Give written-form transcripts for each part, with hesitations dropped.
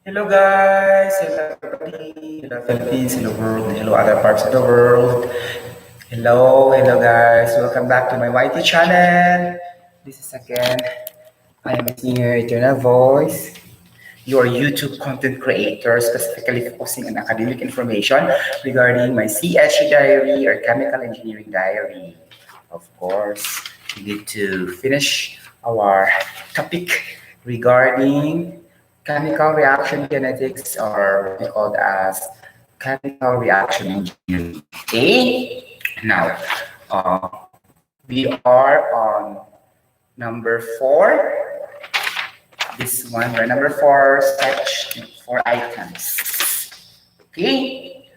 Hello guys, hello everybody, hello Philippines, hello world, hello other parts of the world. Hello guys, welcome back to my YT channel. This is again, I am a singer, Eternal Voice, your YouTube content creator specifically focusing on academic information regarding my CHE diary or chemical engineering diary. Of course, we need to finish our topic regarding chemical reaction kinetics or what we call as chemical reaction engineering. Okay, now we are on number 4. This one, we're number 4, section 4 items. Okay,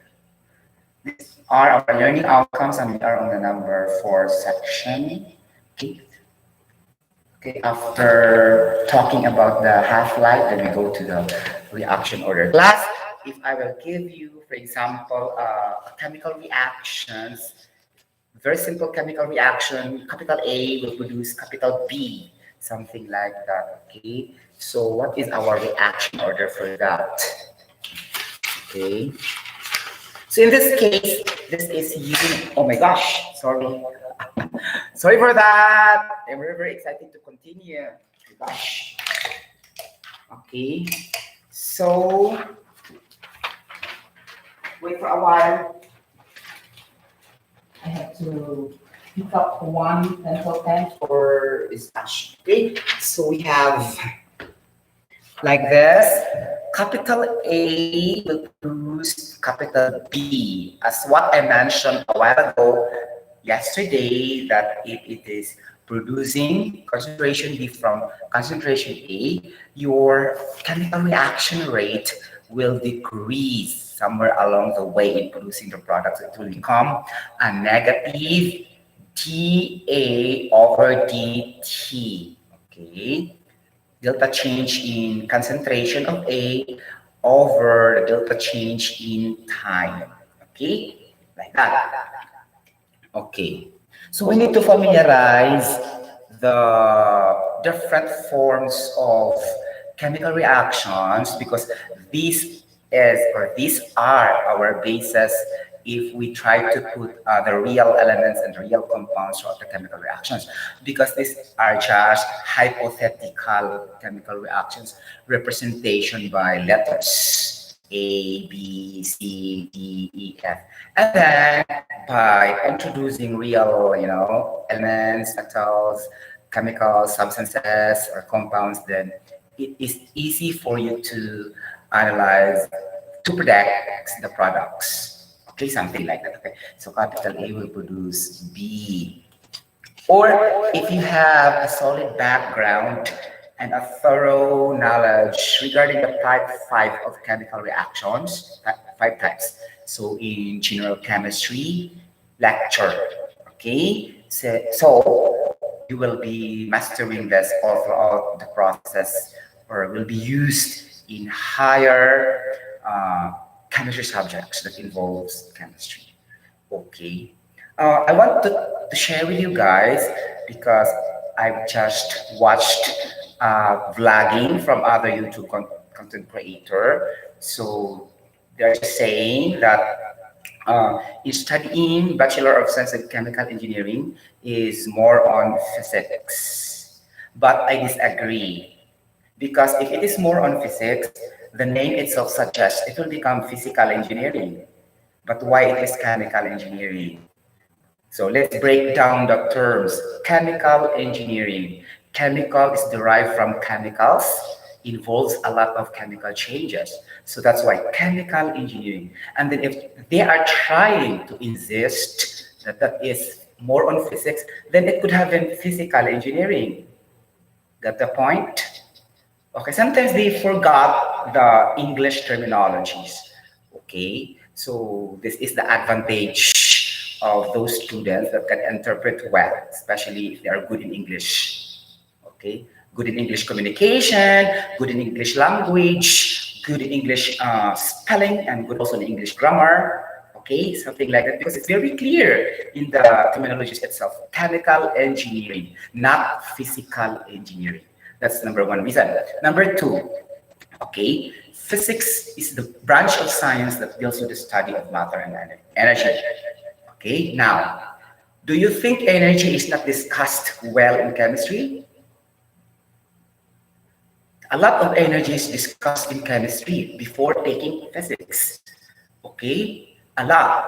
these are our learning outcomes, and we are on the number 4 section. Okay, okay. After talking about the half-life, then we go to the reaction order. Class, if I will give you, for example, chemical reactions, very simple chemical reaction, capital A will produce capital B, something like that. Okay, so what is our reaction order for that? Okay, so in this case, this is using, oh my gosh, sorry. Sorry for that. I'm very excited to continue. Oh my gosh. Okay, so wait for a while. I have to pick up one pencil pen for discussion. Okay, so we have like this. Capital A will produce capital B, as what I mentioned a while ago yesterday, that if it is producing concentration B from concentration A, your chemical reaction rate will decrease somewhere along the way in producing the products. It will become a negative dA over dt. Okay, delta change in concentration of A over the delta change in time. Okay, like that. Okay, so we need to familiarize the different forms of chemical reactions because these are our bases if we try to put the real elements and real compounds throughout the chemical reactions, because these are just hypothetical chemical reactions representation by letters A, B, C, D, E, F. And then by introducing real, elements, metals, chemicals, substances, or compounds, then it is easy for you to analyze, to predict the products. Okay, something like that. Okay, so capital A will produce B. Or if you have a solid background and a thorough knowledge regarding the type 5 of chemical reactions, 5 types. So in general chemistry lecture, okay? So you will be mastering this all throughout the process, or will be used in higher chemistry subjects that involves chemistry. Okay. I want to share with you guys because I've just watched vlogging from other YouTube content creator. So they're just saying that studying Bachelor of Science in Chemical Engineering is more on physics. But I disagree because if it is more on physics, the name itself suggests it will become physical engineering. But why it is chemical engineering? So let's break down the terms. Chemical engineering. Chemical is derived from chemicals, involves a lot of chemical changes. So that's why chemical engineering. And then if they are trying to insist that that is more on physics, then it could have been physical engineering. Got the point? Okay, sometimes they forgot the English terminologies. Okay, so this is the advantage of those students that can interpret well, especially if they are good in English. Okay, good in English communication, good in English language, good in English spelling, and good also in English grammar. Okay, something like that, because it's very clear in the terminologies itself. Chemical engineering, not physical engineering. That's number one reason. Number two, Okay, physics is the branch of science that deals with the study of matter and energy. Okay, now, do you think energy is not discussed well in chemistry? A lot of energy is discussed in chemistry before taking physics. Okay, a lot.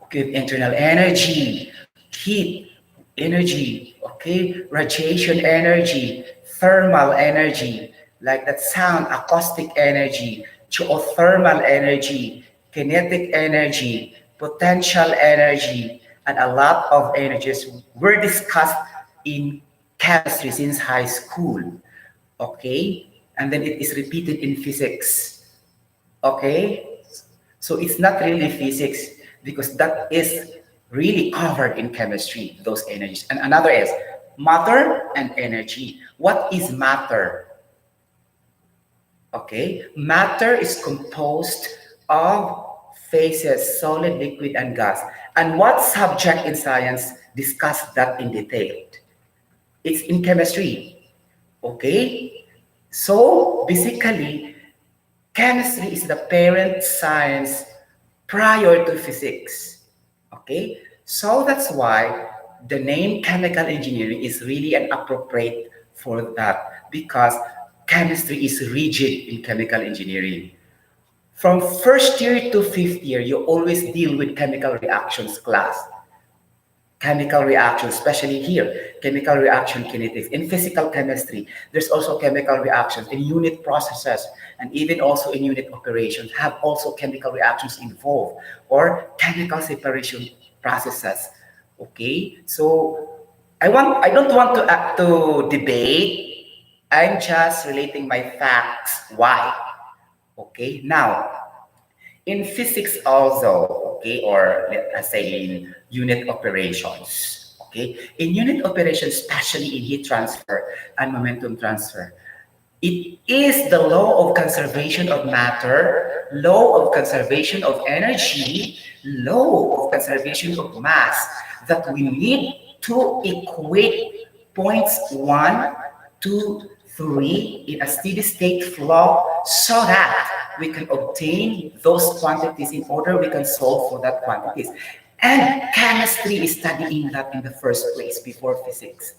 Okay, internal energy, heat, energy, okay, radiation energy, thermal energy, like that sound, acoustic energy, geothermal energy, kinetic energy, potential energy, and a lot of energies were discussed in chemistry since high school. Okay, and then it is repeated in physics. Okay, so it's not really physics because that is really covered in chemistry, those energies. And another is matter and energy. What is matter? Okay, matter is composed of phases, solid, liquid, and gas. And what subject in science discuss that in detail? It's in chemistry. Okay, so basically, chemistry is the parent science prior to physics. Okay, so that's why the name chemical engineering is really an appropriate for that because chemistry is rigid in chemical engineering. From first year to fifth year, you always deal with chemical reactions class. Chemical reaction, especially here, chemical reaction kinetics. In physical chemistry, there's also chemical reactions in unit processes and even also in unit operations have also chemical reactions involved or chemical separation processes. Okay, so I don't want to debate. I'm just relating my facts. Why? Okay, now in physics also, okay, or let us say in unit operations, okay, in unit operations, especially in heat transfer and momentum transfer, it is the law of conservation of matter, law of conservation of energy, law of conservation of mass that we need to equate points 1, 2, 3 in a steady state flow so that we can obtain those quantities in order we can solve for that quantities. And chemistry is studying that in the first place before physics.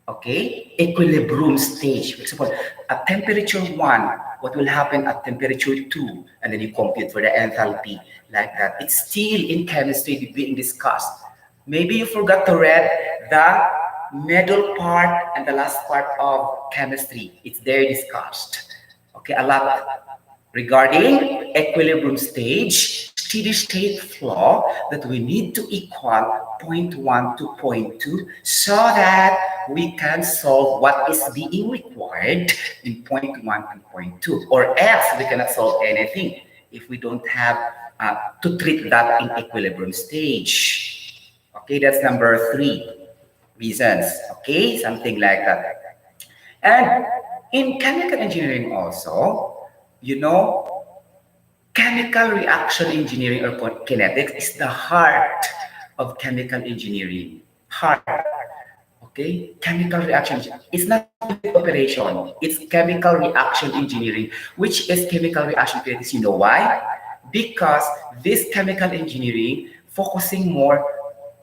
Okay, equilibrium stage. For example, at temperature 1, what will happen at temperature 2, and then you compute for the enthalpy like that. It's still in chemistry being discussed. Maybe you forgot to read the middle part and the last part of chemistry. It's there discussed. Okay, a lot regarding equilibrium stage, steady state flow that we need to equal point 1 to point 2 so that we can solve what is being required in point 1 and point 2 or else we cannot solve anything if we don't have to treat that in equilibrium stage. Okay, that's number 3 reasons. Okay, something like that. And in chemical engineering also, you know, chemical reaction engineering or kinetics is the heart of chemical engineering. Heart. Okay? Chemical reaction. It's not unit operation. It's chemical reaction engineering, which is chemical reaction kinetics. You know why? Because this chemical engineering focusing more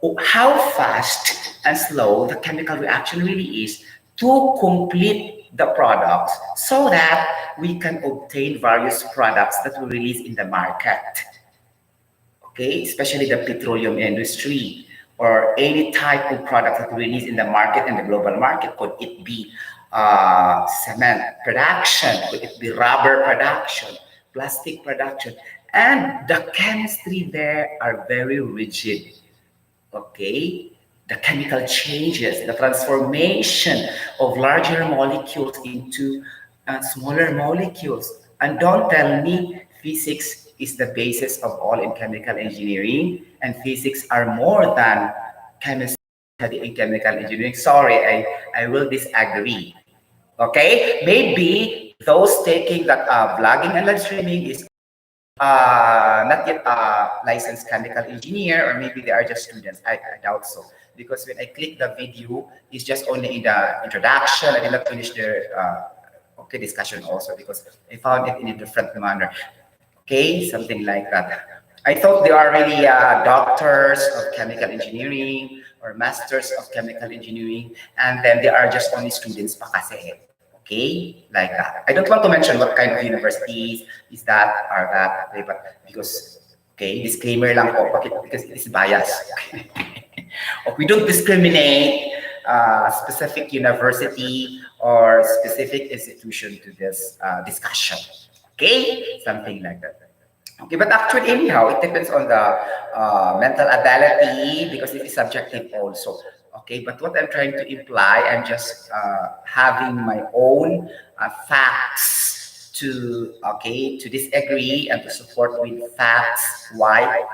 on how fast and slow the chemical reaction really is to complete the products so that we can obtain various products that we release in the market. Okay, especially the petroleum industry or any type of product that we release in the market and the global market. Could it be cement production? Could it be rubber production, plastic production? And the chemistry there are very rigid. Okay, the chemical changes, the transformation of larger molecules into smaller molecules. And don't tell me physics is the basis of all in chemical engineering and physics are more than chemistry in chemical engineering. Sorry, I will disagree. Okay, maybe those taking that vlogging and live streaming is not yet a licensed chemical engineer, or maybe they are just students. I doubt so. Because when I click the video, it's just only in the introduction. I did not finish the Okay, discussion also because I found it in a different manner. Okay, something like that. I thought they are really doctors of chemical engineering or masters of chemical engineering, and then they are just only students pa kasi. Okay, like that. I don't want to mention what kind of universities is that or that, okay, but because, okay, disclaimer lang po, because it is bias. We don't discriminate specific university or specific institution to this discussion. Okay, something like that. Okay, but actually, anyhow, it depends on the mental ability because it is subjective also. Okay, but what I'm trying to imply, I'm just having my own facts to to disagree and to support with facts why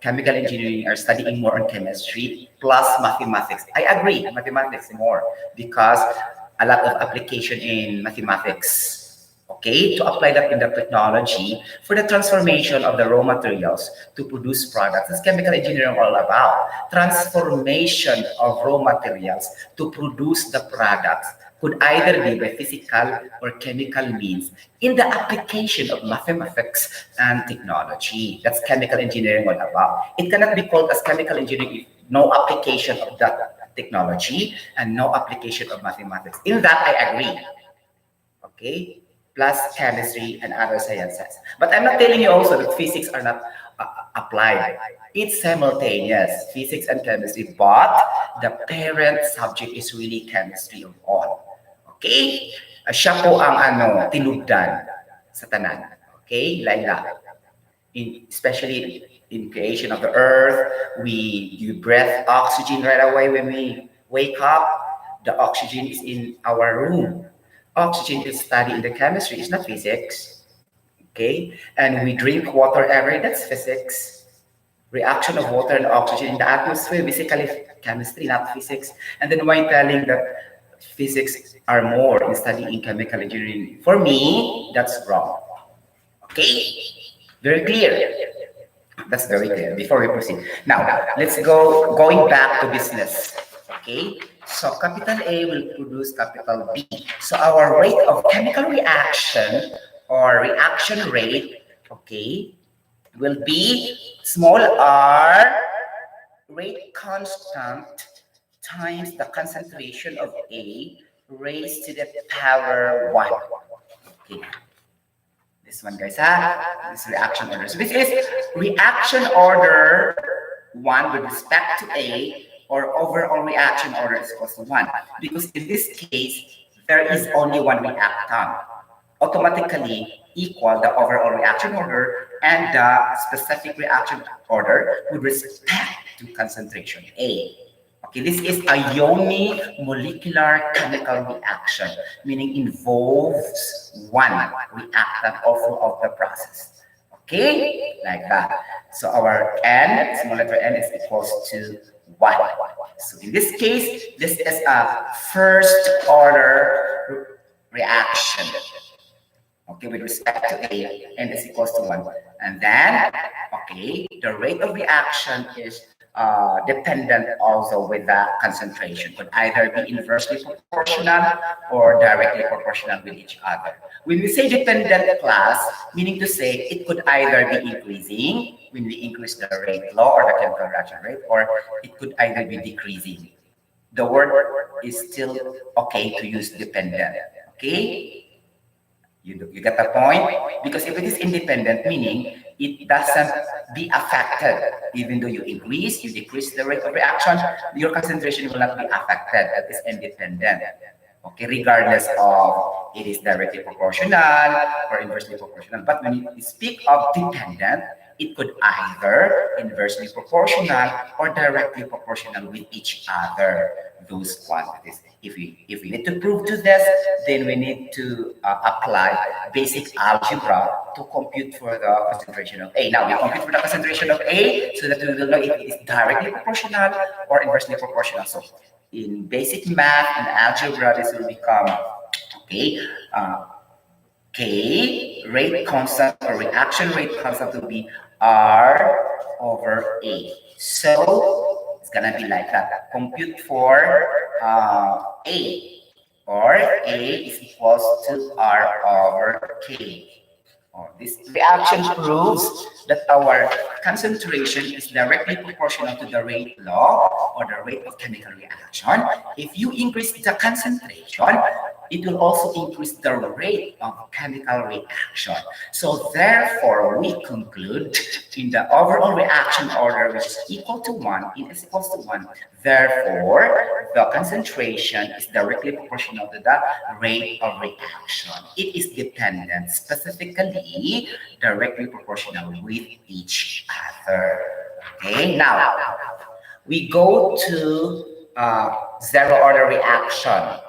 chemical engineering are studying more on chemistry plus mathematics. I agree, mathematics more because a lot of application in mathematics. Okay, to apply that in the technology for the transformation of the raw materials to produce products. That's chemical engineering all about. Transformation of raw materials to produce the products could either be by physical or chemical means in the application of mathematics and technology. That's chemical engineering all about. It cannot be called as chemical engineering if no application of that technology and no application of mathematics. In that, I agree. Okay? Plus chemistry and other sciences. But I'm not telling you also that physics are not applied. It's simultaneous, physics and chemistry, but the parent subject is really chemistry of all. Okay? Siya po ang tinugdan sa tanan. Okay? Like that. Especially in creation of the earth, you breathe oxygen right away when we wake up. The oxygen is in our room. Oxygen is studied in the chemistry, it's not physics. Okay? And we drink water every day, that's physics. Reaction of water and oxygen in the atmosphere, basically chemistry, not physics. And then why telling that physics are more in studying chemical engineering? For me, that's wrong. Okay? Very clear. That's very clear. Before we proceed. Now, let's going back to business. Okay? So capital A will produce capital B. So our rate of chemical reaction or reaction rate, okay, will be small r rate constant times the concentration of A raised to the power 1. Okay. This one, guys, this reaction order. So this is reaction order 1 with respect to A, or overall reaction order is equals to 1. Because in this case, there is only one reactant. Automatically equal the overall reaction order and the specific reaction order with respect to concentration A. Okay, this is a unimolecular chemical reaction, meaning involves one reactant all throughout the process. Okay, like that. So our n, small letter n, is equals to 1. So in this case, this is a first order reaction. Okay, with respect to A, n is equals to 1. And then, okay, the rate of reaction is dependent also with the concentration. Could either be inversely proportional or directly proportional with each other. When we say dependent class, meaning to say it could either be increasing when we increase the rate law or the chemical reaction rate, or it could either be decreasing. The word is still okay to use dependent. Okay? You get the point? Because if it is independent, meaning it doesn't be affected. Even though you increase, you decrease the rate of reaction, your concentration will not be affected. That is independent. Okay, regardless of it is directly proportional or inversely proportional. But when you speak of dependent, it could either inversely proportional or directly proportional with each other, those quantities. If we need to prove to this, then we need to apply basic algebra to compute for the concentration of A. Now, we compute for the concentration of A so that we will know if it is directly proportional or inversely proportional. So in basic math and algebra, this will become, okay, K rate constant or reaction rate constant will be R over A. So it's gonna be like that. Compute for A. or A is equals to R over K. This reaction proves that our concentration is directly proportional to the rate law or the rate of chemical reaction. If you increase the concentration, it will also increase the rate of chemical reaction. So therefore, we conclude in the overall reaction order, which is equal to 1, in is equals to 1. Therefore, the concentration is directly proportional to the rate of reaction. It is dependent, specifically directly proportional with each other. Okay, now we go to zero order reaction.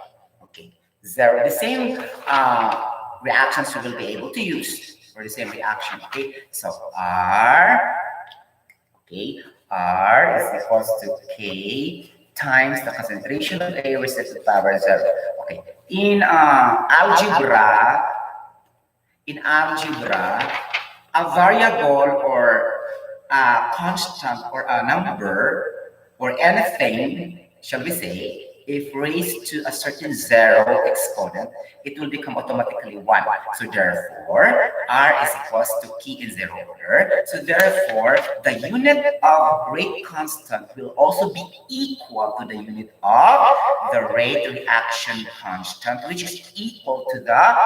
Okay, zero, the same reactions we will be able to use for the same reaction. Okay, so R, okay, R is equals to K times the concentration of A raised to the power 0. Okay, in algebra, a variable or a constant or a number or anything, shall we say, if raised to a certain zero exponent, it will become automatically 1. So therefore, R is equals to key in zero order. So therefore, the unit of rate constant will also be equal to the unit of the rate reaction constant, which is equal to the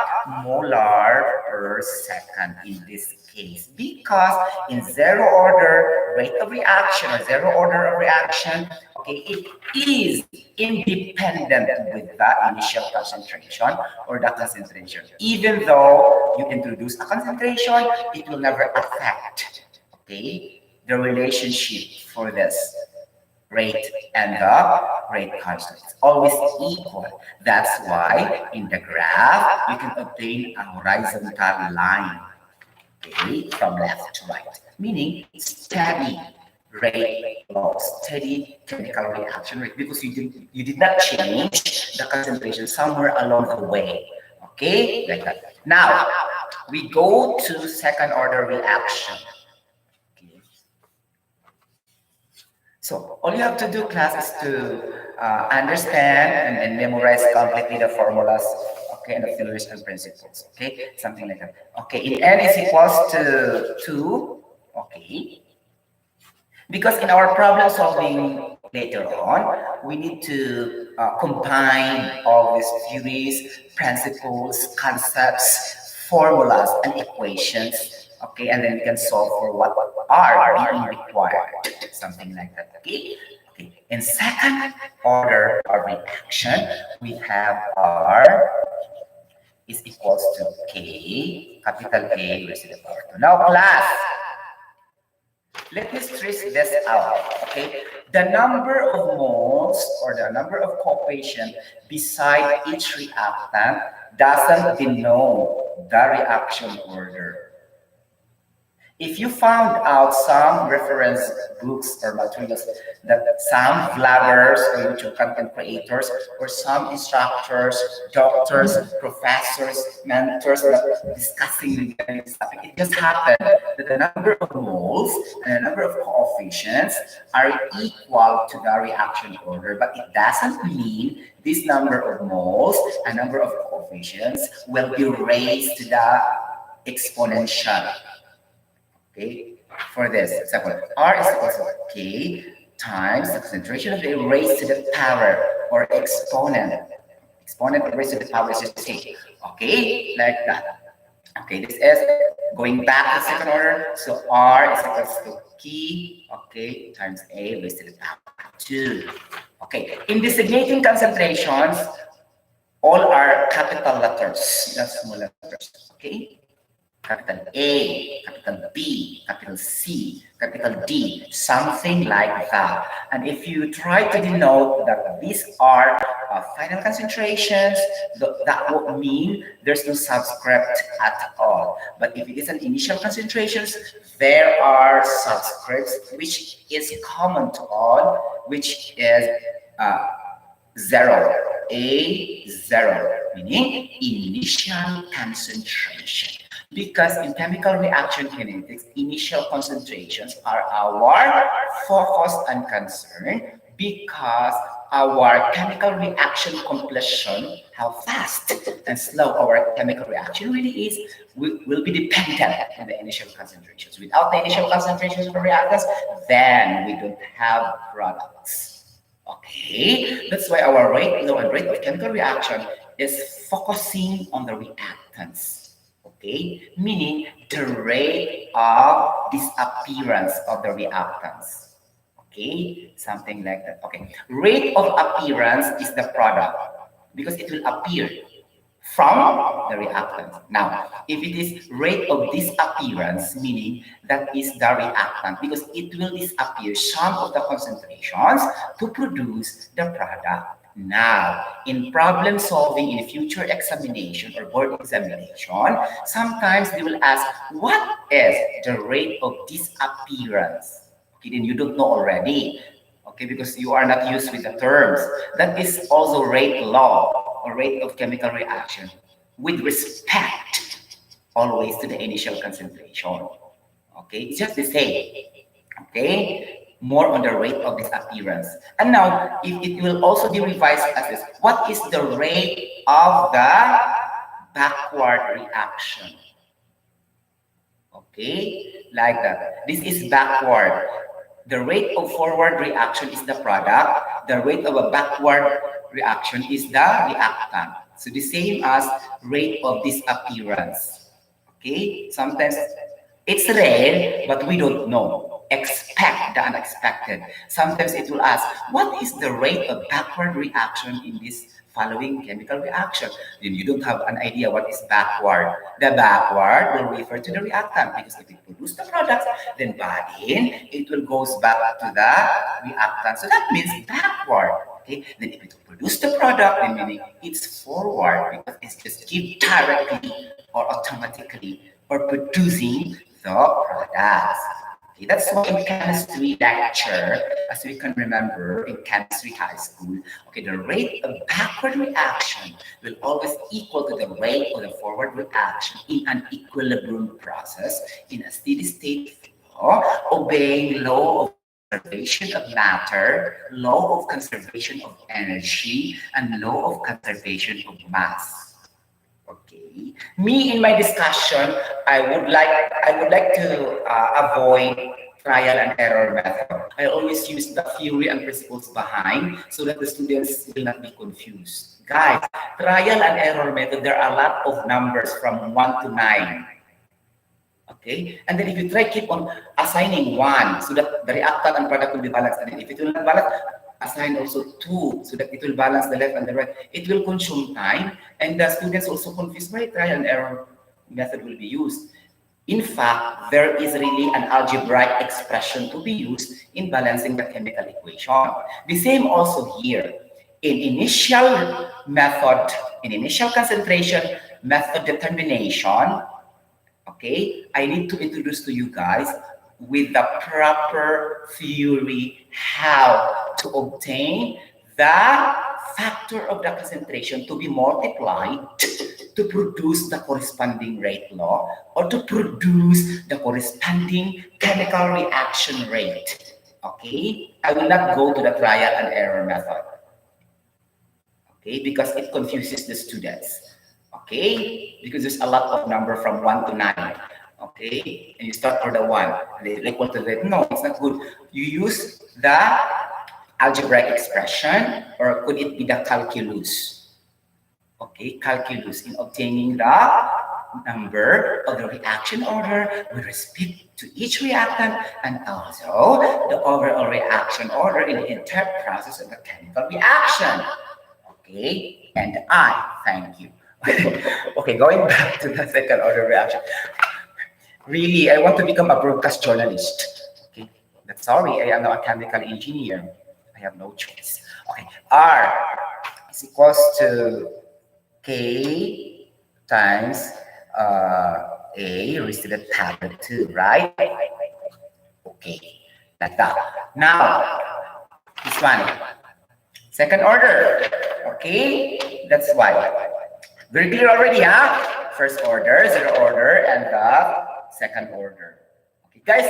molar per second in this case, because in zero order rate of reaction or zero order of reaction, okay, it is independent with the initial concentration or the concentration. Even though you introduce a concentration, it will never affect, okay, the relationship for this rate and the rate constant. It's always equal. That's why in the graph, you can obtain a horizontal line, okay, from left to right, meaning steady rate law, steady chemical reaction rate, because you did not change the concentration somewhere along the way. Okay, like that. Now we go to second order reaction. Okay. So all you have to do, class, is to understand and memorize completely the formulas, okay, and the theories and principles, okay, something like that. Okay, in n is equals to 2, okay, because in our problem solving later on, we need to combine all these theories, principles, concepts, formulas, and equations, okay, and then we can solve for what are being required, something like that, okay? Okay. In second order of reaction, we have R is equals to K, capital A raised to the power 2. Now, class, let me stress this out, okay? The number of moles or the number of coefficient beside each reactant doesn't denote the reaction order. If you found out some reference books or materials that some vloggers or YouTube content creators or some instructors, doctors, professors, mentors are discussing regarding this topic, it just happened that the number of moles and the number of coefficients are equal to the reaction order, but it doesn't mean this number of moles and number of coefficients will be raised to the exponential. Okay, for this example, R is equal to K times the concentration of A raised to the power or exponent. Exponent raised to the power is just K. Okay, like that. Okay, this is going back to second order. So R is equal to K, okay, times A raised to the power 2. Okay, in designating concentrations, all are capital letters, not small letters. Okay. Capital A, capital B, capital C, capital D, something like that. And if you try to denote that these are final concentrations, that would mean there's no subscript at all. But if it is an initial concentrations, there are subscripts, which is common to all, which is 0, A0, meaning initial concentration. Because in chemical reaction kinetics, initial concentrations are our focus and concern, because our chemical reaction completion, how fast and slow our chemical reaction really is, will be dependent on the initial concentrations. Without the initial concentrations of the reactants, then we don't have products. Okay, that's why our rate law and rate of chemical reaction is focusing on the reactants. Okay, meaning the rate of disappearance of the reactants. Okay, something like that. Okay, rate of appearance is the product because it will appear from the reactant. Now, if it is rate of disappearance, meaning that is the reactant, because it will disappear some of the concentrations to produce the product. Now, in problem solving in future examination or board examination, sometimes they will ask, what is the rate of disappearance? Okay, then you don't know already. Okay, because you are not used with the terms. That is also rate law or rate of chemical reaction with respect always to the initial concentration. Okay, it's just the same. Okay, more on the rate of disappearance. And now, if it will also be revised as this, what is the rate of the backward reaction? Okay, like that. This is backward. The rate of forward reaction is the product. The rate of a backward reaction is the reactant. So the same as rate of disappearance. Okay, sometimes it's rare, but we don't know. Expect the unexpected. Sometimes it will ask, what is the rate of backward reaction in this following chemical reaction? Then you don't have an idea what is backward. The backward will refer to the reactant because if it produces the product, then again it will goes back to the reactant. So that means backward. Okay, then if it will produce the product, then meaning it's forward because it's just give directly or automatically or producing the products. Okay, that's why in chemistry lecture, as we can remember in chemistry high school, okay, the rate of backward reaction will always equal to the rate of the forward reaction in an equilibrium process in a steady state flow, obeying law of conservation of matter, law of conservation of energy, and law of conservation of mass. Okay. Me in my discussion, I would like to avoid trial and error method. I always use the theory and principles behind so that the students will not be confused. Guys, trial and error method, there are a lot of numbers from 1 to 9. Okay, and then if you try keep on assigning 1 so that the reactant and product will be balanced, and then if it will not balance, assign also 2 so that it will balance the left and the right. It will consume time, and the students also confused why trial and error method will be used. In fact, there is really an algebraic expression to be used in balancing the chemical equation. The same also here. In initial method, in initial concentration method determination, okay, I need to introduce to you guys with the proper theory how to obtain the factor of the concentration to be multiplied to produce the corresponding rate law or to produce the corresponding chemical reaction rate. Okay, I will not go to the trial and error method. Okay, because it confuses the students. Okay, because there's a lot of number from 1 to 9. Okay, and you start for the 1, like what to the no, it's not good. You use the algebraic expression, or could it be the calculus? Okay, calculus in obtaining the number of the reaction order with respect to each reactant and also the overall reaction order in the entire process of the chemical reaction. Okay, and I thank you. Okay, going back to the second order reaction. Really, I want to become a broadcast journalist. Okay, but sorry, I am not a chemical engineer. I have no choice. Okay, R is equals to K times A raised to the power 2, right? Okay, like that. Now, this one, second order. Okay, that's why. Very clear already, huh? First order, zero order, and the second order. Okay, guys,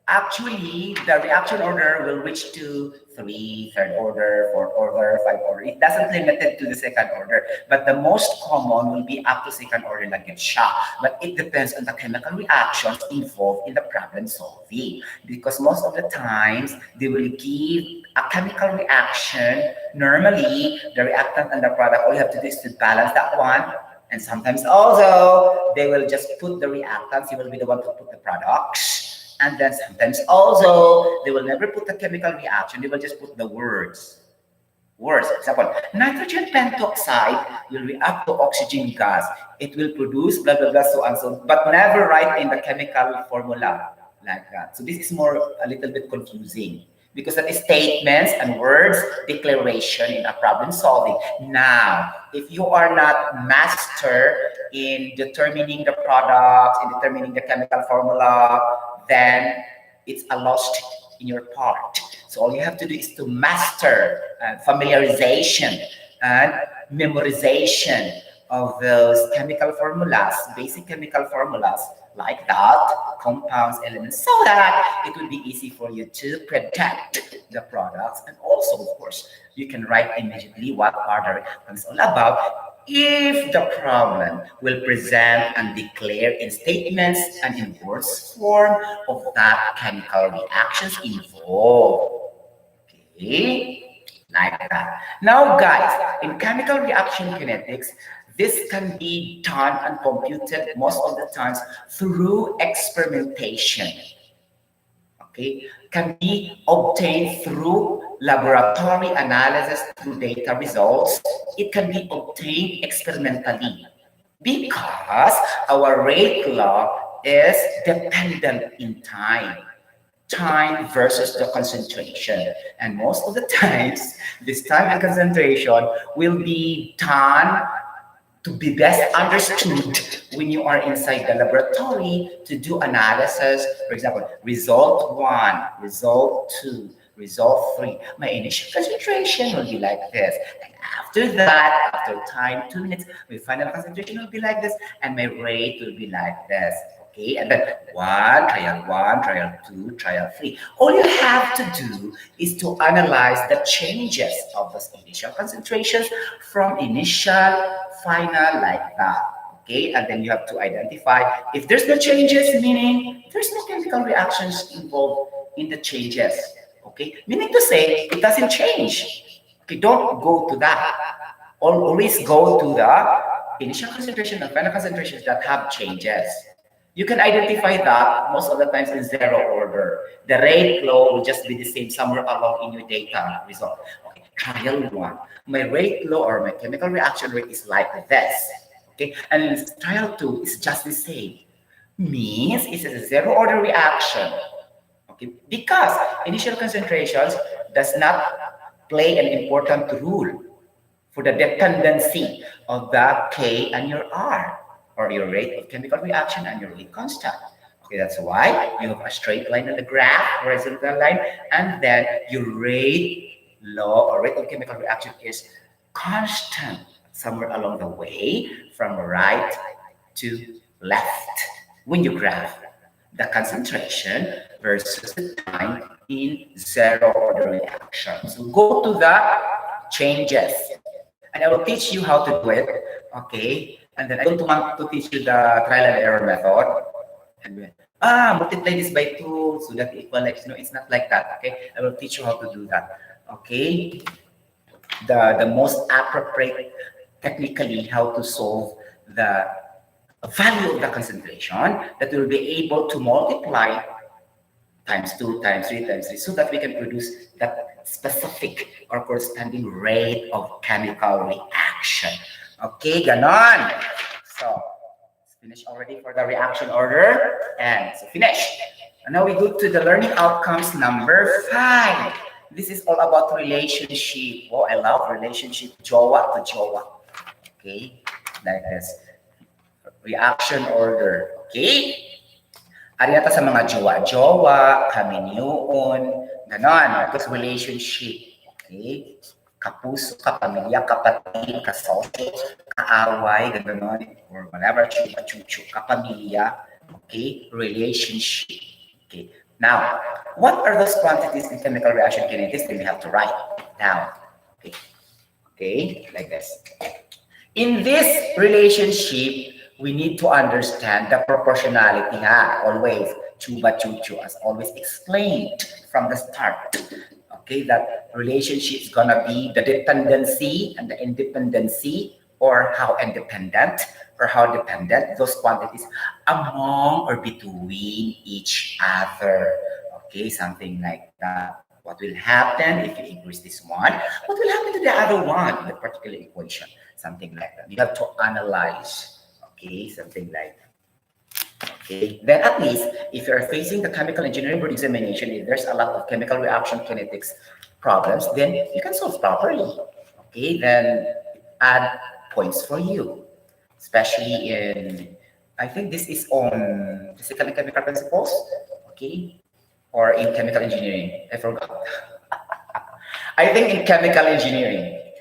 Actually, the reaction order will reach to 3, third order, fourth order, 5 order. It doesn't limit it to the second order, but the most common will be up to second order like siya. But it depends on the chemical reactions involved in the problem solving. Because most of the times, they will give a chemical reaction. Normally, the reactant and the product, all you have to do is to balance that one. And sometimes also, they will just put the reactants, you will be the one to put the products. And then sometimes also, they will never put the chemical reaction, they will just put the words. Words, for example, nitrogen pentoxide will react to oxygen gas. It will produce blah, blah, blah, so and so, but never write in the chemical formula like that. So this is more a little bit confusing because that is statements and words declaration in a problem solving. Now, if you are not master in determining the products, in determining the chemical formula, then it's a lost in your part. So all you have to do is to master familiarization and memorization of those chemical formulas, basic chemical formulas like that, compounds, elements, so that it will be easy for you to predict the products. And also, of course, you can write immediately what are the reactants all about if the problem will present and declare in statements and in words form of that chemical reactions involved. Okay, like that. Now, guys, in chemical reaction kinetics, this can be done and computed most of the times through experimentation. Okay, can be obtained through laboratory analysis through data results. It can be obtained experimentally because our rate law is dependent in time. Time versus the concentration. And most of the times, this time and concentration will be done to be best understood when you are inside the laboratory to do analysis. For example, result 1, result 2, result 3. My initial concentration will be like this. And after that, after time, 2 minutes, my final concentration will be like this. And my rate will be like this. Okay, and then one, trial two, trial three. All you have to do is to analyze the changes of those initial concentrations from initial, final, like that. Okay, and then you have to identify if there's no changes, meaning there's no chemical reactions involved in the changes. Okay, meaning to say it doesn't change. Okay, don't go to that. Always go to the initial concentration and final concentrations that have changes. You can identify that most of the times in zero order. The rate law will just be the same somewhere along in your data result. Okay, trial 1. My rate law or my chemical reaction rate is like this. Okay, and in trial 2 is just the same. Means it's a zero order reaction. Okay, because initial concentrations does not play an important role for the dependency of the K and your R, or your rate of chemical reaction and your rate constant. Okay, that's why you have a straight line on the graph, horizontal line, and then your rate law or rate of chemical reaction is constant somewhere along the way from right to left when you graph the concentration versus the time in zero order reaction. So go to the changes. And I will teach you how to do it, okay? And then I don't want to teach you the trial and error method. And multiply this by 2 so that it equals, no, it's not like that, okay? I will teach you how to do that, okay? The most appropriate, technically, how to solve the value of the concentration that will be able to multiply times 2, times 3, times 3, so that we can produce that specific or corresponding rate of chemical reaction. Okay, ganon. So, it's finished already for the reaction order. And so, finish. And now we go to the learning outcomes number 5. This is all about relationship. Oh, I love relationship. Jowa to jowa. Okay, like this. Reaction order. Okay? Ari nata sa mga jowa-jowa, kaminyuon, ganon. Because relationship. Okay? Kapuso, kapamilya, kapatid, kasosyo, kaaway, ganon. Or whatever, chupa-chuchu, kapamilya. Okay? Relationship. Okay? Now, what are those quantities in chemical reaction kinetics? Then we have to write down. Okay, okay, like this. In this relationship, we need to understand the proportionality, always, chuba chuchu, as always explained from the start. Okay, that relationship is gonna be the dependency and the independency, or how independent or how dependent those quantities among or between each other. Okay, something like that. What will happen if you increase this one? What will happen to the other one in the particular equation? Something like that. You have to analyze. Okay, something like that. Okay, then at least if you're facing the chemical engineering board examination, if there's a lot of chemical reaction kinetics problems, then you can solve properly. Okay, then add points for you, especially in, I think this is on physical and chemical principles, okay, or in chemical engineering. I forgot. I think in chemical engineering,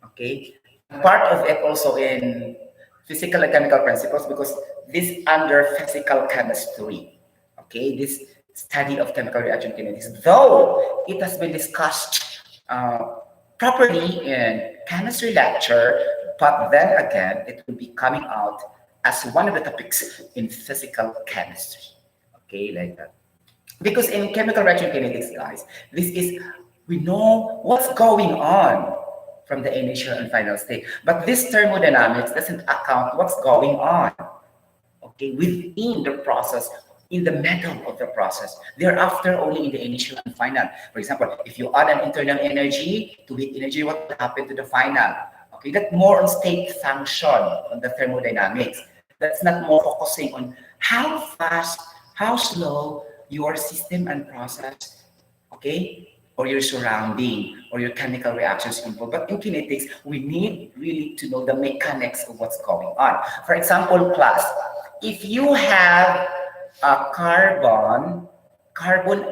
okay, part of it also in physical and chemical principles, because this under physical chemistry, okay, this study of chemical reaction kinetics, though it has been discussed properly in chemistry lecture, but then again, it will be coming out as one of the topics in physical chemistry, okay, like that. Because in chemical reaction kinetics, guys, this is, we know what's going on from the initial and final state. But this thermodynamics doesn't account what's going on, okay, within the process, in the middle of the process. Thereafter, only in the initial and final. For example, if you add an internal energy to heat energy, what will happen to the final? Okay, that's more on state function on the thermodynamics. That's not more focusing on how fast, how slow your system and process, okay, or your surrounding or your chemical reactions involved. But in kinetics, we need really to know the mechanics of what's going on. For example, class, if you have a carbon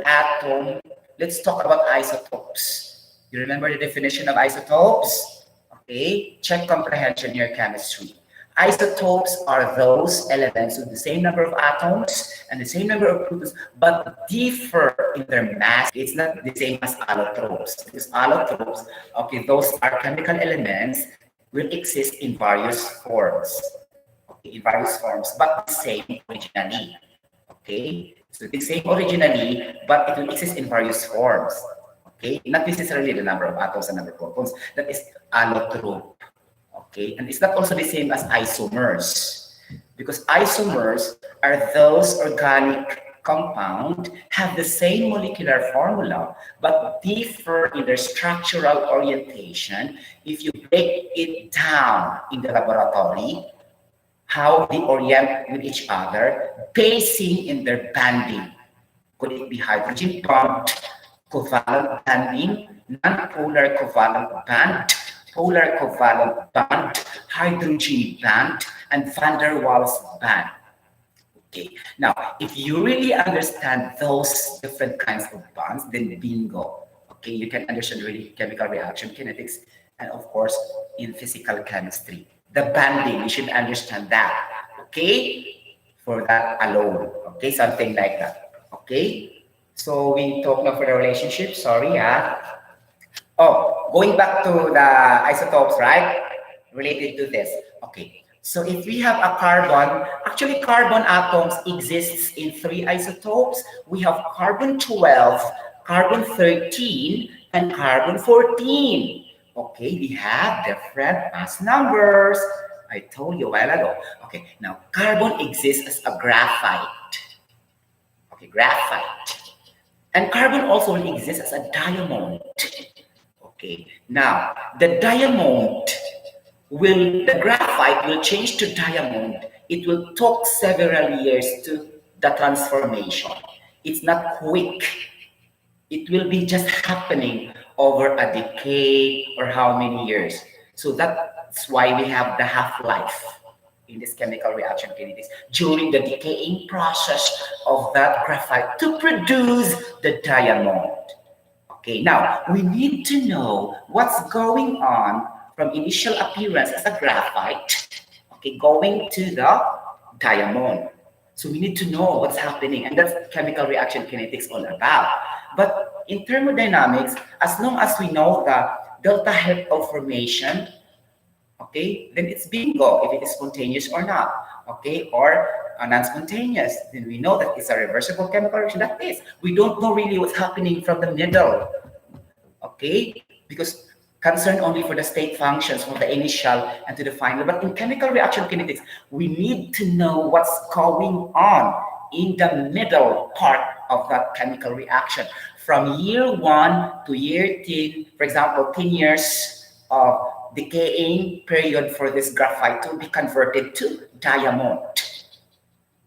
atom, let's talk about isotopes. You remember the definition of isotopes? Okay, check comprehension in your chemistry. Isotopes are those elements with the same number of atoms and the same number of protons, but differ in their mass. It's not the same as allotropes. Because allotropes, okay, those are chemical elements will exist in various forms. Okay, in various forms, but the same originally. Okay, so the same originally, but it will exist in various forms. Okay, not necessarily the number of atoms and number of protons. That is allotrope. Okay, and it's not also the same as isomers, because isomers are those organic compound have the same molecular formula but differ in their structural orientation. If you break it down in the laboratory, how they orient with each other, basing in their banding. Could it be hydrogen bond, covalent banding, non-polar covalent band, polar covalent band, hydrogen band, and van der Waals band? Okay, now if you really understand those different kinds of bonds, then bingo. Okay, you can understand really chemical reaction kinetics, and of course in physical chemistry. The banding, you should understand that. Okay, for that alone. Okay, something like that. Okay, so we talk now for the relationship. Sorry, Oh, going back to the isotopes, right? Related to this. Okay. So if we have a carbon, actually carbon atoms exists in three isotopes. We have carbon 12, carbon 13, and carbon 14. Okay, we have different mass numbers. I told you a while ago. Okay, now carbon exists as a graphite. Okay, graphite. And carbon also exists as a diamond. Okay, now the diamond the graphite will change to diamond. It will take several years to the transformation. It's not quick. It will be just happening over a decade or how many years. So that's why we have the half-life in this chemical reaction kinetics during the decaying process of that graphite to produce the diamond. Okay, now we need to know what's going on from initial appearance as a graphite, okay, going to the diamond. So we need to know what's happening, and that's chemical reaction kinetics all about. But in thermodynamics, as long as we know the delta H of formation, okay, then it's bingo if it is spontaneous or not, okay, or non-spontaneous. Then we know that it's a reversible chemical reaction. That is, we don't know really what's happening from the middle, okay, because concerned only for the state functions from the initial and to the final. But in chemical reaction kinetics, we need to know what's going on in the middle part of that chemical reaction. From year 1 to year 10, for example, 10 years of decaying period for this graphite to be converted to diamond.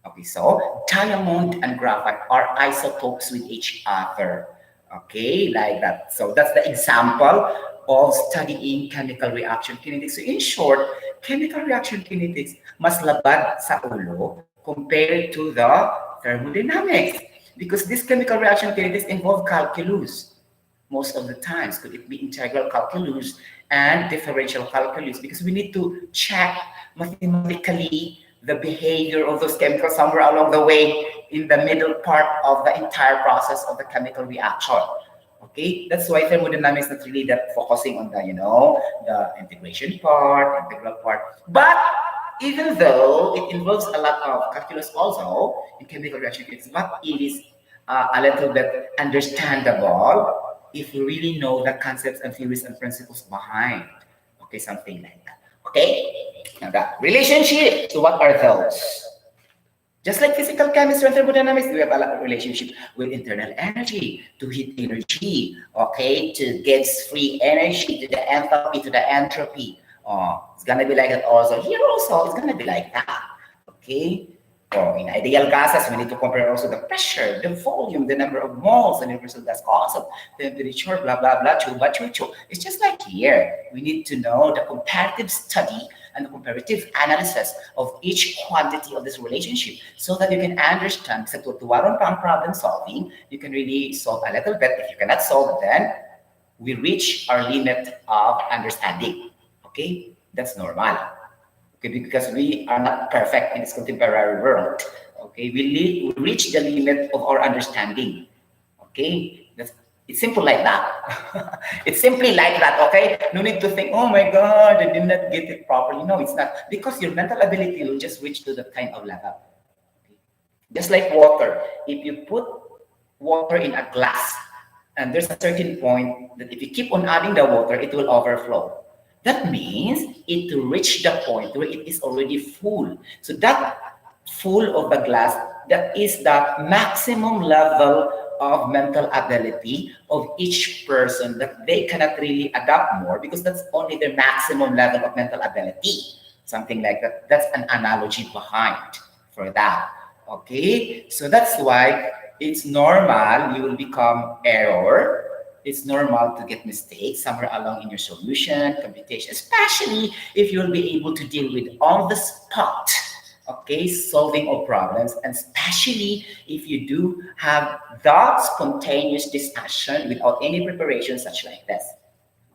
Okay, so diamond and graphite are isotopes with each other. Okay, like that. So that's the example of studying chemical reaction kinetics. So in short, chemical reaction kinetics mas labad sa ulo compared to the thermodynamics, because this chemical reaction kinetics involve calculus most of the times. Could it be integral calculus and differential calculus? Because we need to check mathematically the behavior of those chemicals somewhere along the way in the middle part of the entire process of the chemical reaction. Okay, that's why thermodynamics is not really that focusing on the, the integration part, integral part. But even though it involves a lot of calculus also in chemical reaction, but it is a little bit understandable if you really know the concepts and theories and principles behind. Okay, something like that. Okay, now that relationship. So what are those? Just like physical chemistry and thermodynamics, we have a lot of relationship with internal energy, to heat energy, okay, to gives free energy, to the enthalpy, to the entropy. It's gonna be like that also. Here also, it's gonna be like that. Okay. In ideal gases, we need to compare also the pressure, the volume, the number of moles, the universal gas constant, temperature, blah, blah, blah, chuba, chuchu. It's just like here. We need to know the comparative study and the comparative analysis of each quantity of this relationship so that you can understand, except to one problem solving, you can really solve a little bit. If you cannot solve, then we reach our limit of understanding. Okay? That's normal. Okay, because we are not perfect in this contemporary world. Okay, we reach the limit of our understanding. Okay, it's simple like that. It's simply like that. Okay, no need to think, oh my God, I did not get it properly. No, it's not, because your mental ability will just reach to that kind of level. Okay? Just like water, if you put water in a glass, and there's a certain point that if you keep on adding the water, it will overflow. That means it to reach the point where it is already full. So that full of the glass, that is the maximum level of mental ability of each person, that they cannot really adapt more because that's only their maximum level of mental ability. Something like that. That's an analogy behind for that. Okay? So that's why it's normal you will become error. It's normal to get mistakes somewhere along in your solution, computation, especially if you'll be able to deal with on the spot, okay, solving of problems, and especially if you do have that spontaneous discussion without any preparation, such like this,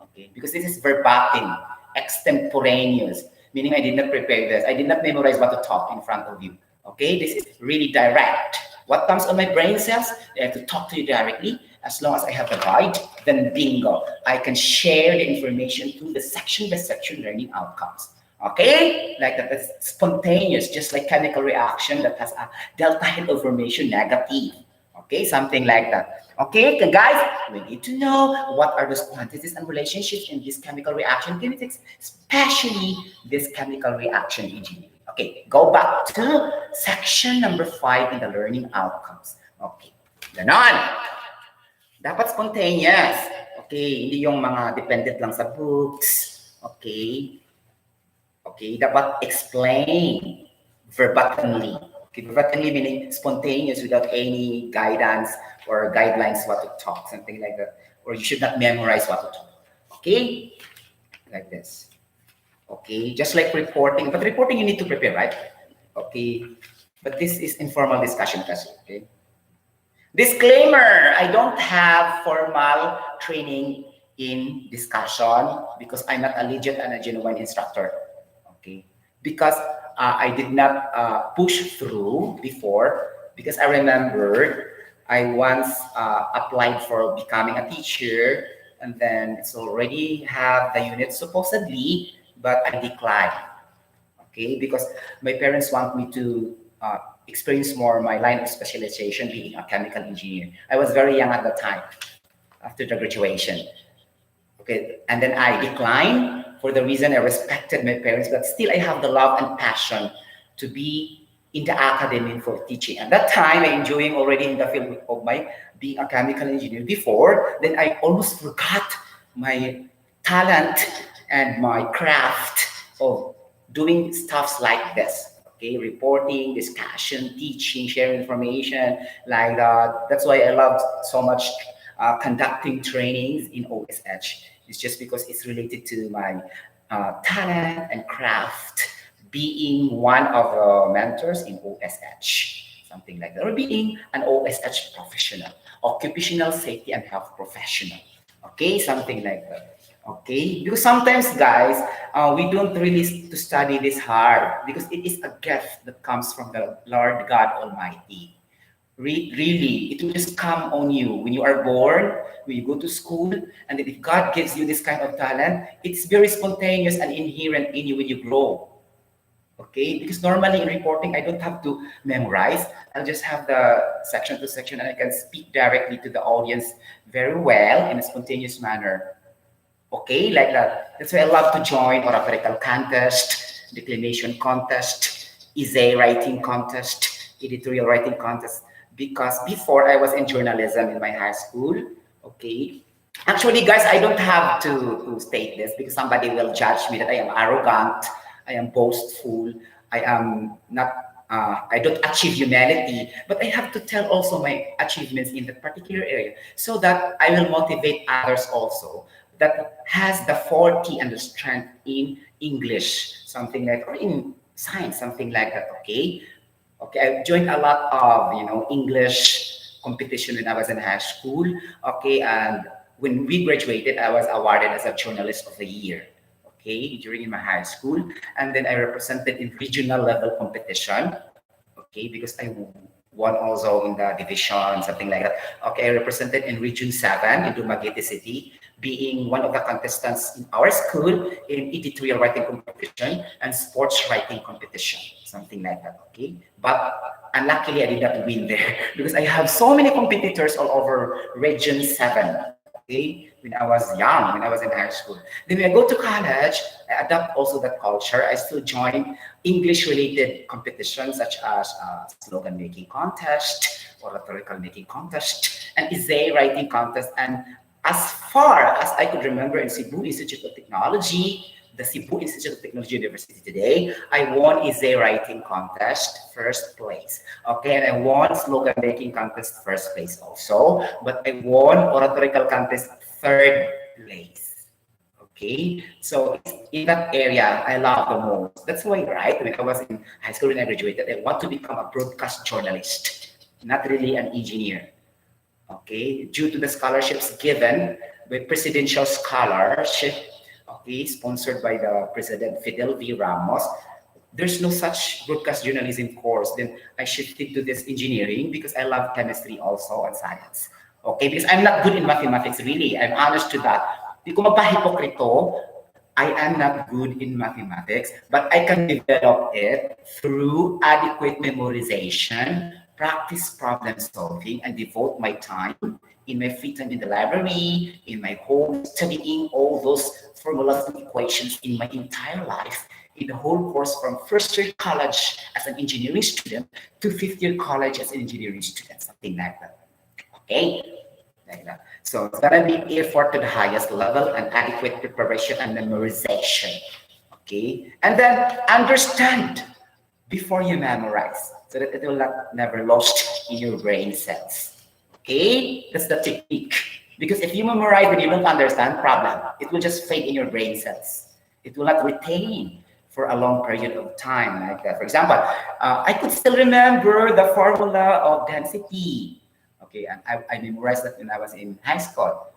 okay, because this is verbatim, extemporaneous, meaning I did not prepare this, I did not memorize what to talk in front of you, okay, this is really direct. What comes on my brain cells, they have to talk to you directly. As long as I have the guide, then bingo, I can share the information through the section-by-section learning outcomes. Okay? Like that, that's spontaneous, just like chemical reaction that has a delta H of formation negative. Okay, something like that. Okay, guys, we need to know what are those quantities and relationships in this chemical reaction kinetics, especially this chemical reaction engineering. Okay, go back to section number 5 in the learning outcomes. Okay, ganon. Dapat spontaneous. Okay, hindi yung mga dependent lang sa books. Okay. Okay, dapat explain verbatimly. Okay, verbatimly meaning spontaneous without any guidance or guidelines what to talk, something like that. Or you should not memorize what to talk. Okay? Like this. Okay, just like reporting. But reporting you need to prepare, right? Okay. But this is informal discussion kasi, okay? Disclaimer, I don't have formal training in discussion because I'm not a legit and a genuine instructor. Okay. because I did not push through before, because I remember I once applied for becoming a teacher, and then it's already have the unit supposedly, but I declined. Okay, because my parents want me to experience more my line of specialization being a chemical engineer. I was very young at the time after the graduation. Okay, and then I declined for the reason I respected my parents, but still I have the love and passion to be in the academy for teaching. At that time, I enjoying already in the field of my being a chemical engineer before. Then I almost forgot my talent and my craft of doing stuffs like this. Okay, reporting, discussion, teaching, sharing information like that. That's why I loved so much conducting trainings in OSH. It's just because it's related to my talent and craft, being one of the mentors in OSH, something like that, or being an OSH professional, occupational safety and health professional. Okay, something like that. Okay, because sometimes, guys, we don't really to study this hard because it is a gift that comes from the Lord God Almighty. Really, it will just come on you when you are born, when you go to school, and then if God gives you this kind of talent, it's very spontaneous and inherent in you when you grow. Okay, because normally in reporting, I don't have to memorize. I'll just have the section to section, and I can speak directly to the audience very well in a spontaneous manner. Okay, like that. That's why I love to join oratorical contest, declamation contest, essay writing contest, editorial writing contest. Because before I was in journalism in my high school, okay. Actually, guys, I don't have to state this because somebody will judge me that I am arrogant, I am boastful, I am not. I don't achieve humanity, but I have to tell also my achievements in that particular area so that I will motivate others also that has the forte and the strength in English, something like, or in science, something like that. Okay, okay. I've joined a lot of English competition when I was in high school. Okay, and when we graduated, I was awarded as a journalist of the year. Okay, during my high school, and then I represented in regional level competition. Okay, because I won also in the division, something like that. Okay, I represented in Region 7 in Dumaguete City, being one of the contestants in our school in editorial writing competition and sports writing competition, something like that. Okay, but unluckily I did not win there because I have so many competitors all over Region 7. Okay, when I was young, when I was in high school. Then when I go to college, I adapt also that culture. I still join English-related competitions such as slogan making contest, oratorical making contest, and essay writing contest. And as far as I could remember in Cebu Institute of Technology, the Cebu Institute of Technology University today, I won essay writing contest first place. Okay, and I won slogan making contest first place also, but I won oratorical contest third place. Okay, so in that area, I love the most. That's why, right, when I was in high school when I graduated, I want to become a broadcast journalist, not really an engineer. Okay, due to the scholarships given by Presidential Scholarship, okay, sponsored by the President Fidel V. Ramos, there's no such broadcast journalism course. Then I shifted to this engineering because I love chemistry also and science. Okay, because I'm not good in mathematics, really. I'm honest to that. Di ko magpahipokrito, I am not good in mathematics, but I can develop it through adequate memorization, practice problem solving, and devote my time in my free time in the library, in my home, studying all those formulas and equations in my entire life, in the whole course from first year college as an engineering student to fifth year college as an engineering student, something like that. Okay, like that. So it's gonna be effort to the highest level and adequate preparation and memorization. Okay, and then understand before you memorize so that it will not never lost in your brain cells. Okay, that's the technique. Because if you memorize and you don't understand, problem, it will just fade in your brain cells. It will not retain for a long period of time like that. For example, I could still remember the formula of density. Okay, and I memorized that when I was in high school,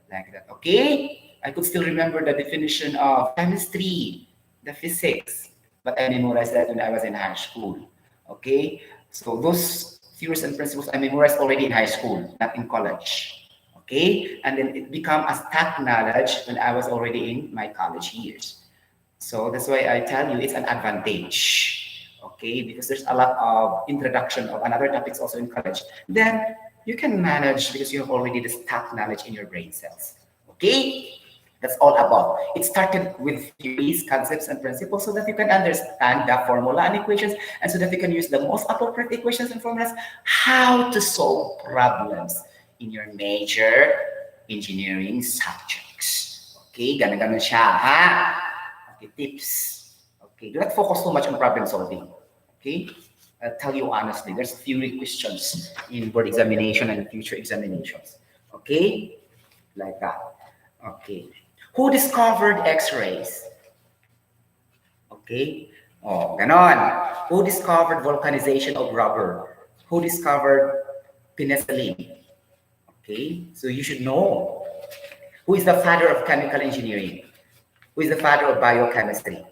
like that. Okay, I could still remember the definition of chemistry, the physics. but I memorized that when I was in high school. Okay, so those theories and principles I memorized already in high school, not in college. Okay, and then it became a stack knowledge when I was already in my college years. So that's why I tell you it's an advantage. Okay, because there's a lot of introduction of another topics also in college. Then you can manage because you have already the stack knowledge in your brain cells. Okay, that's all about. It started with theories, concepts, and principles so that you can understand the formula and equations, and so that you can use the most appropriate equations and formulas how to solve problems in your major engineering subjects. Okay, ganun-ganun siya, ha? Okay, tips. Okay, do not focus too much on problem solving. Okay, I'll tell you honestly, there's theory questions in board examination and future examinations. Okay, like that. Okay, who discovered X-rays? Okay, oh, ganon. Who discovered vulcanization of rubber? Who discovered penicillin? Okay, so you should know. Who is the father of chemical engineering? Who is the father of biochemistry?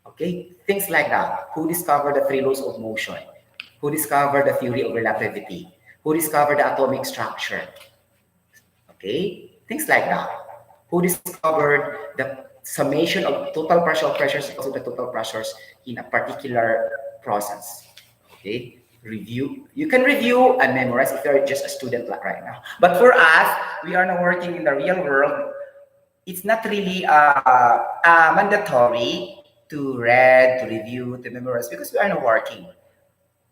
Okay, things like that. Who discovered the three laws of motion? Who discovered the theory of relativity? Who discovered the atomic structure? Okay, things like that. Who discovered the summation of total partial pressures, also the total pressures in a particular process? Okay, review. You can review and memorize if you're just a student like right now. But for us, we are now working in the real world. It's not really mandatory to read, to review, to memorize because we are not working.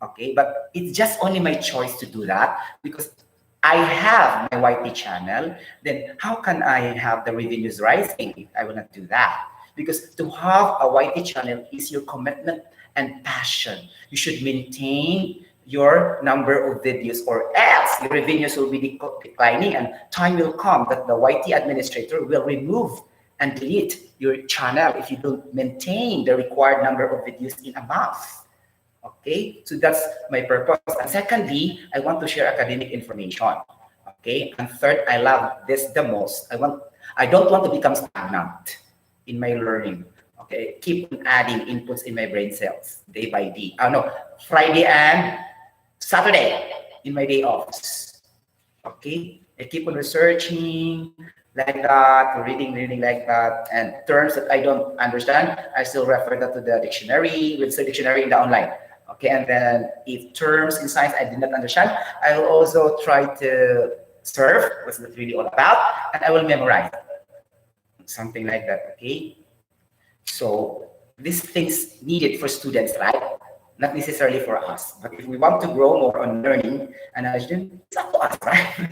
Okay, but it's just only my choice to do that because I have my YT channel. Then how can I have the revenues rising if I will not do that? Because to have a YT channel is your commitment and passion. You should maintain your number of videos or else your revenues will be declining and time will come that the YT administrator will remove and delete your channel if you don't maintain the required number of videos in a month. Okay, so that's my purpose. And secondly, I want to share academic information. Okay, and third, I love this the most. I don't want to become stagnant in my learning. Okay, keep on adding inputs in my brain cells day by day. No, Friday and Saturday in my day offs. Okay, I keep on researching like that, reading like that, and terms that I don't understand, I still refer that to the dictionary, with the dictionary in the online. Okay, and then if terms in science I did not understand, I will also try to surf, what's that really all about, and I will memorize something like that. Okay, so these things needed for students, right? Not necessarily for us, but if we want to grow more on learning and understanding, it's up to us, right?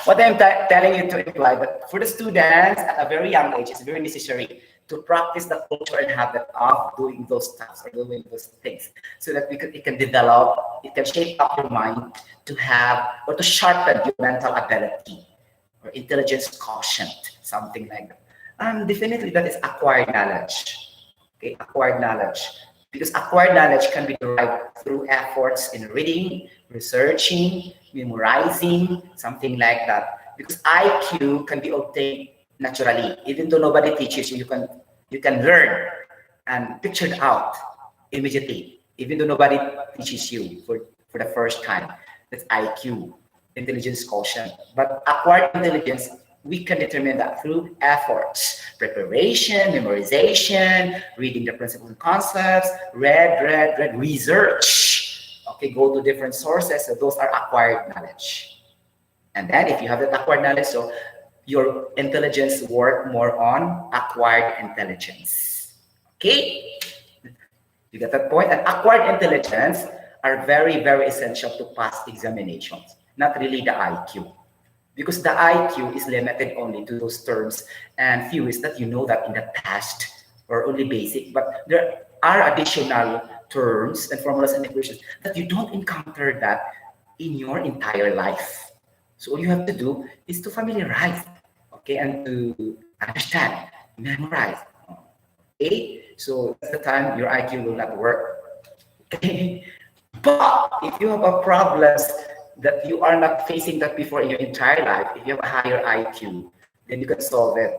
What I'm telling you to imply that for the students at a very young age, it's very necessary to practice the culture and habit of doing those tasks or doing those things so that it can develop, it can shape up your mind to have or to sharpen your mental ability or intelligence quotient, something like that. Definitely that is acquired knowledge. Okay, acquired knowledge. Because acquired knowledge can be derived through efforts in reading, researching, memorizing, something like that. Because IQ can be obtained naturally. Even though nobody teaches you, you can learn and picture it out immediately. Even though nobody teaches you for the first time. That's IQ, intelligence quotient. But acquired intelligence, we can determine that through efforts, preparation, memorization, reading the principles and concepts, read, research. Okay, go to different sources. So those are acquired knowledge. And then if you have that acquired knowledge, so your intelligence work more on acquired intelligence. Okay? You get that point? And acquired intelligence are very, very essential to pass examinations, not really the IQ. Because the IQ is limited only to those terms and theories that you know that in the past or only basic, but there are additional terms and formulas and equations that you don't encounter that in your entire life. So all you have to do is to familiarize, okay, and to understand, memorize. Okay, so that's the time your IQ will not work. Okay, but if you have a problems that you are not facing that before in your entire life, if you have a higher IQ, then you can solve it.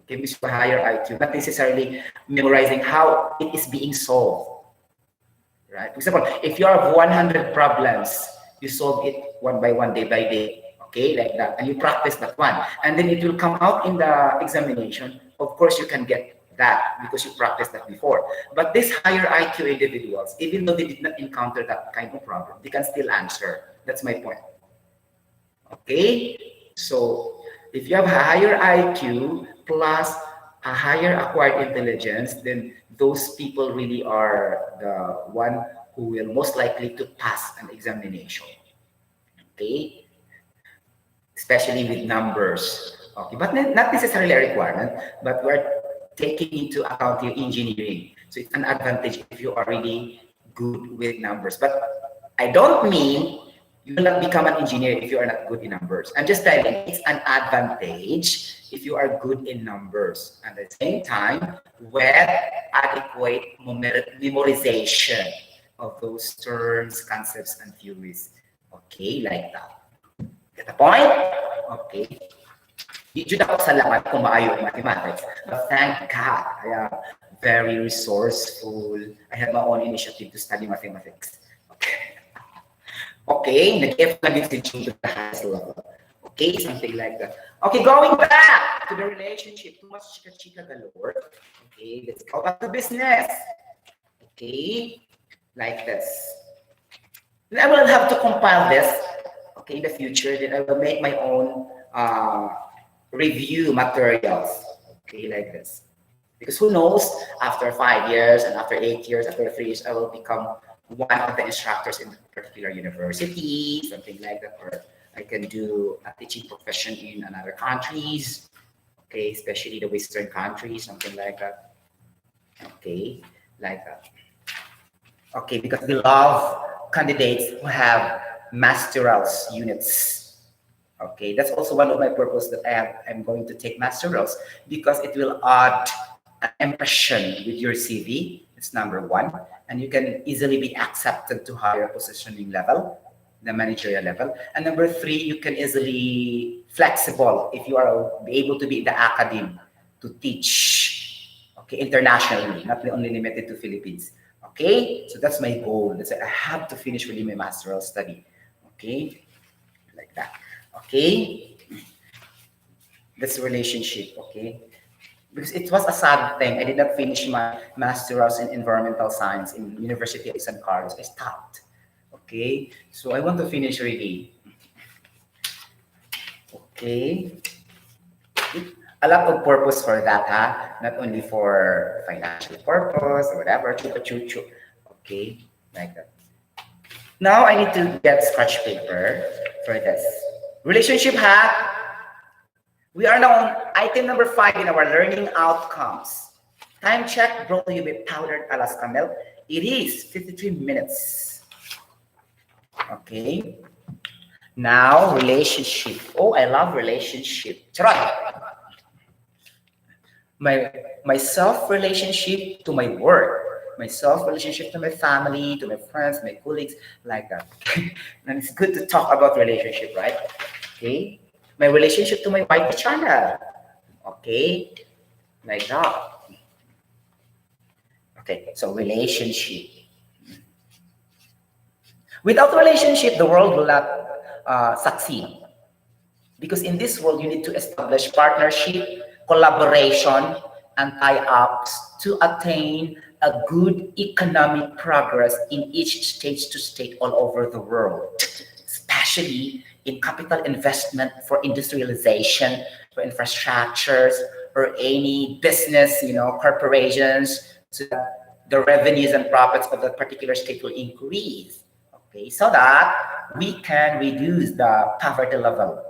Okay, because you have a higher IQ, not necessarily memorizing how it is being solved. Right? For example, if you have 100 problems, you solve it one by one, day by day. Okay, like that, and you practice that one, and then it will come out in the examination. Of course, you can get that because you practiced that before. But these higher IQ individuals, even though they did not encounter that kind of problem, they can still answer. That's my point. Okay, so if you have a higher IQ plus a higher acquired intelligence, then those people really are the one who will most likely to pass an examination. Okay, especially with numbers. Okay, but not necessarily a requirement, but we're taking into account your engineering. So it's an advantage if you are really good with numbers. But I don't mean you will not become an engineer if you are not good in numbers. I'm just telling it's an advantage if you are good in numbers. And at the same time, with adequate memorization of those terms, concepts, and theories. Okay, like that. Get the point? Okay. Did ako salamat kung maayo in mathematics. But thank God, I am very resourceful. I have my own initiative to study mathematics. Okay. Okay, nag-F lang din si June to the highest level. Okay, something like that. Okay, going back to the relationship. Too much chika-chika galore. Okay, let's go back to business. Okay, like this. And I will have to compile this, okay, in the future. Then I will make my own review materials, okay, like this. Because who knows, after 5 years and after 8 years, after 3 years, I will become one of the instructors in a particular university, something like that, or I can do a teaching profession in another countries, okay, especially the Western countries, something like that, okay, like that. Okay, because we love candidates who have masterals units. Okay, that's also one of my purpose that I'm going to take masterals because it will add an impression with your CV. It's number one, and you can easily be accepted to higher positioning level, the managerial level. And number three, you can easily flexible if you are able to be in the academy to teach. Okay, internationally, not only limited to Philippines. Okay, so that's my goal. That's I have to finish really my masteral study. Okay, like that. Okay, that's relationship. Okay, because it was a sad thing. I did not finish my master's in environmental science in University of San Carlos. I stopped. Okay, so I want to finish really. Okay, a lot of purpose for that, huh? Not only for financial purpose or whatever. Okay, like that. Now I need to get scratch paper for this. Relationship hack. We are now on item number 5 in our learning outcomes. Time check brought to you by powdered Alaska milk. It is 53 minutes. Okay. Now relationship. Oh, I love relationship. Charot. My self relationship to my work, my self relationship to my family, to my friends, my colleagues, like that. And it's good to talk about relationship, right? Okay. My relationship to my YT channel. Okay. Like that. Okay. So relationship. Without relationship, the world will not succeed. Because in this world, you need to establish partnership, collaboration, and tie-ups to attain a good economic progress in each stage to state all over the world, especially in capital investment for industrialization, for infrastructures, or any business, corporations, so that the revenues and profits of that particular state will increase. Okay, so that we can reduce the poverty level,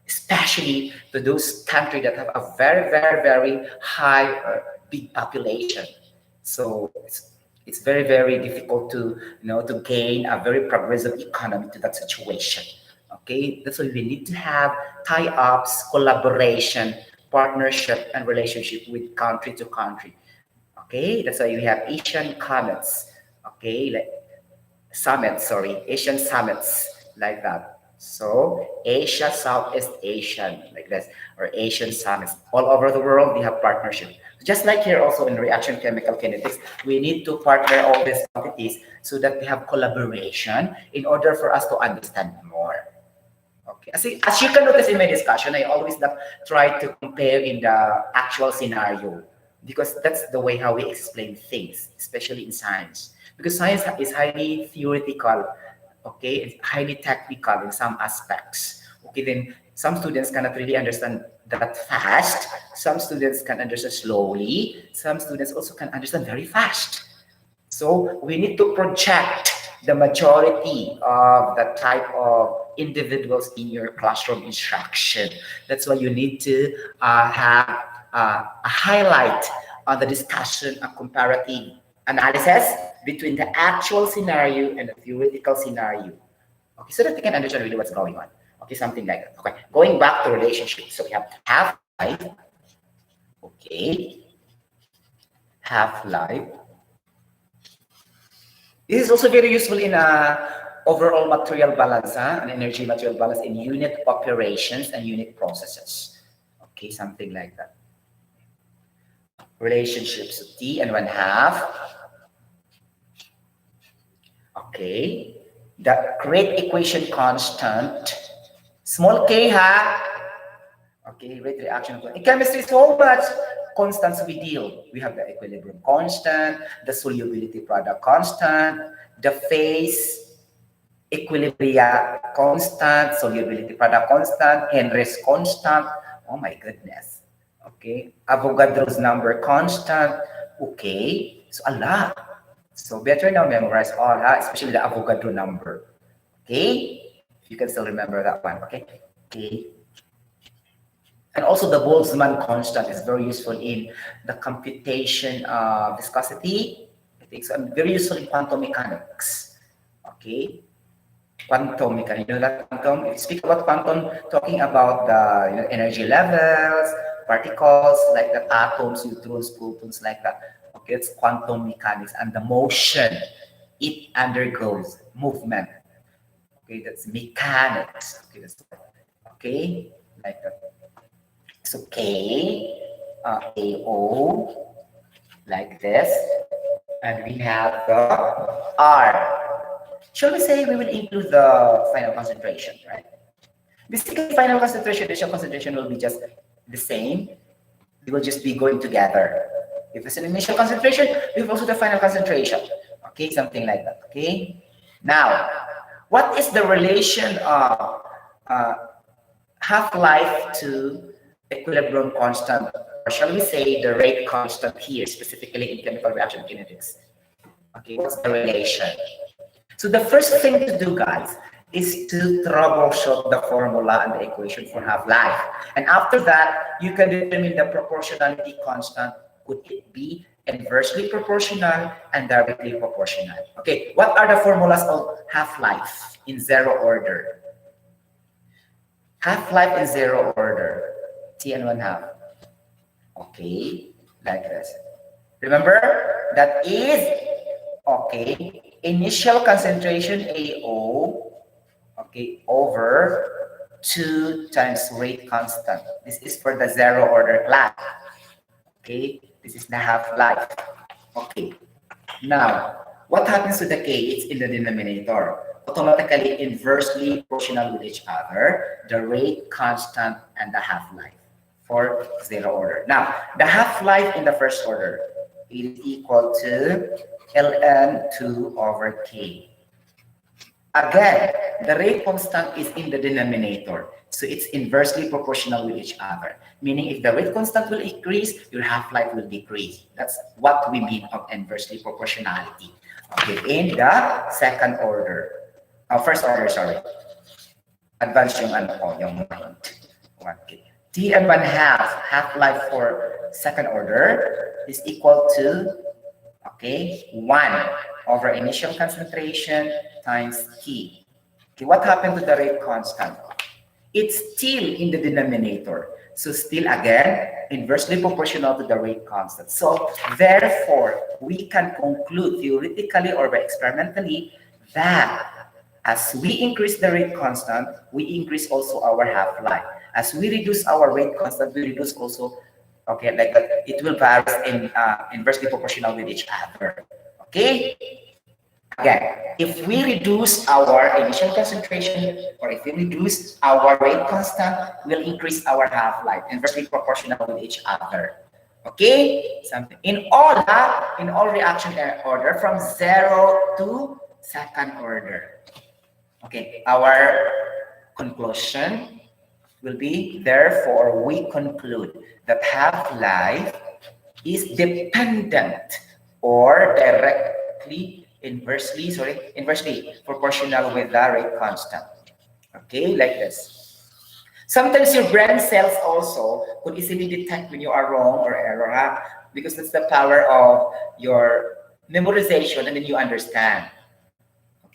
especially to those countries that have a very, very, very high big population. So it's very, very difficult to to gain a very progressive economy to that situation. Okay, that's why we need to have tie-ups, collaboration, partnership, and relationship with country to country. Okay, that's why we have Asian summits. Okay, like summits, sorry, Asian summits like that. So Asia, Southeast Asian, like this, or Asian summits. All over the world, we have partnership. Just like here also in reaction chemical kinetics, we need to partner all these quantities so that we have collaboration in order for us to understand more. Okay. As you can notice in my discussion, I always try to compare in the actual scenario because that's the way how we explain things, especially in science. Because science is highly theoretical, okay, it's highly technical in some aspects. Okay, then some students cannot really understand that fast. Some students can understand slowly. Some students also can understand very fast. So we need to project the majority of the type of individuals in your classroom instruction. That's why you need to have a highlight on the discussion, a comparative analysis between the actual scenario and the theoretical scenario. Okay, so that we can understand really what's going on. Okay, something like that. Okay, going back to relationships. So we have half-life. Okay, half-life. This is also very useful in overall material balance, and energy material balance in unit operations and unit processes. Okay, something like that. Relationships, T and 1/2. Okay, the rate equation constant, small k ha. Okay, rate reaction. In chemistry, so much constants we deal. We have the equilibrium constant, the solubility product constant, the phase equilibria constant, solubility product constant, Henry's constant. Oh my goodness. Okay, Avogadro's number constant. Okay, so a lot. So better now memorize all, especially the Avogadro number. Okay, if you can still remember that one. Okay, okay. And also the Boltzmann constant is very useful in the computation of viscosity. I think so. Very useful in quantum mechanics. Okay, quantum mechanics. You know that quantum. If you speak about quantum, talking about the energy levels, particles like the atoms, neutrons, protons, like that. Okay, it's quantum mechanics and the motion it undergoes, movement. Okay, that's mechanics. Okay, that's okay, like that. So K, AO, like this, and we have the R. Shall we say we will include the final concentration, right? Basically, final concentration, initial concentration will be just the same. They will just be going together. If it's an initial concentration, we have also the final concentration. Okay, something like that. Okay. Now, what is the relation of half-life to equilibrium constant, or shall we say the rate constant here, specifically in chemical reaction kinetics? Okay, what's the relation? So the first thing to do, guys, is to troubleshoot the formula and the equation for half-life. And after that, you can determine the proportionality constant. Could it be inversely proportional and directly proportional? Okay, what are the formulas of half-life in zero order? Half-life in zero order, T and 1/2. Okay, like this. Remember, that is, okay, initial concentration AO, okay, over 2 times rate constant. This is for the zero order class. Okay, this is the half-life. Okay, now, what happens to the K? It's in the denominator. Automatically inversely proportional with each other, the rate constant and the half-life for zero order. Now, the half-life in the first order is equal to ln 2 over K. Again, the rate constant is in the denominator. So it's inversely proportional with each other. Meaning if the rate constant will increase, your half-life will decrease. That's what we mean of inversely proportionality. Okay, in the second order. First order, sorry. Advance yung ano ko, yung mind. Okay. T and 1/2, half-life for second order is equal to, okay, 1 over initial concentration times T. Okay, what happened to the rate constant? It's still in the denominator. So still again, inversely proportional to the rate constant. So therefore, we can conclude theoretically or by experimentally that As we increase the rate constant, we increase also our half-life. As we reduce our rate constant, we reduce also, okay, like it will vary in inversely proportional with each other. Okay? Again, if we reduce our initial concentration or if we reduce our rate constant, we'll increase our half-life inversely proportional with each other. Okay? Something in all reaction order from 0 to second order. Okay, our conclusion will be, therefore, we conclude that half-life is dependent or inversely proportional with the rate constant. Okay, like this. Sometimes your brain cells also could easily detect when you are wrong or error, because that's the power of your memorization, and then you understand.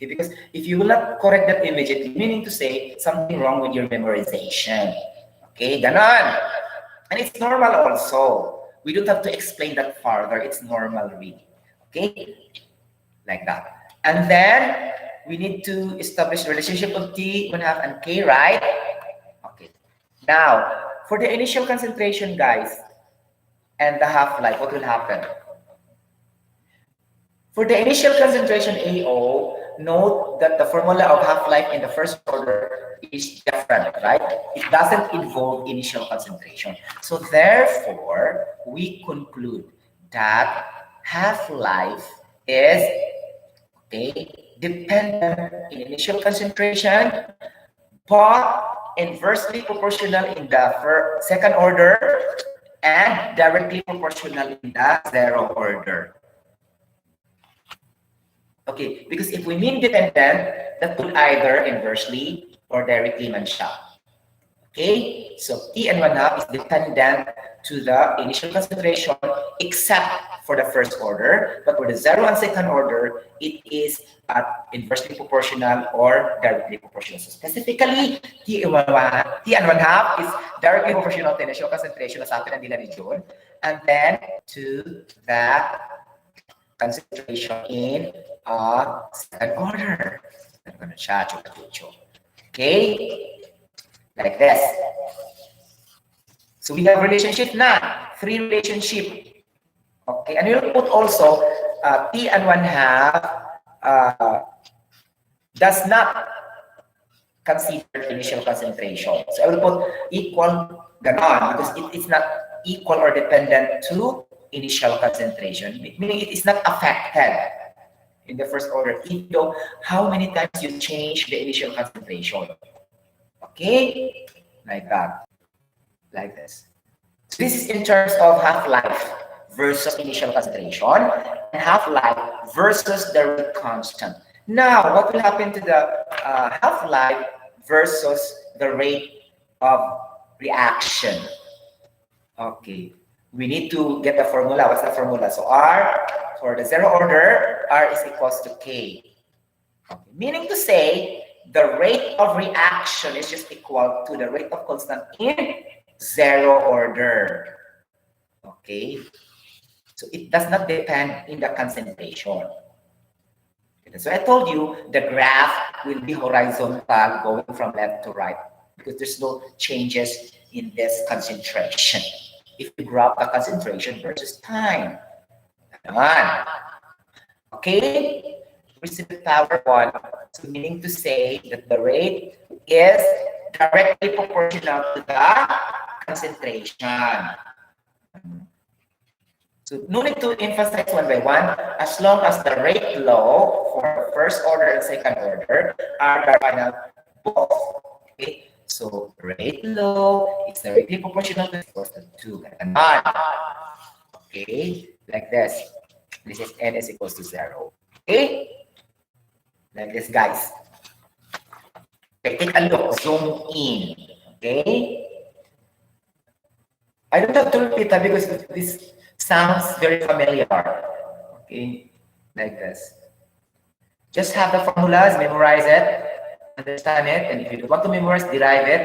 Okay, because if you will not correct that immediately, meaning to say something wrong with your memorization. Okay, ganon. And it's normal also. We don't have to explain that further. It's normal really. Okay, like that. And then we need to establish the relationship of T, 1/2, and K, right? Okay. Now, for the initial concentration, guys, and the half-life, what will happen? For the initial concentration AO, note that the formula of half-life in the first order is different, right? It doesn't involve initial concentration. So therefore, we conclude that half-life is, okay, dependent in initial concentration, but inversely proportional in the second order and directly proportional in the 0 order. Okay, because if we mean dependent, that will either inversely or directly man-siya. Okay, so T and 1/2 is dependent to the initial concentration except for the first order, but for the 0 and second order, it is inversely proportional or directly proportional. So specifically, T and 1/2 is directly proportional to initial concentration, as atin ang nila ni John, and then to the concentration in second order. Okay, like this. So we have relationship na, 3 relationship. Okay, and we'll put also T and 1/2 does not consider initial concentration. So I will put equal ganon because it is not equal or dependent to initial concentration, meaning it is not affected in the first order, even though how many times you change the initial concentration. Okay, like that, like this. So this is in terms of half-life versus initial concentration, and half-life versus the rate constant. Now, what will happen to the half-life versus the rate of reaction? Okay, we need to get the formula. What's the formula? So R, for the 0 order, R is equals to K. Okay. Meaning to say, the rate of reaction is just equal to the rate of constant in 0 order. Okay, so it does not depend in the concentration. So I told you the graph will be horizontal going from left to right because there's no changes in this concentration. If you graph the concentration versus time. Okay, which is the power 1. So meaning to say that the rate is directly proportional to the concentration. So no need to emphasize one by one, as long as the rate law for first order and second order are diagonal both. Okay, so rate law is directly proportional to equals to 2. Okay, like this. This is n is equals to 0. Okay, like this, guys. Okay, take a look, zoom in. Okay, I don't have to repeat that because this sounds very familiar. Okay, like this. Just have the formulas, memorize it, understand it, and if you don't want to memorize, derive it,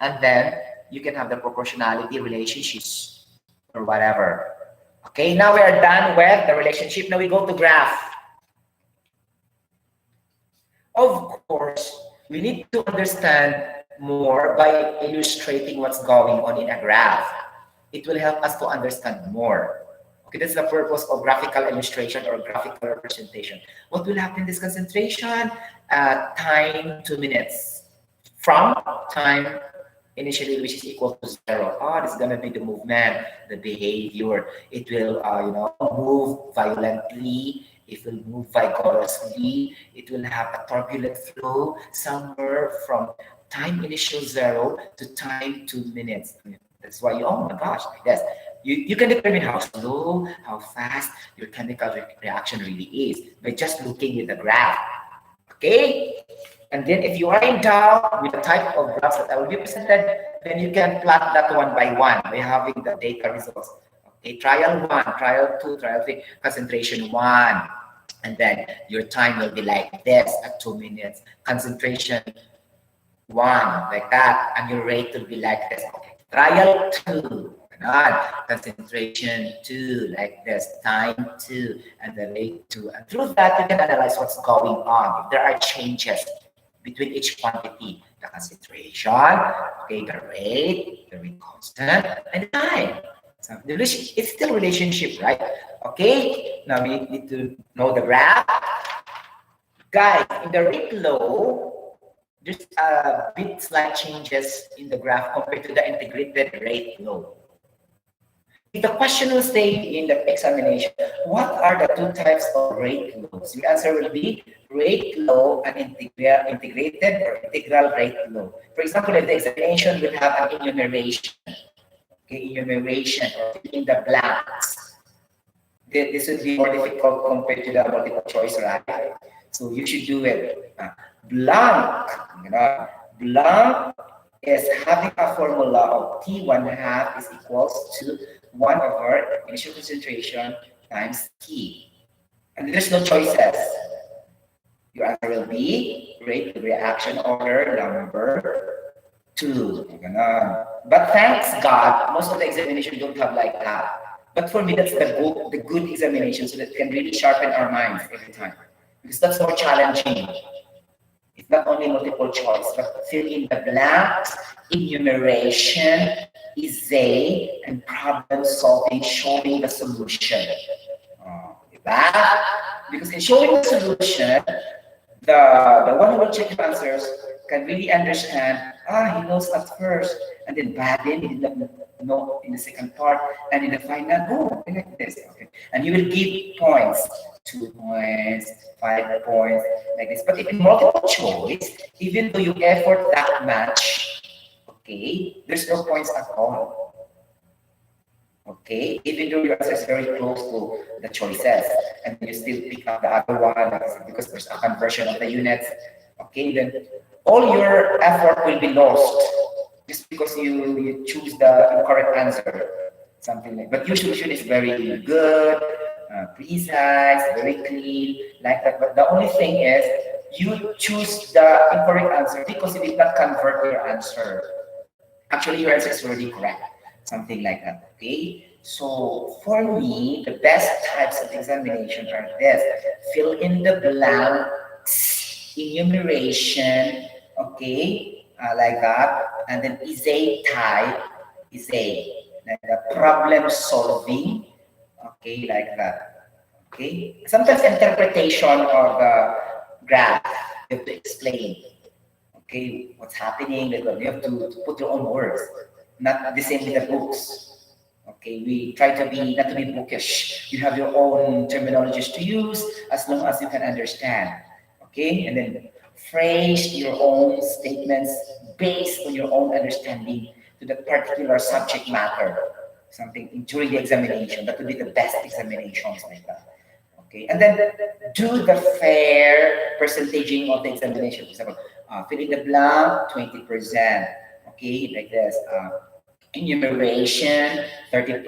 and then you can have the proportionality relationships or whatever. Okay, now we are done with the relationship. Now we go to graph. Of course, we need to understand more by illustrating what's going on in a graph. It will help us to understand more. Okay, that's the purpose of graphical illustration or graphical representation. What will happen in this concentration? Time 2 minutes. From time initially, which is equal to 0. Oh, this is going to be the movement, the behavior. It will, move violently. It will move vigorously. It will have a turbulent flow somewhere from time initial 0 to time 2 minutes. That's why you, oh my gosh, yes. You can determine how slow, how fast your chemical reaction really is by just looking at the graph. Okay? And then if you are in doubt with the type of graphs that I will be presented, then you can plot that one by having the data results. Okay, trial 1, trial 2, trial 3, concentration 1. And then your time will be like this at 2 minutes. Concentration 1, like that. And your rate will be like this. Okay. Trial 2. Concentration 2, like this, time 2, and the rate 2. And through that, you can analyze what's going on. If there are changes between each quantity, the concentration, okay, the rate constant, and the time. So it's still relationship, right? Okay, now we need to know the graph. Guys, in the rate law, there's a bit slight changes in the graph compared to the integrated rate law. If the question will say in the examination, what are the two types of rate laws? Your answer will be rate law and integrated or integral rate law. For example, if the examination will have an enumeration, okay, enumeration or in the blanks, this would be more difficult compared to the multiple choice, right? So you should do it. Blank, blank is having a formula of T1/2 is equals to 1 over initial concentration times T. And there's no choices. Your answer will be rate reaction order number 2. But thanks God, most of the examination don't have like that. But for me, that's the good examination, so that it can really sharpen our minds every time. Because that's more challenging. It's not only multiple choice, but fill in the blanks, enumeration, essay, and problem solving, showing the solution. Because in showing the solution, the one who will check the answers can really understand, he knows at first, and then then he didn't know in the second part, and in the final, like this. Okay. And you will give points, 2 points, 5 points, like this. But if in multiple choice, even though you effort that much, okay, there's no points at all. Okay, even though your answer is very close to the choices, and you still pick up the other one because there's a conversion of the units. Okay, then all your effort will be lost just because you choose the incorrect answer, something like. But your solution is very good, precise, very clean, like that. But the only thing is you choose the incorrect answer because you did not convert your answer. Actually, your answer is already correct. Something like that, okay? So for me, the best types of examination are this. Fill in the blanks, enumeration, okay, like that. And then essay type, essay, like the problem solving, okay, like that, okay? Sometimes interpretation of the graph, you have to explain, okay, what's happening, you have to put your own words. Not the same with the books. Okay, we try to be not to be bookish. You have your own terminologies to use as long as you can understand. Okay, and then phrase your own statements based on your own understanding to the particular subject matter. Something during the examination that would be the best examinations like that. Okay, and then do the fair percentaging of the examination. For example, fill in the blank 20%. Okay, like this. Enumeration 30%,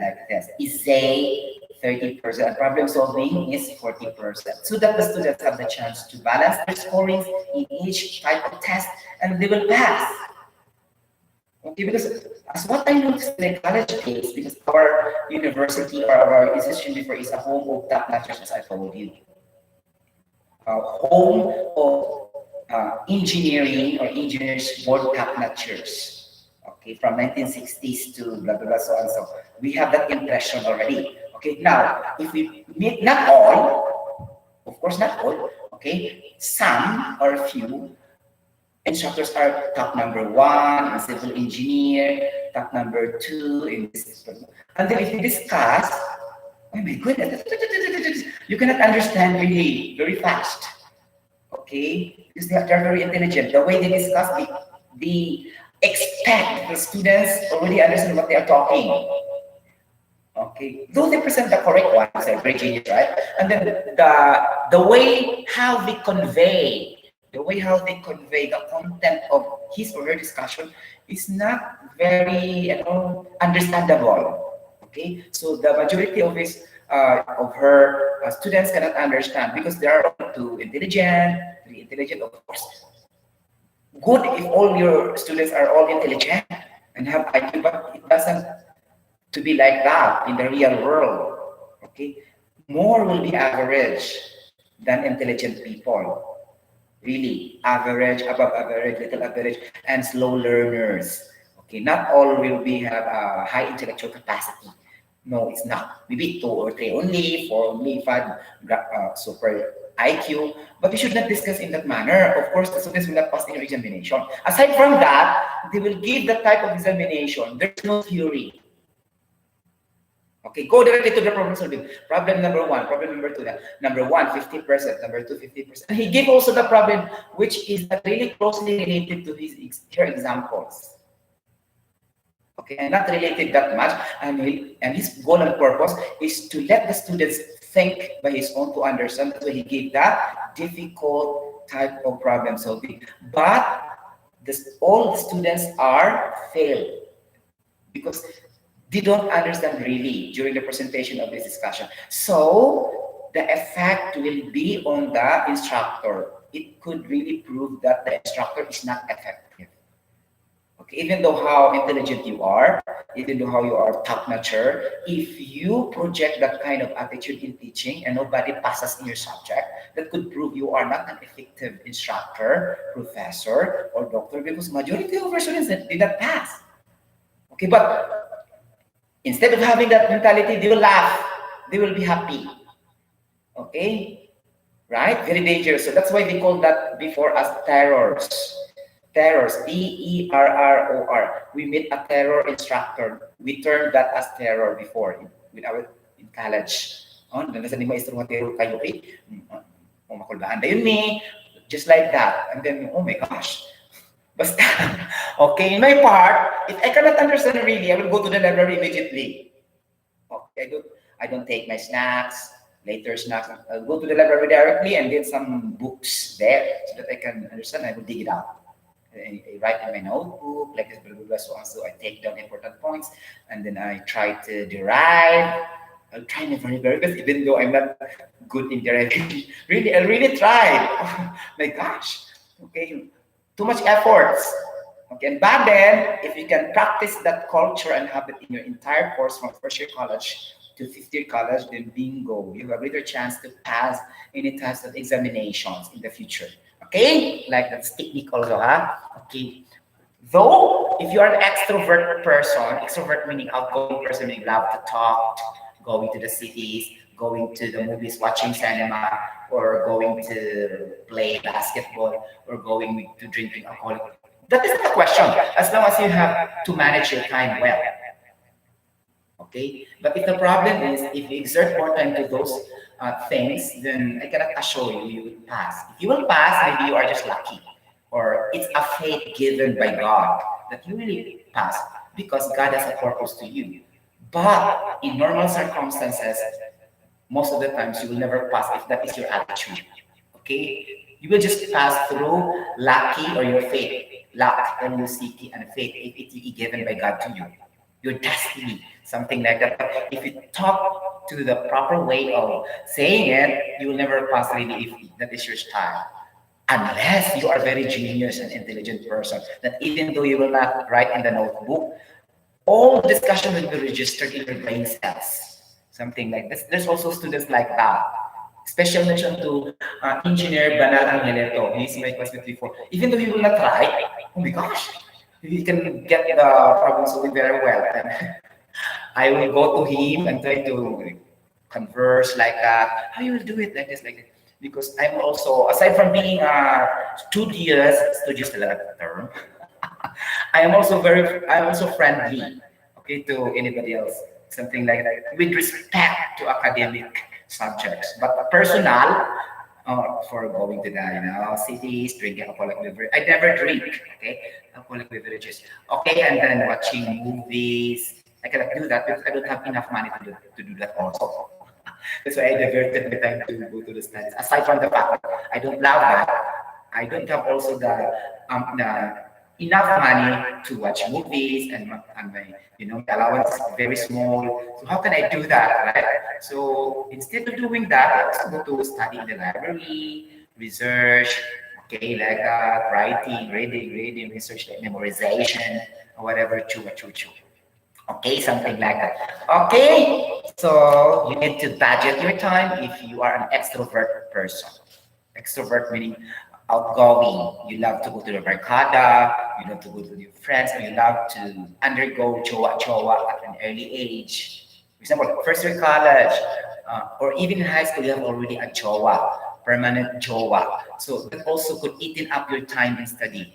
like this. Essay 30%. Problem solving is 40%. So that the students have the chance to balance their scorings in each type of test, and they will pass. Okay, because as what I noticed in the college days, because our university or our institution before is a home of top notchers, as I told you. home of engineering or engineers board top-notchers. Okay, from 1960s to blah blah blah so on so. We have that impression already. Okay, now if we meet not all, of course not all. Okay, some or a few instructors are top number one in civil engineer, top number two in this. And then if we discuss, oh my goodness, you cannot understand really very fast. Okay, because they're very intelligent. The way they discuss, they expect the students already understand what they are talking. Okay, though they present the correct ones, they're very genius, right? And then the way how they convey, the content of his or her discussion is not very, understandable. Okay, so the majority of his of her students cannot understand because they are too intelligent, very intelligent, of course. Good if all your students are all intelligent and have IQ, but it doesn't to be like that in the real world. Okay, more will be average than intelligent people. Really, average, above average, little average, and slow learners. Okay, not all will be have a high intellectual capacity. No, it's not. Maybe two or three only, four only, five super IQ. But we should not discuss in that manner. Of course, the students will not pass in your examination. Aside from that, they will give that type of examination. There's no theory. Okay, go directly to the problem solving. Problem number one, problem number two. Number one, 50%. Number two, 50%. And he gave also the problem which is really closely related to her examples. Okay, and not related that much. And his goal and purpose is to let the students think by his own to understand. So he gave that difficult type of problem solving. But all the students are failed because they don't understand really during the presentation of this discussion. So the effect will be on the instructor. It could really prove that the instructor is not effective. Okay, even though how intelligent you are, even though how you are top-notcher, if you project that kind of attitude in teaching and nobody passes in your subject, that could prove you are not an effective instructor, professor, or doctor because majority of our students did not pass. Okay, but instead of having that mentality, they will laugh. They will be happy. Okay? Right? Very dangerous. So that's why they call that before as terrors. Terrors. Terror. We meet a terror instructor. We termed that as terror before in college. Oh, nasa ni maestro mo terror kayo eh. Makulbaan da yun ni. Just like that. And then, oh my gosh. Basta, okay, in my part, if I cannot understand really, I will go to the library immediately. Okay, I don't take my snacks, later snacks. I'll go to the library directly and get some books there so that I can understand. I will dig it out. I write in my notebook, like this, blah, blah, blah, so on. So I take down important points and then I try to derive. I'll try my very, very best, even though I'm not good in deriving. Really, I'll really try. Oh, my gosh. Okay. Too much efforts. Okay, and back then, if you can practice that culture and have it in your entire course from first year college to fifth year college, then bingo, you have a greater chance to pass any types of examinations in the future. Okay, like that's technique also, huh? Okay. Though, if you are an extrovert meaning outgoing person, meaning love to talk, going to the cities, going to the movies, watching cinema, or going to play basketball, or going to drinking alcohol. That is not a question, as long as you have to manage your time well. Okay? But if the problem is, if you exert more time to those things, then I cannot assure you you will pass. If you will pass, maybe you are just lucky. Or it's a fate given by God that you really pass because God has a purpose to you. But in normal circumstances, most of the times you will never pass if that is your attitude. Okay? You will just pass through lucky or your fate. Luck, L-U-C-T, and fate, if it is given by God to you. Your destiny, something like that. But if you talk to the proper way of saying it, you will never pass really if that is your style. Unless you are very genius and intelligent person, that even though you will not write in the notebook, all the discussion will be registered in your brain cells. Something like this. There's also students like that. Special mention to Engineer Banal Angeleto. He's my classmate before. Even though he will not try, oh my gosh, he can get the problem solving very well. And I will go to him and try to converse like that. How you will do it like this, like that? Because I'm also, aside from being studious talaga the term, I'm also friendly, okay, to anybody else. Something like that, with respect to academic subjects. But personal, for going to the cities, drinking alcoholic beverage. I never drink, okay, alcoholic beverages. Okay, and then watching movies. I cannot do that because I don't have enough money to do that also. That's why I diverted my time to go to the studies. Aside from the fact that I don't love that, I don't have also the enough money to watch movies, and my my allowance is very small. So how can I do that, right? So instead of doing that, I also go to study in the library, research, okay, like that, writing, reading, research, like memorization, or whatever, chew. Okay, something like that. Okay, so you need to budget your time if you are an extrovert person. Extrovert meaning outgoing. You love to go to the barkada, you love to go to your friends, or you love to undergo chowa at an early age. For example, first year college, or even in high school, you have already a chowa, permanent chowa. So that also could eaten up your time in study,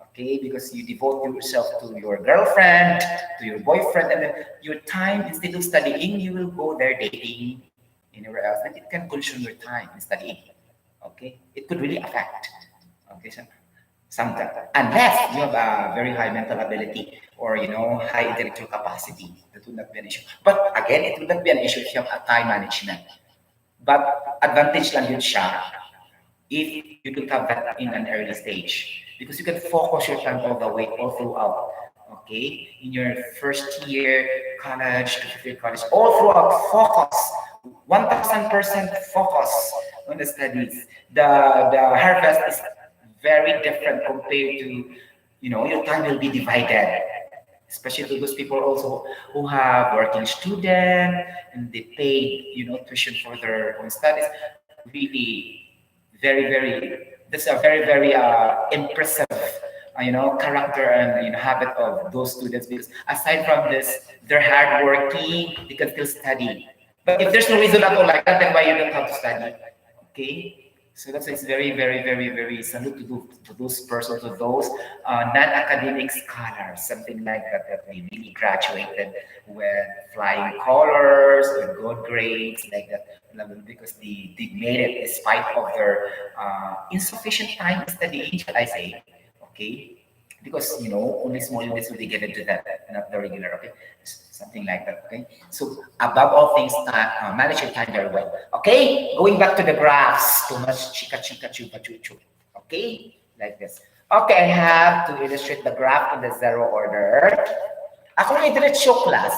okay? Because you devote yourself to your girlfriend, to your boyfriend, and then your time, instead of studying, you will go there dating anywhere else, and it can consume your time in studying. Okay, it could really affect. Okay, so sometimes, unless you have a very high mental ability or high intellectual capacity, that would not be an issue. But again, it would not be an issue if you have a time management. But advantage lang yun siya if you don't have that in an early stage, because you can focus your time all the way, all throughout. Okay, in your first year college to fifth year college, all throughout, focus, 1000% focus on the studies. The harvest is very different compared to, your time will be divided, especially to those people also who have working student and they paid tuition for their own studies. Really, that's a very impressive character and habit of those students, because aside from this, they're hardworking, they can still study. But if there's no reason at all like that, then why you don't have to study? Okay, so that's why it's very salute to those persons, to those non-academic scholars, something like that, that they really graduated with flying colors, with good grades, like that, because they made it despite of their insufficient time studying, shall I say, okay? Because only small units will be given to them, not the regular, okay? Something like that, okay? So above all things, manage your time very well. Okay, going back to the graphs. Too much chika chupa chuchu. Okay, like this. Okay, I have to illustrate the graph in the zero order. Ako may diretso class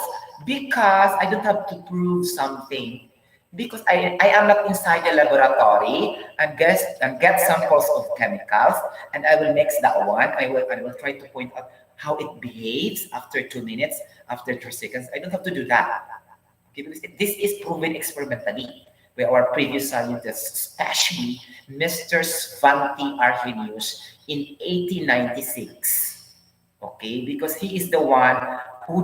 because I don't have to prove something, because I am not inside the laboratory and get samples of chemicals, and I will mix that one. I will try to point out how it behaves after 2 minutes, after 3 seconds. I don't have to do that. Okay, because this is proven experimentally by our previous scientists, especially Mr. Svante Arrhenius in 1896. Okay, because he is the one who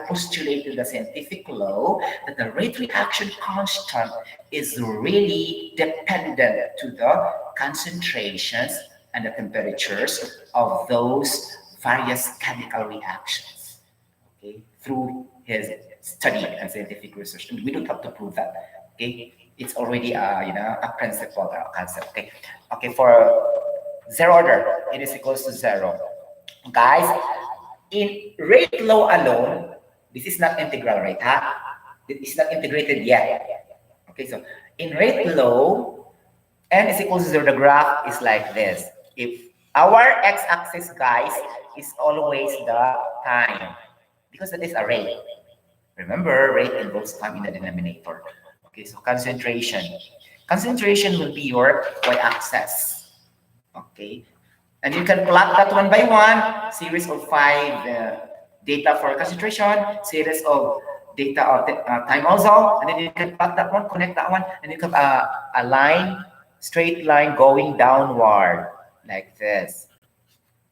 postulated the scientific law that the rate reaction constant is really dependent to the concentrations and the temperatures of those various chemical reactions. Okay, through his study and scientific research, and we don't have to prove that. Okay, it's already a principle, a concept. Okay, for zero order, it is equals to zero. Guys, in rate law alone, this is not integral, right? It is not integrated yet. Okay, so in rate law, n is equal to zero, the graph is like this. If our x-axis, guys, is always the time, because it is a rate. Remember, rate involves time in the denominator. Okay, so concentration. Concentration will be your y-axis. Okay, and you can plot that one by one, series of 5 data for concentration, series of data of the time also, and then you can plot that one, connect that one, and you have a line, straight line going downward like this.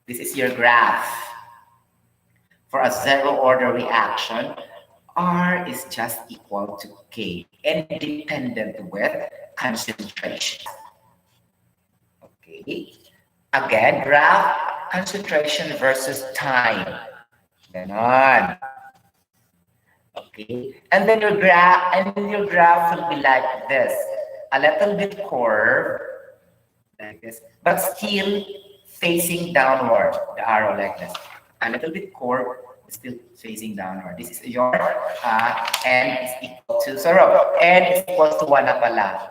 This is your graph. For a zero order reaction, R is just equal to K, independent with concentration. Okay. Again, graph concentration versus time. Ganon. Okay. And then your graph will be like this. A little bit curved, like this, but still facing downward, the arrow like this. A little bit curved, still facing downward. This is your n is equal to 0. N is equal to 1 na pala.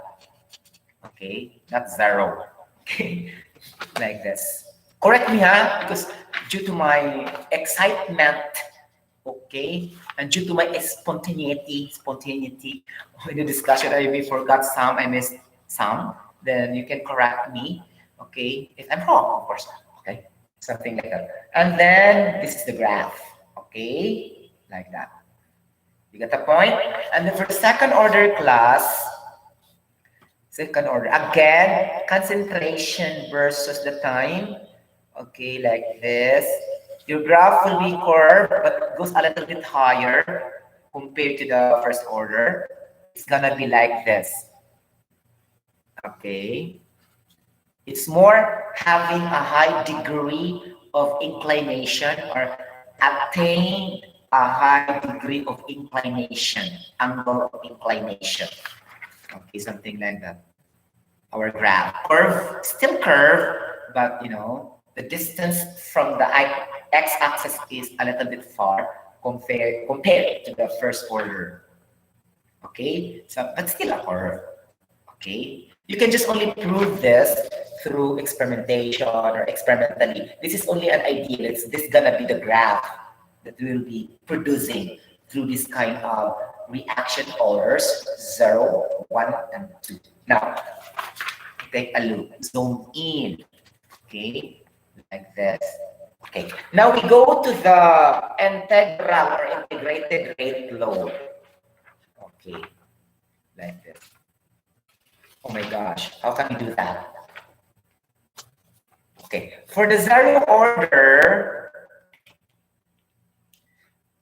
Okay, not 0. Okay, like this. Correct me, because due to my excitement, okay, and due to my spontaneity in the discussion, I may forgot some, I missed some. Then you can correct me, okay, if I'm wrong, of course. Okay, something like that. And then this is the graph, okay, like that. You get the point? And then for the second order class, second order, again, concentration versus the time. Okay, like this. Your graph will be curved, but it goes a little bit higher compared to the first order. It's gonna be like this. Okay. It's more having a high degree of inclination or attain a high degree of inclination, angle of inclination. Okay, something like that. Our graph curve, still curve, but you know the distance from the x-axis is a little bit far compared to the first order. Okay, so but still a curve. Okay, you can just only prove this through experimentation or experimentally. This is only an idea. This is gonna be the graph that we will be producing through this kind of reaction orders 0, 1, and 2. Now, take a look, zoom in, okay, like this. Okay, now we go to the integral or integrated rate load. Okay, like this. Oh my gosh, how can we do that? Okay, for the zero order,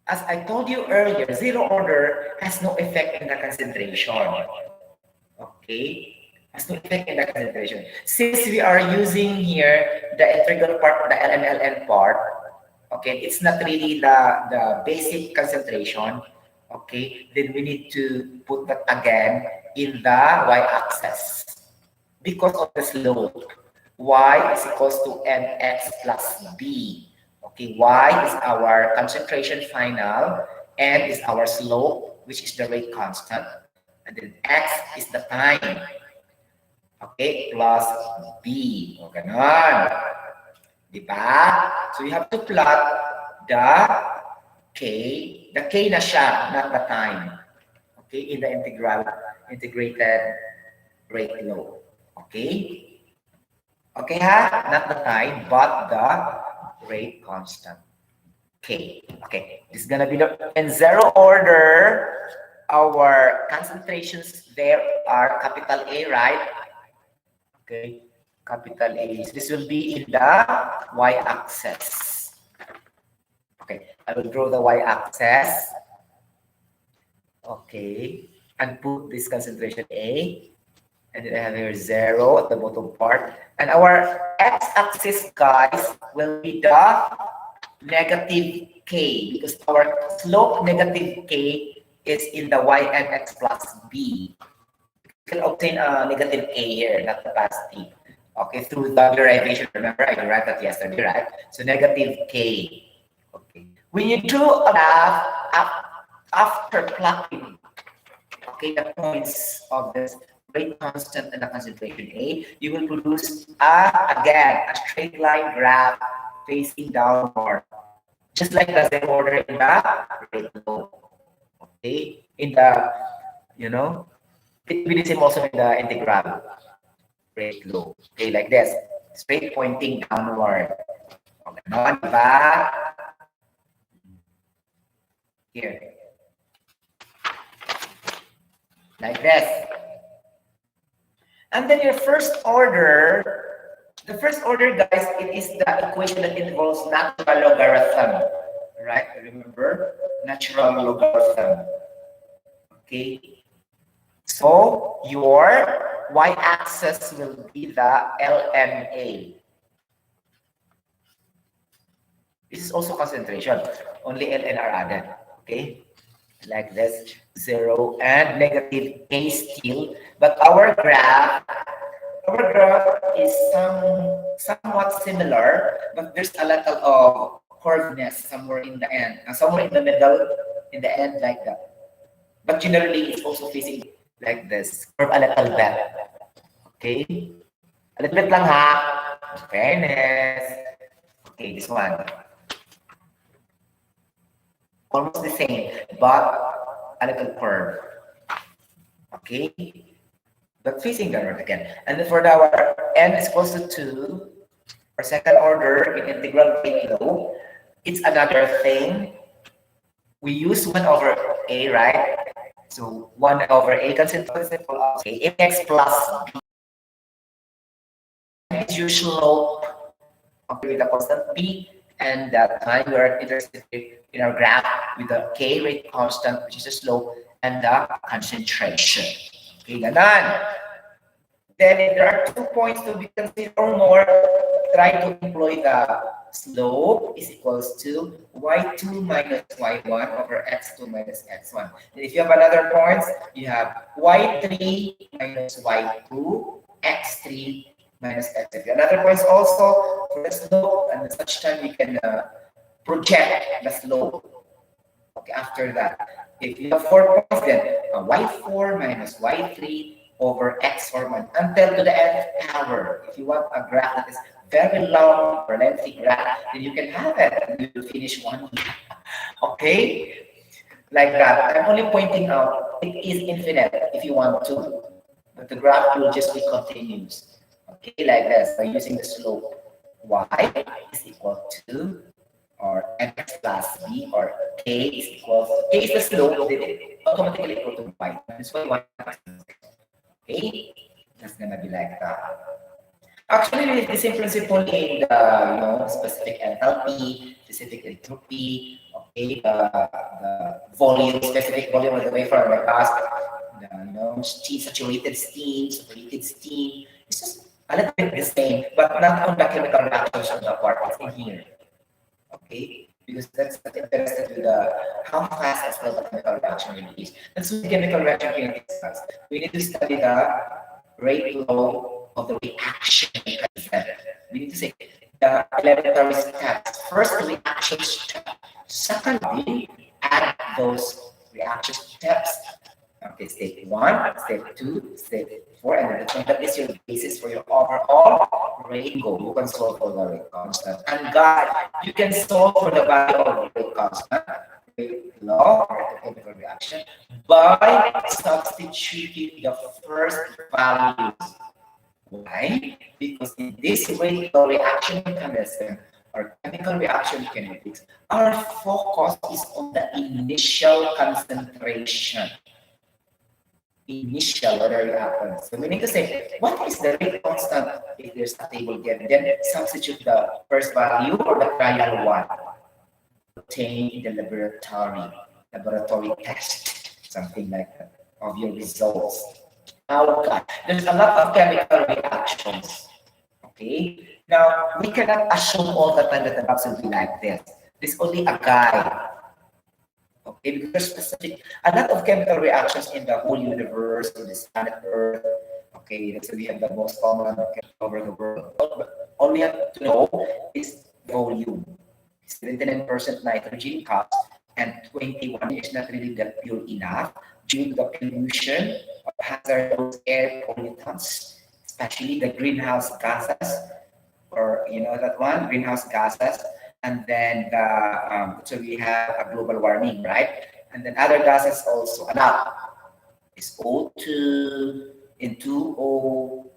as I told you earlier, zero order has no effect in the concentration. Okay, has no effect in the concentration. Since we are using here the integral part, the LMLN part, okay, it's not really the basic concentration. Okay, then we need to put that again in the y-axis because of the slope. Y is equals to mx plus b. Okay, y is our concentration final, m is our slope, which is the rate constant, and then x is the time. Okay, plus b. O, ganon. Diba? So you have to plot the k. The k na siya, not the time. Okay, in the integrated rate law. Okay? Okay, not the time, but the rate constant. K. Okay, this is gonna be in zero order. Our concentrations there are capital A, right? Okay, capital A. So this will be in the y-axis. Okay, I will draw the y-axis. Okay, and put this concentration A. And then I have here 0 at the bottom part. And our x-axis, guys, will be the negative k, because our slope negative k is in the y and x plus b. You can obtain a negative k here, not capacity. Okay, through the derivation. Remember, I derived that yesterday, right? So negative k. Okay. When you do a graph after plotting, okay, the points of this rate constant and the concentration A, you will produce again a straight line graph facing downward, just like the same order in the rate load. Okay, in the it will be the same also in the integral rate load. Okay, like this, straight pointing downward. Okay, diba? Here. like this. And then your first order, the first order, guys, it is the equation that involves natural logarithm, right? Remember, natural logarithm. Okay. So your y-axis will be the LMA. This is also concentration. Only Ln are added. Okay. Like this, 0 and negative A still. But our graph is somewhat similar, but there's a little of curvedness somewhere in the end, somewhere in the middle, in the end, like that. But generally, it's also facing like this, curve a little bit. Okay, a little bit lang ha. Fairness. Okay, this one. Almost the same, but a little curve. Okay, but facing downward again. And then for our n is close to 2, or second order in integral rate law, it's another thing. We use 1 over a, right? So 1 over a consider of a mx plus b is your slope with the constant b, and that time we are interested in our graph with the k rate constant, which is the slope, and the concentration. Okay, ganon. Then if there are 2 points to be considered or more, try to employ the slope is equals to y2 minus y1 over x2 minus x1. And if you have another points, you have y3 minus y2, x3 minus x3. Another points also for the slope, and at such time you can project the slope. Okay, after that, if you have 4 points, then y4 minus y3 over x4 until to the nth power. If you want a graph that is very long or lengthy graph, then you can have it and you will finish one. Okay? Like that. I'm only pointing out it is infinite if you want to. But the graph will just be continuous. Okay, like this by using the slope. Y is equal to or mx plus b, or k is equal to, k is the slope, then it automatically equal to y. That's why y. Okay, that's gonna be like that. Actually, the same principle in the specific enthalpy, specific entropy, okay, the volume, specific volume of the wafer in the past, the steam, saturated steam. It's just a little bit the same, but not on the chemical reactions of the part. It's in here. Okay, because that's interested with how fast as well the chemical reaction will be. That's what chemical reaction kinetics does. We need to study the rate law of the reaction mechanism. We need to say the elementary steps. First, the reaction step. Secondly, add those reaction steps. Okay, step 1, step 2, step 4, and then that is your basis for your overall rate goal. You can solve for the rate constant. And God, you can solve for the value of rate constant, rate law, or the chemical reaction, by substituting the first values. Why? Because in this rate law reaction mechanism, or chemical reaction kinetics, our focus is on the initial concentration. Initial order happens. So we need to say, what is the rate constant if there's a table given? Then substitute the first value or the trial one obtained in the laboratory test, something like that, of your results. Now, there's a lot of chemical reactions. Okay. Now, we cannot assume all the time that the box will be like this. This is only a guide. Okay, because there's specific, a lot of chemical reactions in the whole universe, in this planet Earth. Okay, that's why we have the most common over the world. But all we have to know is volume. 79% nitrogen cups and 21 is not really that pure enough due to the pollution of hazardous air pollutants, especially the greenhouse gases, or that one, greenhouse gases. And then so we have a global warming, right? And then other gases also a lot. It's O2, N2O,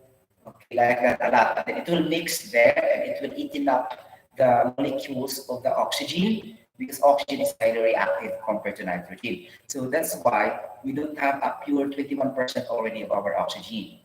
okay, like that a lot. And then it will mix there and it will eat up the molecules of the oxygen because oxygen is highly reactive compared to nitrogen. So that's why we don't have a pure 21% already of our oxygen.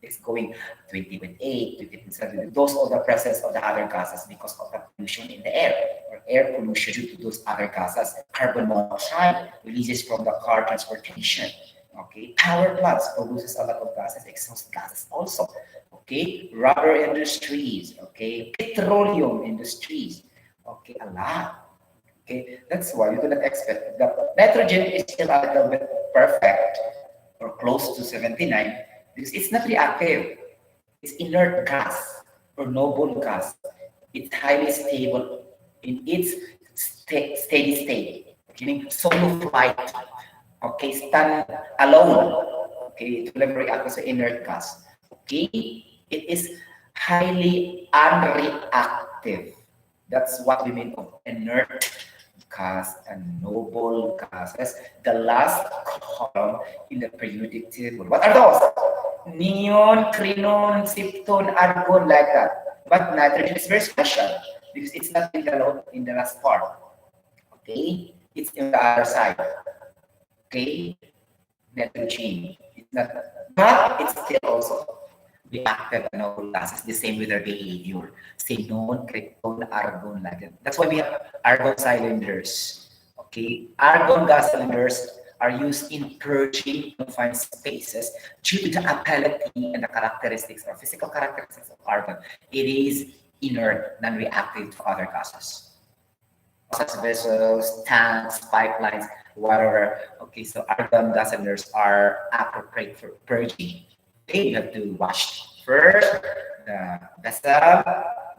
It's going 20.8, 20.7. Those are the presence of the other gases because of the pollution in the air or air pollution due to those other gases. Carbon monoxide releases from the car transportation. Okay, power plants produces a lot of gases, exhaust gases also. Okay, rubber industries. Okay, petroleum industries. Okay, a lot. Okay, that's why you do not expect the nitrogen is still a little bit perfect or close to 79 because it's not reactive. It's inert gas or noble gas. It's highly stable in its steady state. Okay, meaning solo flight. Okay, stand alone. Okay, it will never react as an inert gas. Okay, it is highly unreactive. That's what we mean of inert gas and noble gases. The last column in the periodic table. What are those? Neon, crenon, krypton, argon, like that. But nitrogen is very special because it's not in the last part. Okay, it's in the other side. Okay, nitrogen. It's not, but it's still also reactive and noble gases, the same with their behavior. Xenon, krypton, argon, like that. That's why we have argon cylinders. Okay, argon gas cylinders are used in purging confined spaces due to the ability and the characteristics or physical characteristics of argon. It is inert, non-reactive to other gases. Such vessels, tanks, pipelines, whatever. Okay, so argon gas cylinders are appropriate for purging. Okay, you have to wash first the vessel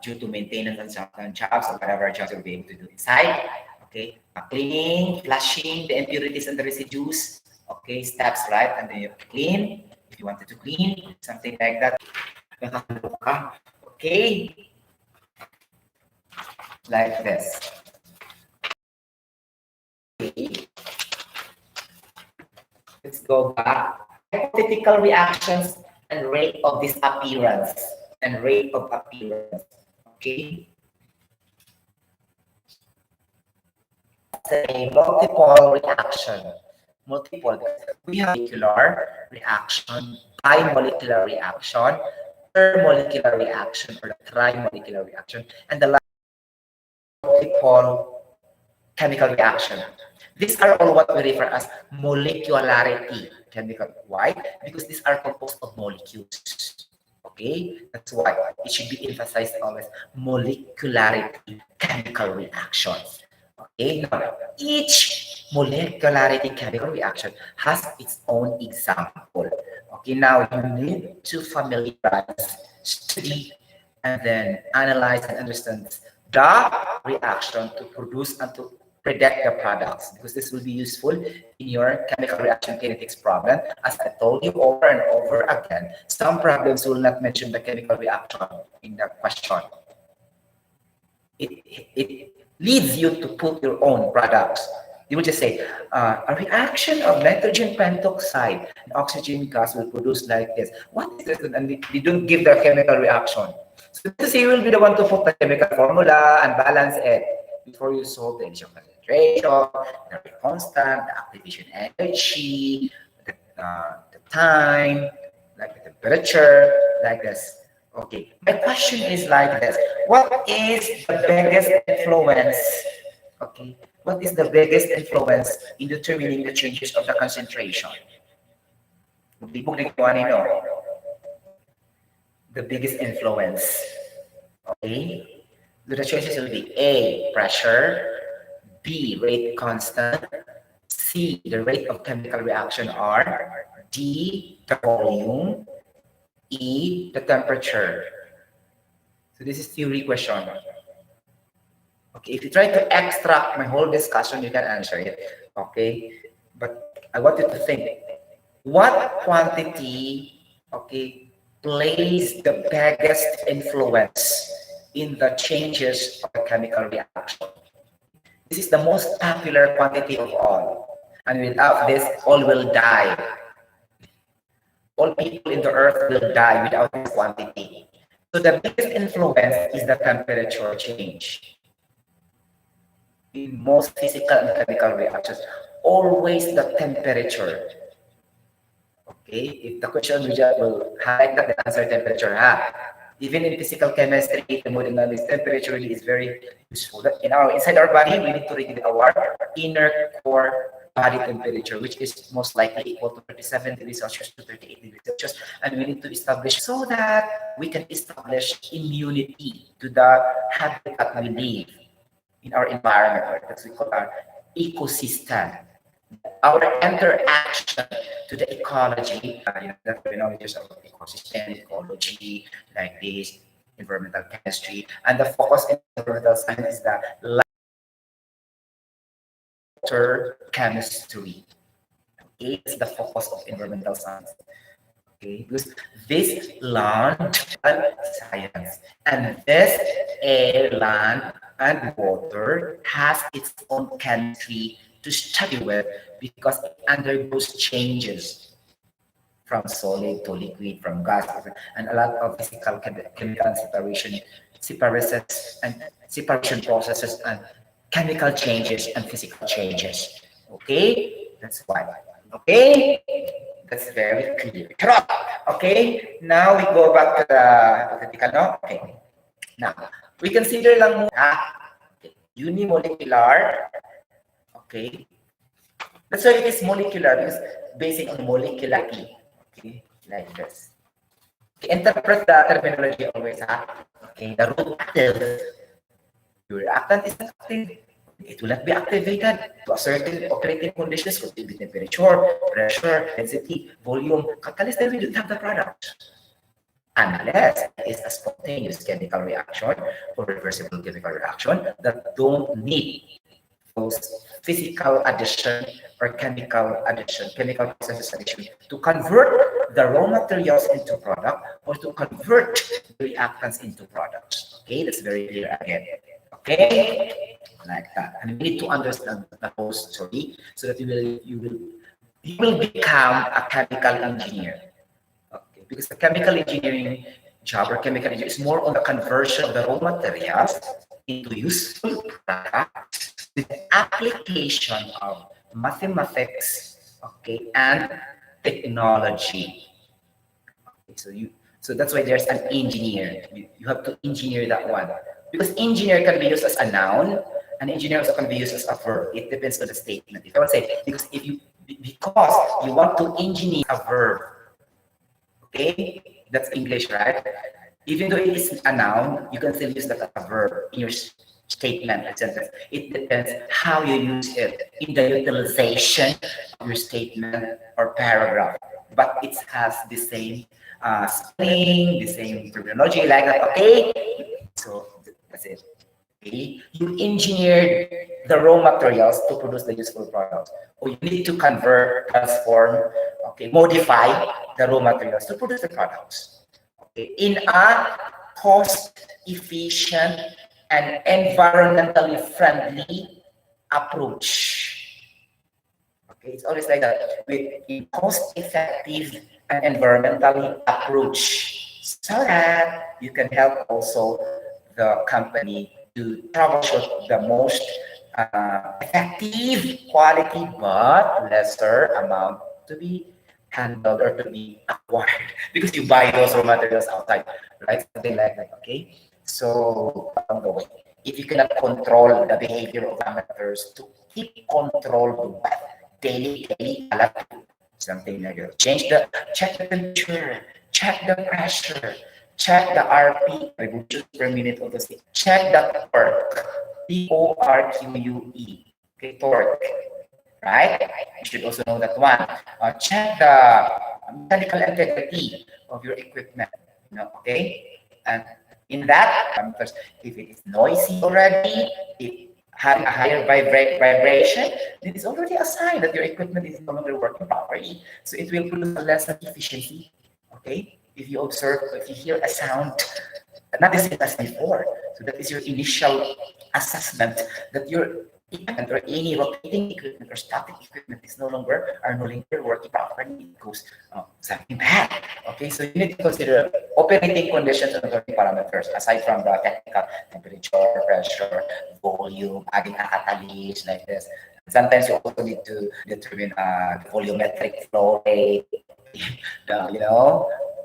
due to maintenance and jobs or whatever jobs you'll be able to do inside. Okay, cleaning, flushing the impurities and the residues. Okay, steps, right? And then you clean if you wanted to clean, something like that. Okay, like this. Okay. Let's go back. Hypothetical reactions and rate of disappearance and rate of appearance. Okay. Say multiple reaction. Multiple. We have molecular reaction, bimolecular reaction, molecular reaction, or the trimolecular reaction, and the last multiple chemical reaction. These are all what we refer as molecularity chemical. Why? Because these are composed of molecules. Okay, that's why it should be emphasized always molecularity chemical reactions. Okay, now each molecularity chemical reaction has its own example. Okay, now you need to familiarize, study, and then analyze and understand the reaction to produce and to predict the products because this will be useful in your chemical reaction kinetics problem. As I told you over and over again, some problems will not mention the chemical reaction in the question. It leads you to put your own products. You will just say, a reaction of nitrogen pentoxide and oxygen gas will produce like this. What is this? And they don't give the chemical reaction. So this you will be the one to put the chemical formula and balance it before you solve the initial concentration, the constant, the activation energy, the time, like the temperature, like this. Okay, my question is like this. What is the biggest influence? Okay, what is the biggest influence in determining the changes of the concentration? The biggest influence. Okay, the choices will be A, pressure, B, rate constant, C, the rate of chemical reaction R, D, the volume, E, the temperature. So this is theory question. Okay, if you try to extract my whole discussion, you can answer it. Okay, but I want you to think, what quantity, okay, plays the biggest influence in the changes of the chemical reaction? This is the most popular quantity of all. And without this, all will die. All people in the earth will die without this quantity. So the biggest influence is the temperature change. in most physical and chemical reactions, always the temperature. Okay, if the question will highlight that, the answer temperature. Even in physical chemistry, thermodynamics, temperature really is very useful. In our inside our body, we need to regulate our inner core body temperature, which is most likely equal to 37 degrees Celsius to 38 degrees Celsius, and we need to establish so that we can establish immunity to the habitat we live in our environment, or that's we call our ecosystem. Our interaction to the ecology, the terminologies of ecosystem, ecology, like this, environmental chemistry, and the focus in environmental science is the water chemistry. Okay, it's the focus of environmental science. Okay, because this land science and this air, land, and water has its own chemistry to study with because it undergoes changes from solid to liquid, from gas, and a lot of physical chemical separation processes and chemical changes and physical changes. Okay, that's why. Okay, that's very clear. Okay, now we go back to the hypothetical. No? Okay, now we consider lang muna unimolecular. Okay, that's why it is molecular because based on molecularity. Okay, like this. Okay, interpret the terminology always. Okay, the root active. Your reactant is active. It will not be activated to a certain operating conditions, could be temperature, pressure, density, volume. Catalyst, then we don't have the product. Unless it is a spontaneous chemical reaction or reversible chemical reaction that don't need those physical addition or chemical addition, chemical processes addition to convert the raw materials into product or to convert the reactants into products. Okay, that's very clear again. Okay, like that, and we need to understand the whole story so that you will become a chemical engineer. Okay, because the chemical engineering job or chemical engineering is more on the conversion of the raw materials into useful products with application of mathematics, okay, and technology. Okay, so that's why there's an engineer. You have to engineer that one. Because engineer can be used as a noun, and engineer also can be used as a verb. It depends on the statement. If I want to say, because you want to engineer a verb, okay, that's English, right? Even though it is a noun, you can still use that as a verb in your statement and sentence. It depends how you use it in the utilization of your statement or paragraph. But it has the same spelling, the same terminology like that. Okay, so that's it. Okay? You engineered the raw materials to produce the useful product. Or you need to convert, transform, okay, modify the raw materials to produce the products. Okay? In a cost-efficient and environmentally friendly approach. Okay, it's always like that. With a cost-effective and environmentally approach, so that you can help also the company to troubleshoot the most effective quality but lesser amount to be handled or to be acquired because you buy those raw materials outside, right? Something like that. Okay, so along the way, if you cannot control the behavior of amateurs, to keep control by daily, something like that. Check the temperature, check the pressure, check the RP, revolutions per minute of the state. Check the torque, TORQUE, okay, torque, right? You should also know that one. Check the mechanical integrity of your equipment, okay? And in that, if it is noisy already, it had a higher vibration, then it's already a sign that your equipment is no longer working properly. So it will produce a less efficiency, okay? If you observe, if you hear a sound, not the same as before. So that is your initial assessment that your equipment or any rotating equipment or static equipment is no longer working properly, it goes something bad. Okay, so you need to consider operating conditions and operating parameters aside from the technical temperature, pressure, volume, adding a catalyst like this. Sometimes you also need to determine the volumetric flow rate, the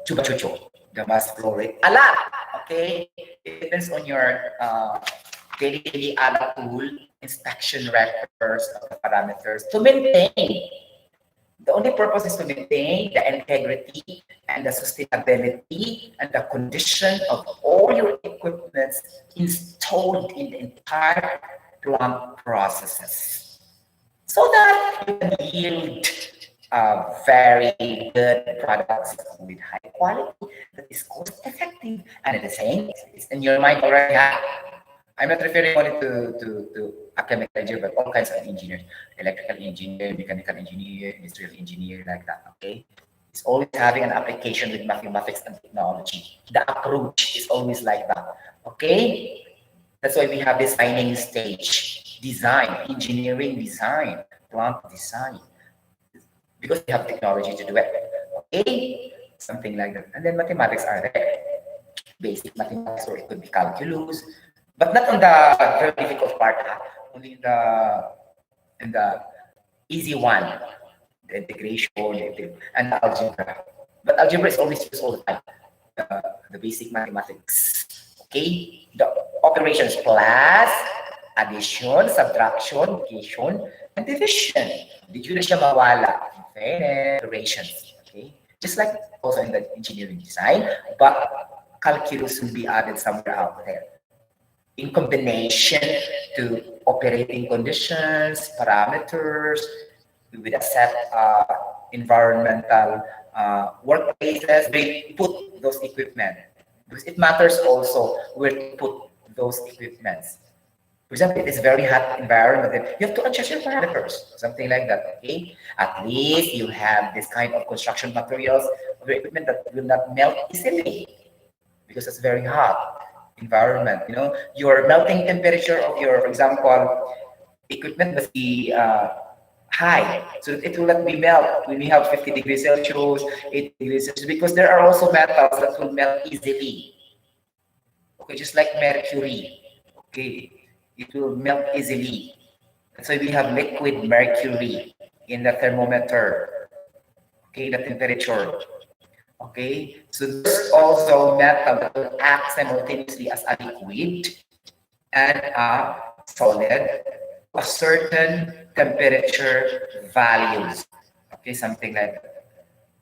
chuba chucho, the mass flow rate. A lot. Okay, it depends on your daily tool inspection records of the parameters to maintain. The only purpose is to maintain the integrity and the sustainability and the condition of all your equipment installed in the entire plant processes, so that you can yield very good products with high quality that is cost effective and at the same it's in your mind already. I'm not referring only to a chemical engineer, but all kinds of engineers, electrical engineer, mechanical engineer, industrial engineer, like that, okay? It's always having an application with mathematics and technology. The approach is always like that, okay? That's why we have this designing stage, design, engineering design, plant design, because we have technology to do it, okay? Something like that. And then mathematics are there, basic mathematics, or it could be calculus, but not on the very difficult part, only in the easy one, the integration and the algebra. But algebra is always used all the time, the basic mathematics. Okay, the operations plus addition, subtraction, multiplication, and division. Did you na siya mawala? Operations. Okay, just like also in the engineering design, but calculus will be added somewhere out there in combination to operating conditions, parameters, with a set environmental workplaces. They put those equipment because it matters also where to put those equipments. For example, it is very hot environment, then you have to adjust your parameters, something like that. Okay, at least you have this kind of construction materials of your equipment that will not melt easily because it's very hot environment. Your melting temperature of your, for example, equipment must be high, so that it will not be melt when we have 50 degrees Celsius, 80 degrees Celsius, because there are also metals that will melt easily. Okay, just like mercury. Okay, it will melt easily. That's why we have liquid mercury in the thermometer. Okay, the temperature. Okay, so there's also metal that will act simultaneously as a liquid and a solid, a certain temperature values. Okay, something like that.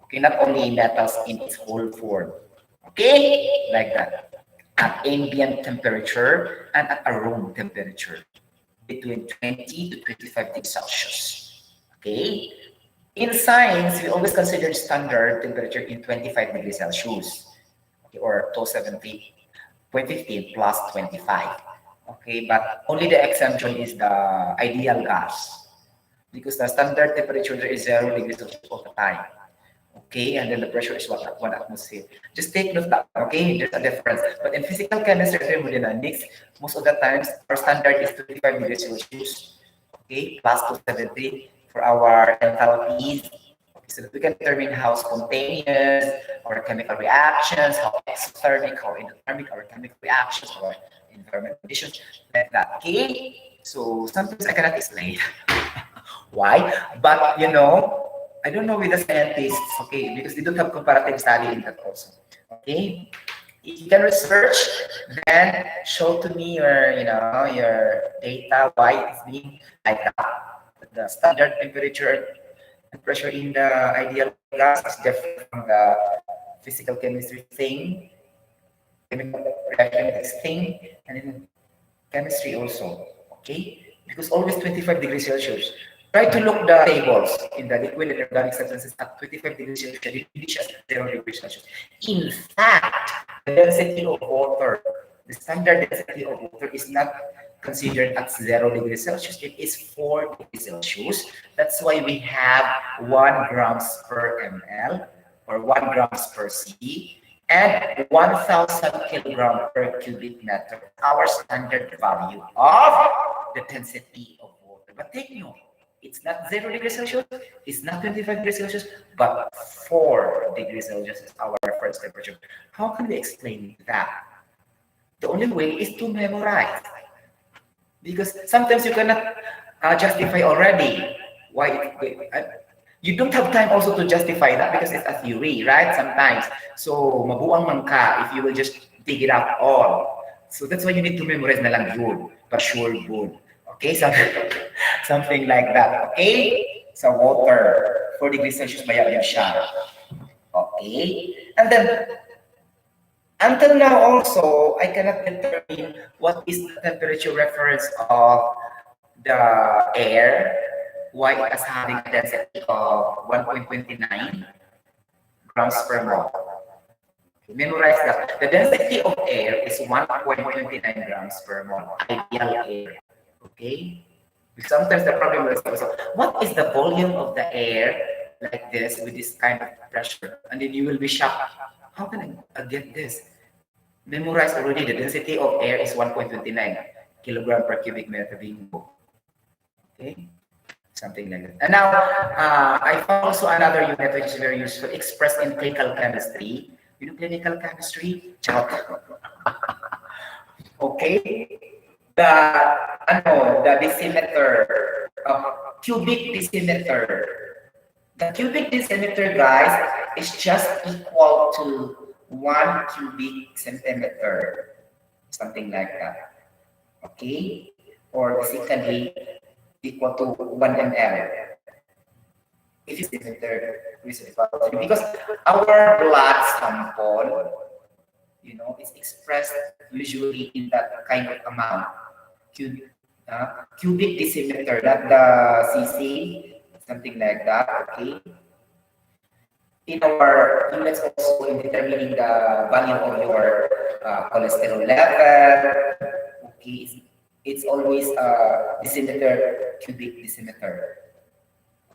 Okay, not only metals in its whole form. Okay, like that. At ambient temperature and at a room temperature between 20 to 25 degrees Celsius. Okay, in science, we always consider standard temperature in 25 degrees Celsius, okay, or 270.15 plus 25. Okay, but only the exemption is the ideal gas because the standard temperature there is 0 degrees Celsius all the time. Okay, and then the pressure is 1 atmosphere. Just take note that, okay, there's a difference. But in physical chemistry and thermodynamics, most of the times our standard is 25 degrees Celsius, okay, plus 270 for our enthalpies, okay, so that we can determine how spontaneous our chemical reactions, how exothermic, how endothermic our chemical reactions, our environment conditions, like that. Okay, so sometimes I cannot explain why, but I don't know with the scientists, okay, because they don't have comparative study in that also. Okay, if you can research, then show to me your data why it's being like that. The standard temperature and pressure in the ideal gas is different from the physical chemistry thing, chemical reaction thing, and in chemistry also. Okay, because always 25 degrees Celsius. Try to look the tables in the liquid and organic substances at 25 degrees Celsius, they reach at 0 degrees Celsius. In fact, the density of water, the standard density of water is not considered at 0 degrees Celsius. It is 4 degrees Celsius. That's why we have 1 grams per ml or 1 grams per C and 1,000 kilogram per cubic meter, our standard value of the density of But take note, it's not 0 degrees Celsius, it's not 25 degrees Celsius, but 4 degrees Celsius is our reference temperature. How can we explain that? The only way is to memorize. Because sometimes you cannot justify already why you don't have time also to justify that because it's a theory, right? Sometimes. So, mabuang man ka if you will just dig it up all. So that's why you need to memorize na lang yun. Pa sure good. Okay? Something like that. Okay? Sa water, 4 degrees Celsius maya yun siya. Okay? And then, until now also, I cannot determine what is the temperature reference of the air. Why it is having a density of 1.29 grams per mole. Memorize that. The density of air is 1.29 grams per mole. Ideal air. Okay? Sometimes the problem is also, what is the volume of the air like this with this kind of pressure? And then you will be shocked. How can I get this? Memorize already the density of air is 1.29 kilogram per cubic meter bingo. Okay? Something like that. And now, I found also another unit which is very useful, expressed in clinical chemistry. You know clinical chemistry? Okay? The decimeter, cubic decimeter. The cubic decimeter, guys, is just equal to 1 cubic centimeter. Something like that. Okay? Or secondly, equal to 1 ml. If you decimeter, because our blood sample, is expressed usually in that kind of amount. Cubic decimeter, not the cc, something like that. Okay. In our units also in determining the value of your cholesterol level, okay, it's always decimeter, cubic decimeter.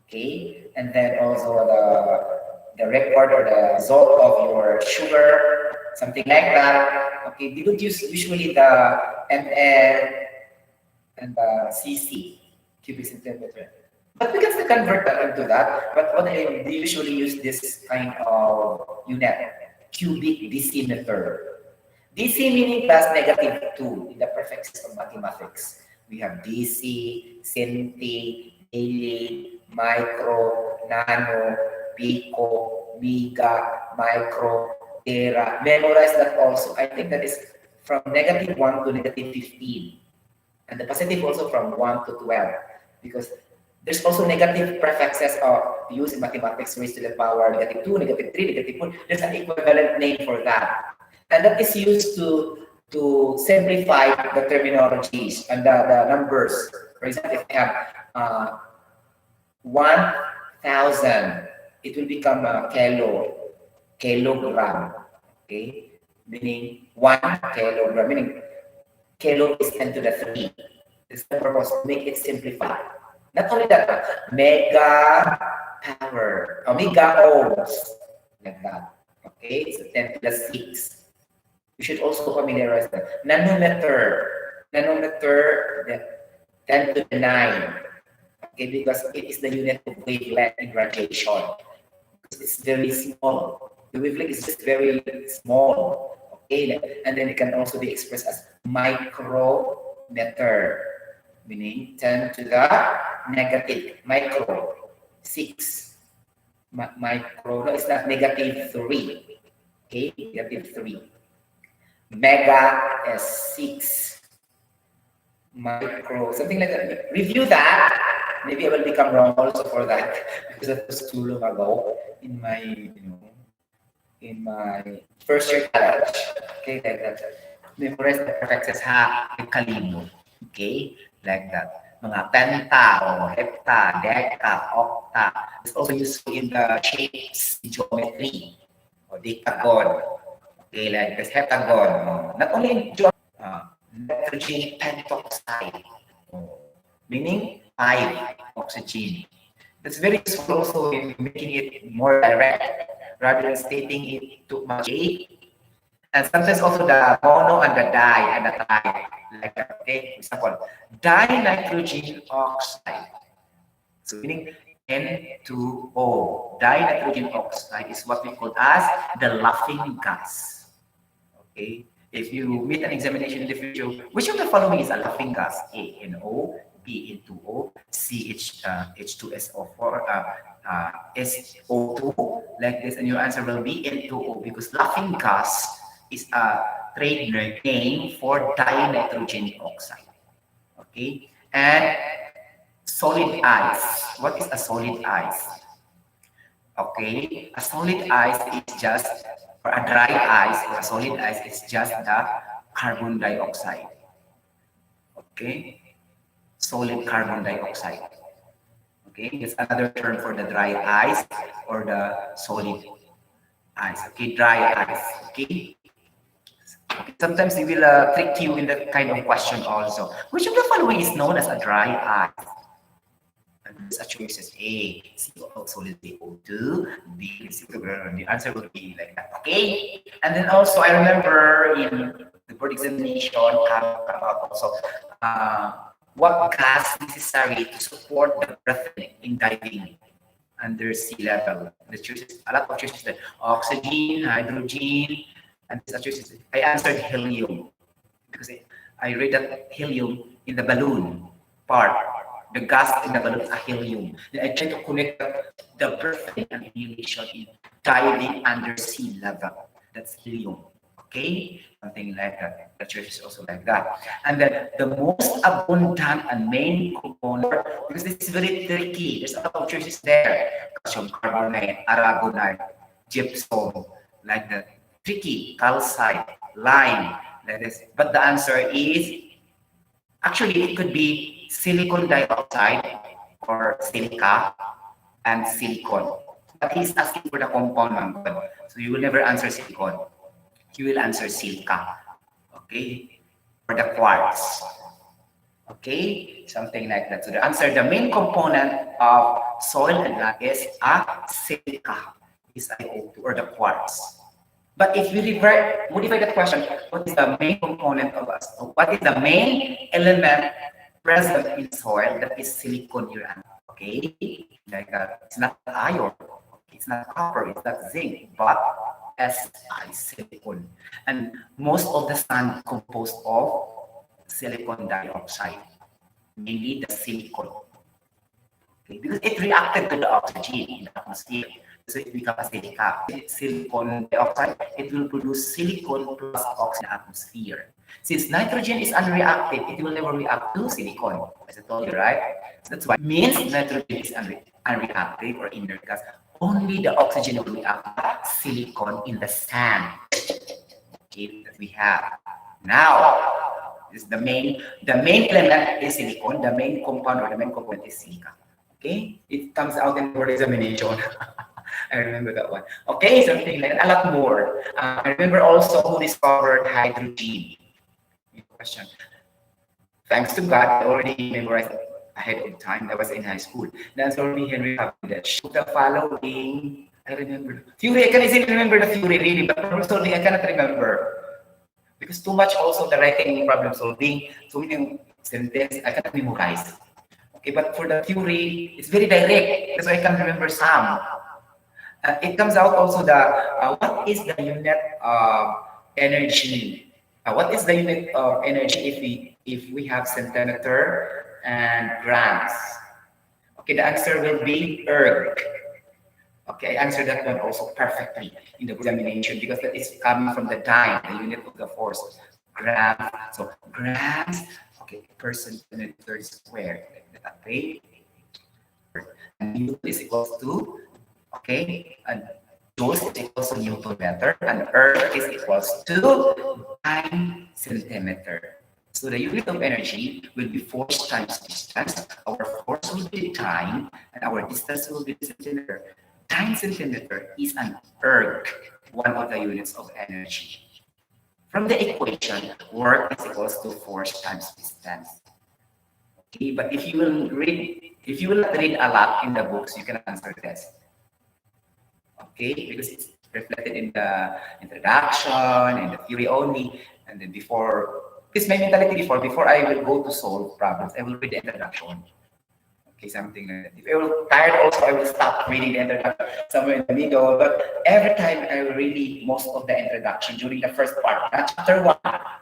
Okay, and then also the record or the result of your sugar, something like that. Okay, they would use usually the ml and the cc, cubic centimeter. But we can still convert that into that. But what they usually use this kind of unit, cubic decimeter. DC meaning plus -2 in the prefix of mathematics. We have DC, centi, milli, micro, nano, pico, mega, micro, tera. Memorize that also. I think that is from -1 to -15. And the positive also from 1 to 12. Because there's also negative prefixes used in mathematics raised to the power -2, -3, -4. There's an equivalent name for that. And that is used to simplify the terminologies and the numbers. For example, if I have 1,000, it will become a kilogram. Okay, meaning 1 kilogram, meaning kilo is 10 to the 3. This is the purpose to make it simplified. Not only that, mega power, mega ohms, like that. Okay, so 10 to the 6. You should also familiarize that. Nanometer, 10 to the 9. Okay, because it is the unit of wavelength in radiation. It's very small. The wavelength is just very small. Okay, and then it can also be expressed as micrometer, meaning 10 to the negative micro 6. Micro, no, it's not -3. Okay, -3. Mega is 6. Micro, something like that. Review that. Maybe I will become wrong also for that because that was too long ago in my, in my first year college. Okay, like that. Memorize the prefixes ha, kalibo. Okay, like that. Mga penta or hepta, deca, octa. It's also useful in the shapes, geometry, or decagon. Okay, like this heptagon. Not only in nitrogen pentoxide, meaning 5 oxygen. That's very useful also in making it more direct rather than stating it too much. And sometimes also the mono and the di and the tri, like that. Okay, example, dinitrogen oxide. So meaning N2O. Dinitrogen oxide is what we call as the laughing gas. Okay. If you meet an examination in the future, which of the following is a laughing gas? A NO, B N2O, C H2SO4, SO2, like this, and your answer will be N2O because laughing gas is a trade name for dinitrogen oxide. Okay, and solid ice. What is a solid ice? Okay, a solid ice is just, or a dry ice or a solid ice is just the carbon dioxide. Okay, solid carbon dioxide. Okay, it's another term for the dry ice or the solid ice. Okay, dry ice. Okay. Okay. Sometimes they will trick you in that kind of question also. Which of the following is known as a dry ice? And there's a choices A, CO, solid CO2, B, CO2. The answer would be like that. Okay. And then also I remember in the board examination come about also what gas necessary to support the breathing in diving under sea level. The choices, a lot of choices like oxygen, hydrogen, and these are choices. I answered helium because I read that helium in the balloon part. The gas in the balloon is a helium. Then I try to connect the breathing and inhalation in diving under sea level. That's helium. Okay? Something like that. The church is also like that. And then the most abundant and main component, because this is very tricky. There's a lot of churches there. Calcium carbonate, aragonite, gypsum, like that. Tricky, calcite, lime, like this. But the answer is actually it could be silicon dioxide or silica and silicon. But he's asking for the compound number. So you will never answer silicon. You will answer silica. Okay? Or the quartz. Okay? Something like that. So the answer, the main component of soil and land is a silica, is SiO2 or the quartz. But if you modify the question, what is the main component of us? What is the main element present in soil that is silicon uranium? Okay, like it's not iron, it's not copper, it's not zinc, but Si, silicon. And most of the sand composed of silicon dioxide, mainly the silicon. Okay, because it reacted to the oxygen in the atmosphere. So it becomes silica. Silicon dioxide, it will produce silicon plus oxygen in the atmosphere. Since nitrogen is unreactive, it will never react to silicon, as I told you, right? So that's why it means nitrogen is unreactive or inert gas. Only the oxygen will react with silicon in the sand. Okay, that we have. Now, this is the main element is silicon, the main compound or the main component is silica. Okay, it comes out in board examination. I remember that one. Okay, something like a lot more. I remember also who discovered hydrogen. Question. Thanks to God, I already memorized ahead of time. I was in high school. That's already Henry Cavendish. The following, I remember. Theory, I can easily remember the theory really, but problem solving, I cannot remember. Because too much also the writing problem solving, so many sentence, I cannot memorize. Okay, but for the theory, it's very direct. That's why I can remember some. It comes out also the what is the unit of energy? What is the unit of energy if we have centimeter and grams? Okay, the answer will be erg. Okay, I answered that one also perfectly in the examination because that is coming from the dyne, the unit of the force. Grams. So grams, okay, per centimeter squared. Okay. And Newton is equals to, okay, and joules is equals to Newton meter, and Earth is equals to 9 centimeter. So the unit of energy will be force times distance. Our force will be time, and our distance will be centimeter. 9 centimeter is an erg, one of the units of energy. From the equation, work is equals to force times distance. Okay, but if you will not read a lot in the books, you can answer this. Okay, because reflected in the introduction and the theory only. And then before, this is my mentality before I will go to solve problems, I will read the introduction. Okay, something like that. If I will tired also, I will stop reading the introduction somewhere in the middle. But every time I will read most of the introduction during the first part, chapter 1,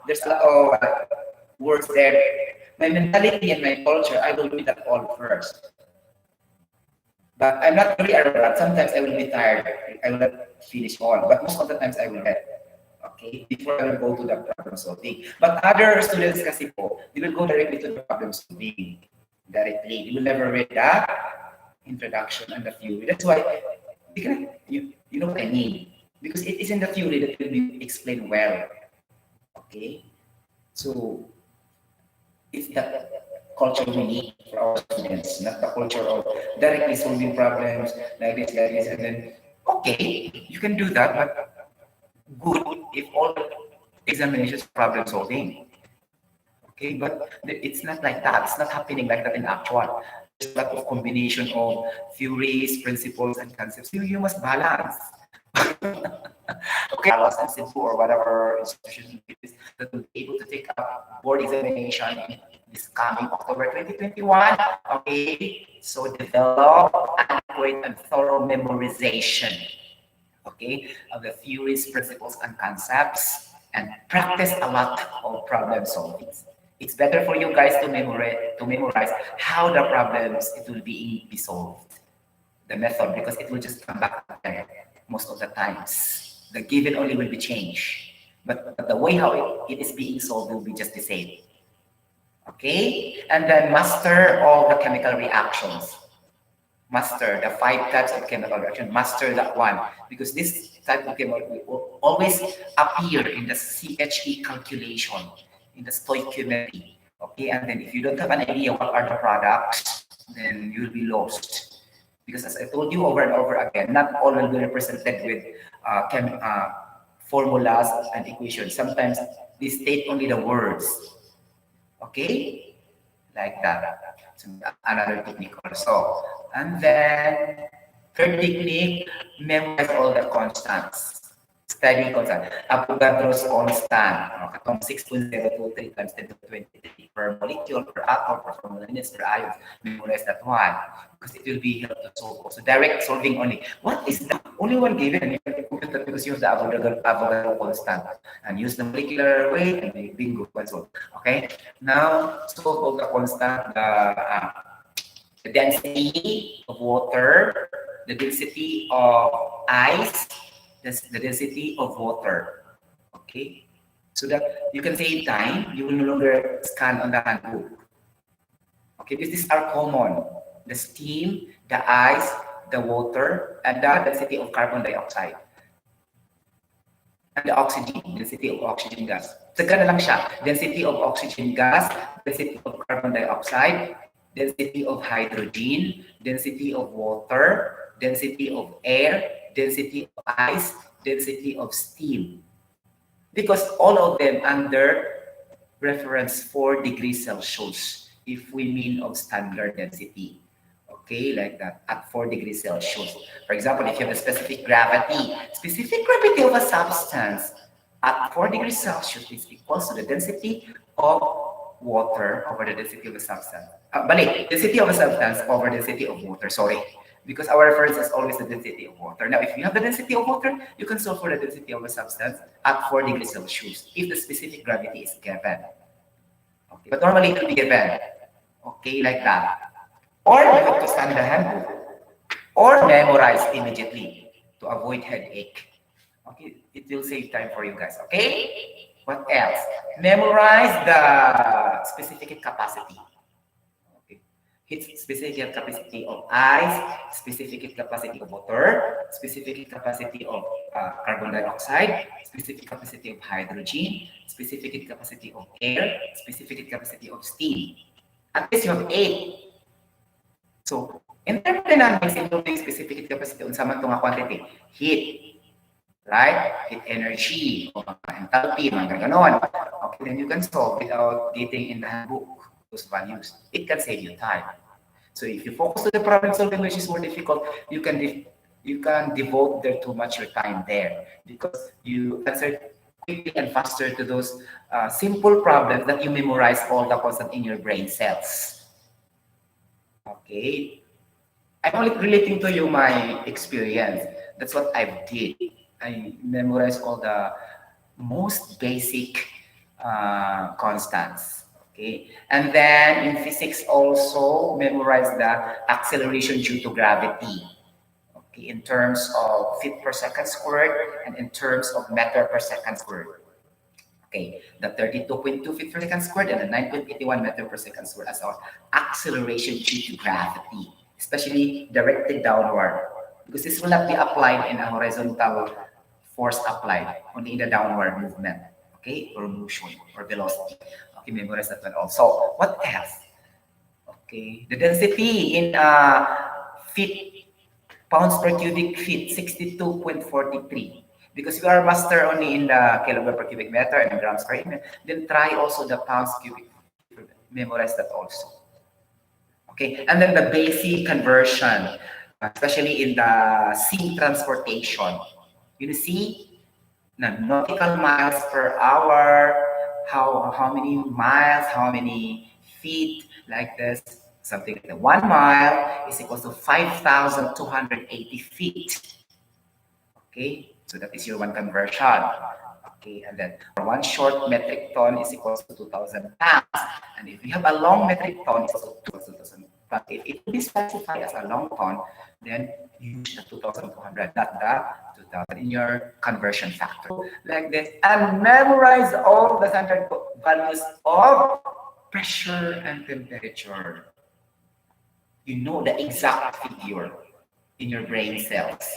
there's a lot of words there. My mentality and my culture, I will read that all first. But I'm not really arrogant. Sometimes I will be tired. I will not finish all. But most of the times I will read. Okay? Before I will go to the problem solving. But other students kasi po, they will go directly to the problem solving. Directly. They will never read the introduction and the theory. That's why you know what I mean. Because it is in the theory that will be explained well. Okay? So it's the culture we need for our students, not the culture of directly solving problems like this, and then okay, you can do that, but good if all examinations are problem solving. Okay, but it's not like that. It's not happening like that in actual. There's a lot of combination of theories, principles, and concepts. You must balance. Okay, and Cebu or whatever institution it is that will be able to take up board examination in this coming October 2021. Okay, so develop adequate and thorough memorization. Okay, of the theories, principles, and concepts, and practice a lot of problem solving. It's better for you guys to memorize how the problems it will be solved, the method, because it will just come back again most of the times. The given only will be changed, but the way how it is being solved will be just the same. Okay, and then master all the chemical reactions. Master the 5 types of chemical reaction. Master that one, because this type of chemical will always appear in the CHE calculation, in the stoichiometry. Okay, and then if you don't have an idea what are the products, then you'll be lost. Because as I told you over and over again, not all will be represented with formulas and equations. Sometimes they state only the words. Okay? Like that. So another technique also. And then third technique, memorize all the constants. Study constant. Avogadro's constant. Katong 6.023 times 10 to the 23 per molecule, per atom, per formula units, per ion. Memorize that one. Because it will be help to solve. So direct solving only. What is the only one given? You can compute that because you have the Avogadro constant. And use the molecular weight and the bingo console. Okay? Now, solve all the constant, the density of water, the density of ice, the density of water. Okay? So that you can save time, you will no longer scan on the handbook. Okay, because these are common. The steam, the ice, the water, and the density of carbon dioxide. And the oxygen, density of oxygen gas. Saka na lang siya. Density of oxygen gas, density of carbon dioxide, density of hydrogen, density of water, density of air, density of ice, density of steam. Because all of them under reference 4 degrees Celsius, if we mean of standard density. Okay, like that, at 4 degrees Celsius. For example, if you have a specific gravity of a substance at 4 degrees Celsius is equals to the density of water over the density of a substance. Density of a substance over density of water, sorry. Because our reference is always the density of water. Now, if you have the density of water, you can solve for the density of a substance at 4 degrees Celsius if the specific gravity is given. Okay, but normally it will be given. Okay, like that. Or you have to study the handbook. Or memorize immediately to avoid headache. Okay, it will save time for you guys. Okay? What else? Memorize the specific capacity. Okay. It's specific capacity of ice, specific capacity of water, specific capacity of carbon dioxide, specific capacity of hydrogen, specific capacity of air, specific capacity of steam. At least you have 8. So, in thermodynamics, including specific capacity on sama itong quantity, heat, right? Heat energy, o enthalpy, mga ganon. Okay, then you can solve without getting in the handbook those values. It can save you time. So if you focus on the problem solving, which is more difficult, you can you can devote there too much your time there because you answer quickly and faster to those simple problems that you memorize all the concept in your brain cells. Okay, I'm only relating to you my experience. That's what I did. I memorized all the most basic constants. Okay, and then in physics also memorize the acceleration due to gravity. Okay, in terms of feet per second squared and in terms of meter per second squared. Okay, the 32.2 feet per second squared and the 9.81 meter per second squared as our acceleration due to gravity, especially directed downward, because this will not be applied in a horizontal force applied, only in the downward movement, okay, or motion or velocity. Okay, memorize that one also. What else? Okay, the density in feet, pounds per cubic feet, 62.43. Because we are master only in the kilogram per cubic meter and grams per unit, then try also the pounds cubic feet. Memorize that also. Okay, and then the basic conversion, especially in the sea transportation. You see, nautical miles per hour, how many miles, how many feet, like this, something like that. 1 mile is equal to 5,280 feet. Okay, so that is your one conversion. Okay, and then one short metric ton is equal to 2,000 pounds. And if you have a long metric ton, it's equal to 2,000. But if it will be specified as a long ton, then use the 2,200, not the 2,000 in your conversion factor. Like this. And memorize all the standard values of pressure and temperature. You know the exact figure in your brain cells.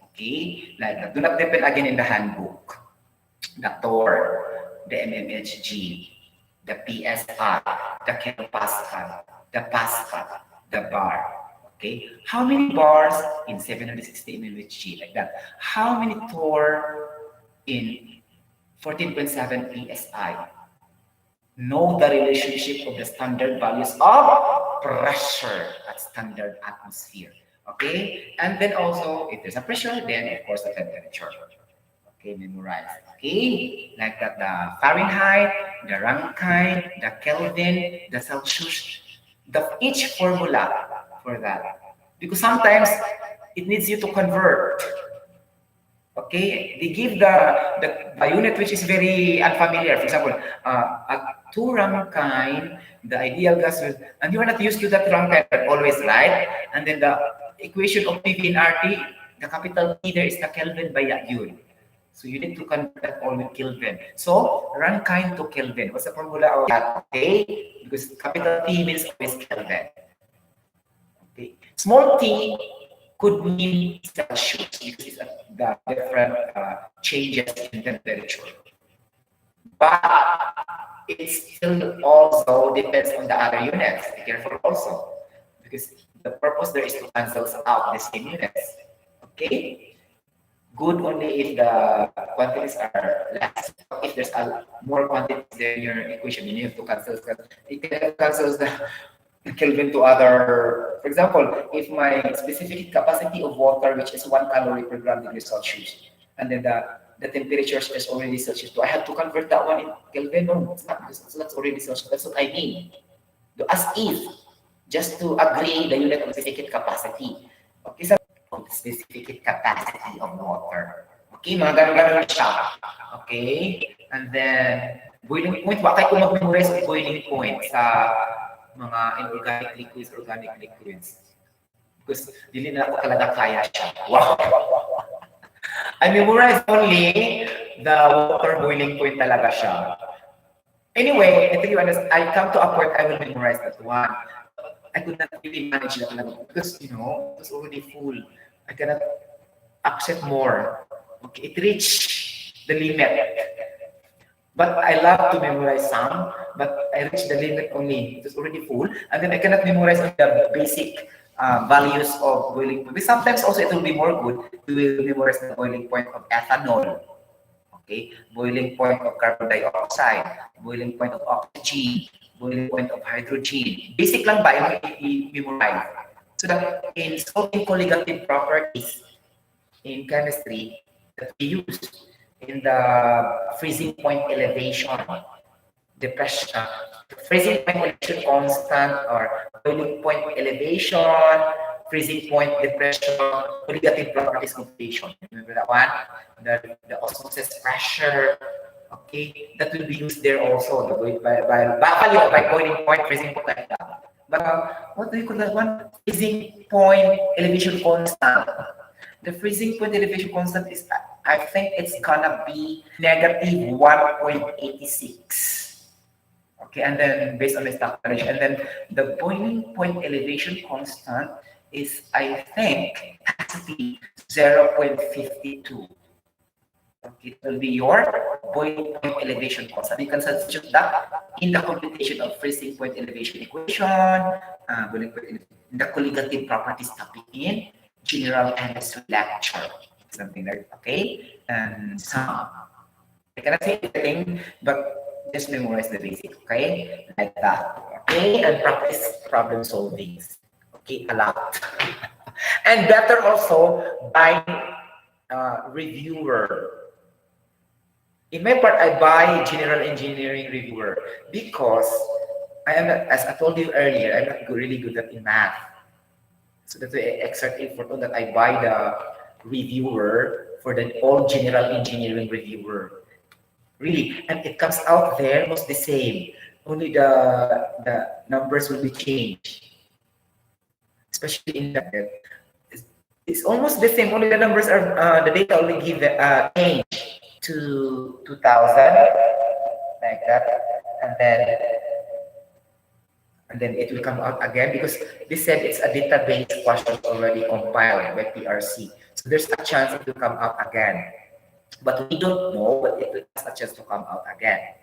Okay? Like that. Do not depend again in the handbook. The Torr, the mmHg, the PSI, the kilopascal, the Pascal, the bar. Okay? How many bars in 760 mmHg? Like that. How many Torr in 14.7 PSI? Know the relationship of the standard values of pressure at standard atmosphere. Okay? And then also, if there's a pressure, then of course the temperature. Okay, memorize. Okay? Like that, the Fahrenheit, the Rankine, the Kelvin, the Celsius, each formula for that. Because sometimes it needs you to convert. Okay, they give the unit which is very unfamiliar. For example, at 2 Rankine, the ideal gas will, and you are not used to that Rankine, but always right. And then the equation of PV and RT, the capital T there is the Kelvin by Joule. So you need to convert that all with Kelvin. So Rankine to Kelvin. What's the formula of that? Okay, because capital T means always Kelvin. Okay, small t could mean Celsius because it's the different changes in temperature. But it still also depends on the other units. Be careful also because the purpose there is to cancel out the same units. Okay? Good only if the quantities are less. If there's more quantities there in your equation, you have to cancel. It cancels the Kelvin to other, for example, if my specific capacity of water, which is 1 calorie per gram degree Celsius, and then the temperature is already Celsius, do I have to convert that one in Kelvin? No, it's not, because that's already Celsius. That's what I mean. As if, just to agree the unit of specific capacity. Okay, so specific capacity of water. Okay, mga ganun-ganun siya. Okay, and then boiling point, bakit ko mag-memorize ang boiling point sa mga inorganic liquids, organic liquids. Because dili na ako talaga kaya siya. Wow! I memorize only the water boiling point talaga siya. Anyway, I think you understand, I come to a point I will memorize that one. I could not really manage that talaga because, you know, it was already full. I cannot accept more. Okay, it reached the limit. But I love to memorize some, but I reached the limit only. It was already full. And then I cannot memorize the basic values of boiling point. But sometimes also it will be more good. We will memorize the boiling point of ethanol. Okay, boiling point of carbon dioxide, boiling point of oxygen, boiling point of hydrogen. Basic lang ba yung i-memorize? So that in solving colligative properties, in chemistry that we use in the freezing point elevation, depression, freezing point elevation constant or boiling point elevation, freezing point depression, colligative properties computation. Remember that one? The osmosis pressure. Okay, that will be used there also. By boiling point, freezing point like that. But what do you call that one? Freezing point elevation constant. The freezing point elevation constant is, I think it's gonna be negative 1.86. Okay, and then based on the stock knowledge, and then the boiling point elevation constant is, I think, has to be 0.52. Okay, it will be your boiling point elevation constant. You can substitute that in the computation of freezing point elevation equation, boiling point in the colligative properties topic in general chemistry lecture, something like, okay, and some. I cannot say anything, but just memorize the basic, okay, like that, okay, and practice problem solving, okay, a lot, and better also by reviewer. In my part, I buy general engineering reviewer because I am, as I told you earlier, I'm not really good at in math. So that's why I exert effort on that. I buy the reviewer for the all general engineering reviewer. Really, and it comes out there almost the same. Only the numbers will be changed, especially in the it's almost the same. Only the numbers are the data only give change to 2000 like that, and then it will come out again because they said it's a database question already compiled by PRC. So there's a chance it will come out again. But we don't know, but it has a chance to come out again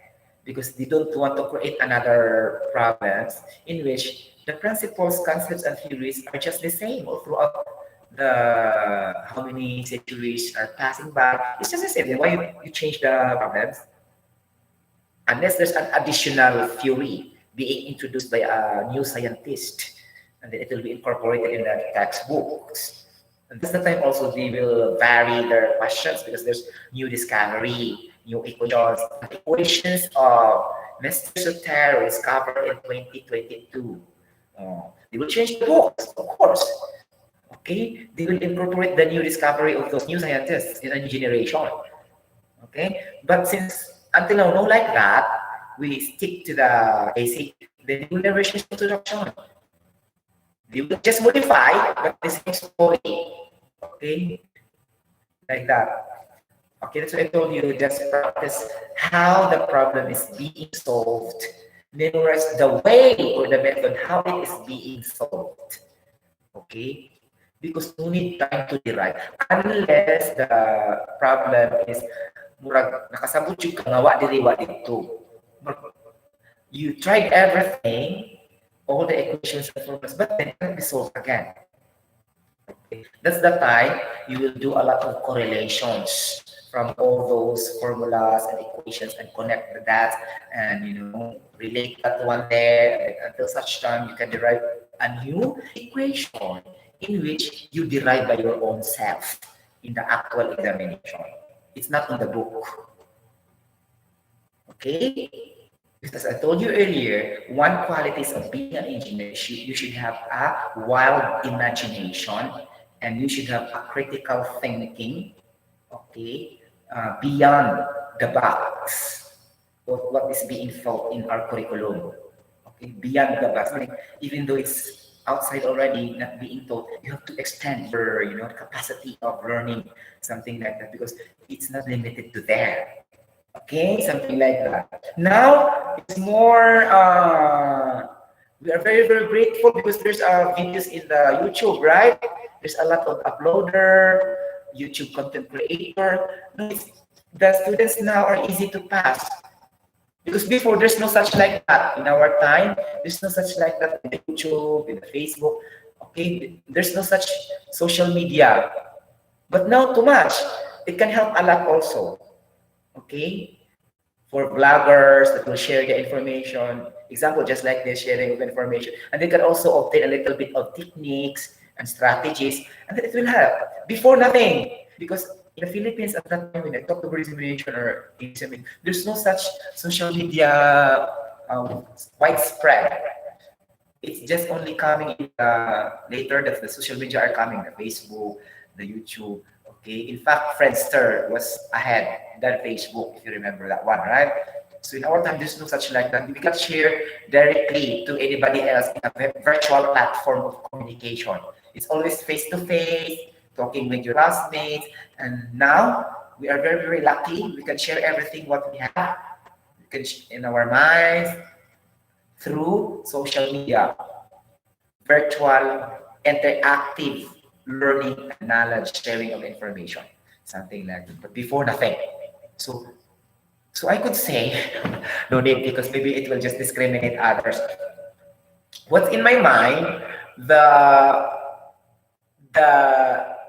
because they don't want to create another problems in which the principles, concepts, and theories are just the same all throughout the how many centuries are passing by. It's just the same. Then why you change the problems? Unless there's an additional theory being introduced by a new scientist, and then it will be incorporated in the textbooks. And that's the time also they will vary their questions because there's new discovery, new equations. The equations of Mr. Sotero discovered in 2022. They will change the books, of course. Okay, they will incorporate the new discovery of those new scientists in a new generation. Okay, but since until now, no like that, we stick to the basic. They will never change introduction. They will just modify, but the same story. Okay, like that. Okay, that's what I told you. Just practice how the problem is being solved. Memorize the way or the method how it is being solved. Okay, because no need time to derive unless the problem is murag nakasabot yung kangawa diri wa dito. You tried everything, all the equations and formulas, but then it can be solved again. Okay. That's the time you will do a lot of correlations from all those formulas and equations and connect the dots and relate that one there until such time you can derive a new equation in which you derive by your own self in the actual examination. It's not in the book. Okay? Because as I told you earlier, one qualities of being an engineer, you should have a wild imagination and you should have a critical thinking, okay, beyond the box of what is being taught in our curriculum. Okay, beyond the box. I mean, even though it's outside already, not being taught, you have to extend your capacity of learning, something like that, because it's not limited to there. Okay, something like that. Now it's more. We are very very grateful because there's videos in the YouTube, right? There's a lot of uploader, YouTube content creator. The students now are easy to pass because before there's no such like that in our time. There's no such like that in the YouTube, in the Facebook. Okay, there's no such social media, but now too much. It can help a lot also. Okay, for bloggers that will share the information. Example, just like this, sharing of information. And they can also obtain a little bit of techniques and strategies, and then it will help. Before, nothing. Because in the Philippines at that time, when I talk about dissemination or examination, there's no such social media widespread. It's just only coming in later that the social media are coming, the Facebook, the YouTube. Okay, in fact, Friendster was ahead than Facebook, if you remember that one, right? So in our time, there's no such like that. We can share directly to anybody else in a virtual platform of communication. It's always face to face, talking with your classmates, and now we are very very lucky. We can share everything what we have. We can in our minds through social media, virtual, interactive learning and knowledge sharing of information, something like that. But before nothing. So, so I could say, no need because maybe it will just discriminate others. What's in my mind, the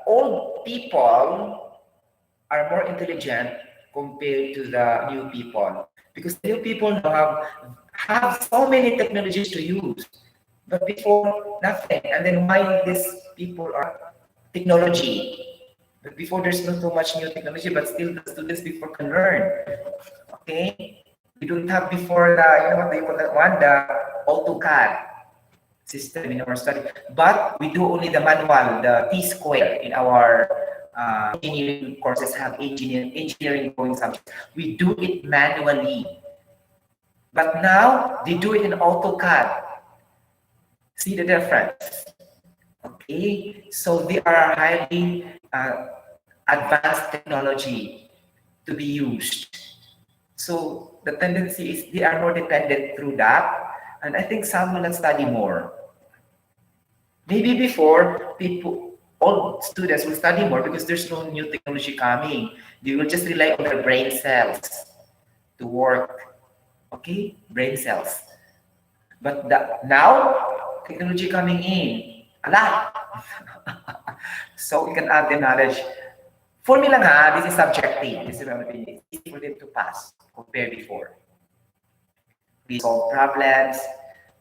old people are more intelligent compared to the new people because the new people now have so many technologies to use. But before, nothing. And then why these people are technology? But before, there's not so much new technology, but still the students before can learn. Okay? We don't have before the, you know what they call that one? The AutoCAD system in our study. But we do only the manual, the T-square in our engineering courses have engineering going subjects. We do it manually. But now, they do it in AutoCAD. See the difference? Okay, so they are highly advanced technology to be used. So the tendency is they are more dependent through that, and I think some will not study more. Maybe before people, all students will study more because there's no new technology coming. They will just rely on their brain cells to work. Okay, brain cells. But now, technology coming in, a lot. So we can add the knowledge. For me lang ha, this is subjective. This is my opinion. It's easy for them to pass compared before. They solve problems.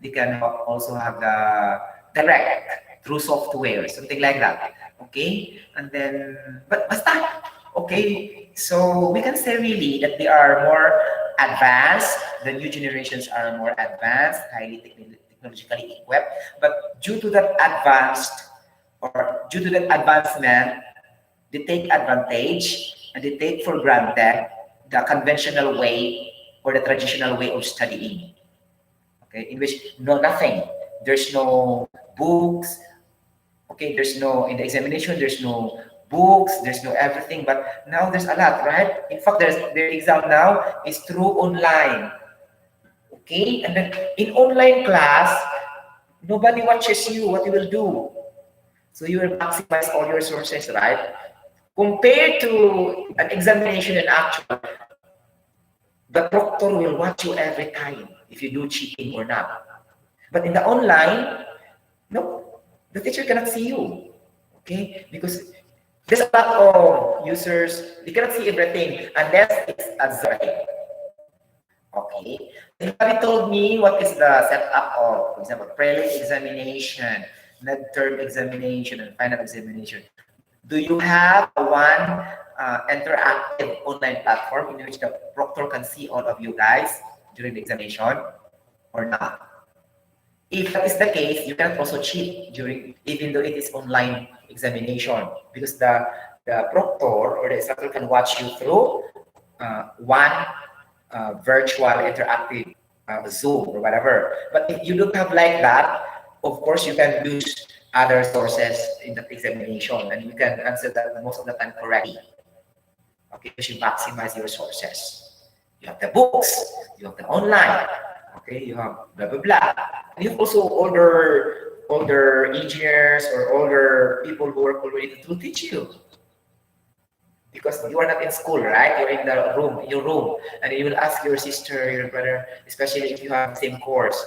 They can also have the direct through software, something like that. Okay? And then, but basta. Okay? So we can say really that they are more advanced. The new generations are more advanced, highly technologically equipped. But due to that advanced or due to that advancement, they take advantage and they take for granted the conventional way or the traditional way of studying. Okay, in which no nothing. There's no books. Okay, there's no in the examination. There's no books. There's no everything. But now there's a lot, right? In fact, their exam now is through online. Okay, and then in online class, nobody watches you. What you will do? So you will maximize all your sources, right? Compared to an examination and actual, the proctor will watch you every time if you do cheating or not. But in the online, no, the teacher cannot see you. Okay? Because there's a lot of users, they cannot see everything unless it's observed. Okay. Somebody told me what is the setup of, for example, prelim examination, midterm examination, and final examination. Do you have one interactive online platform in which the proctor can see all of you guys during the examination or not? If that is the case, you can also cheat during, even though it is online examination, because the proctor or the instructor can watch you through one virtual interactive Zoom or whatever. But if you don't have like that, of course, you can use other sources in the examination and you can answer that most of the time correctly. Okay, because you maximize your sources. You have the books, you have the online, okay, you have blah blah blah. And you have also older engineers or older people who work already to teach you. Because you are not in school, right? You're in the room, in your room, and you will ask your sister, your brother, especially if you have the same course.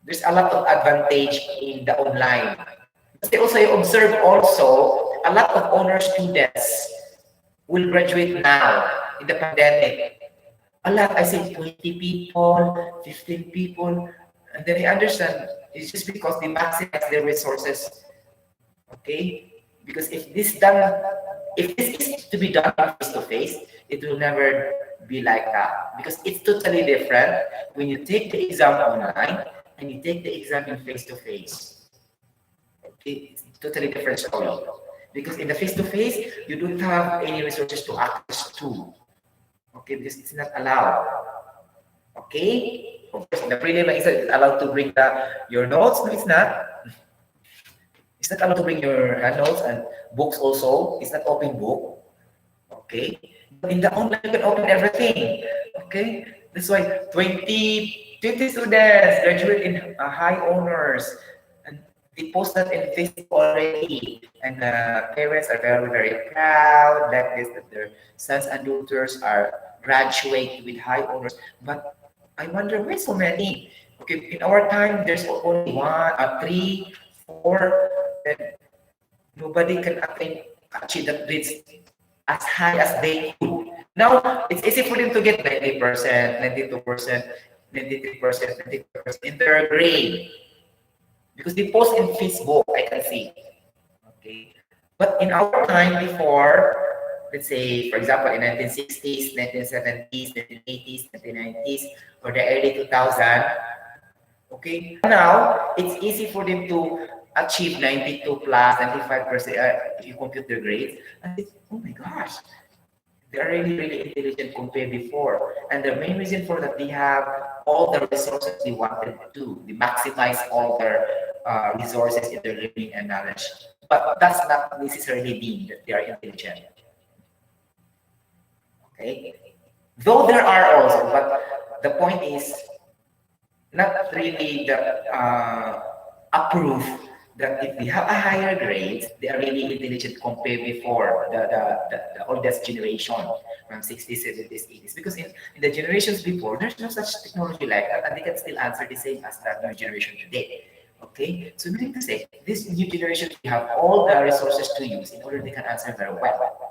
There's a lot of advantage in the online. They also observe also a lot of honor students will graduate now in the pandemic. A lot, I say 20 people, 15 people, and then I understand it's just because they maximize their resources. Okay? Because if this done if this is to be done face to face, it will never be like that because it's totally different when you take the exam online and you take the exam in face to face. Okay, it's totally different story because in the face to face you don't have any resources to access to. Okay, because it's not allowed. Okay, of course, in the prelim is it allowed to bring your notes? No, it's not. It's not allowed to bring your notes and books also. It's not open book. Okay, but in the online you can open everything. Okay, that's why 20 students graduate in high honors, and they post that in Facebook already, and parents are very very proud like this that their sons and daughters are graduate with high honors. But I wonder why so many. Okay, in our time there's only one, three, four, and nobody can attain achieve that grades as high as they could. Now, it's easy for them to get 90%, 92%, 93%, 95% in their grade because they post in Facebook, I can see. Okay. But in our time before, let's say, for example, in 1960s, 1970s, 1980s, 1990s, or the early 2000s, okay, now it's easy for them to achieve 92 plus 95%. If you compute their grades, and it's, oh my gosh, they're really, really intelligent compared before. And the main reason for that, they have all the resources they wanted to. They maximize all their resources in their learning and knowledge. But that's not necessarily mean that they are intelligent. Okay? Though there are also, but the point is not really the approve that if they have a higher grade, they are really intelligent compared before the oldest generation from 60s, 70s, 80s. Because in the generations before, there's no such technology like that, and they can still answer the same as that new generation today. Okay, so meaning to say, this new generation we have all the resources to use in order they can answer very well.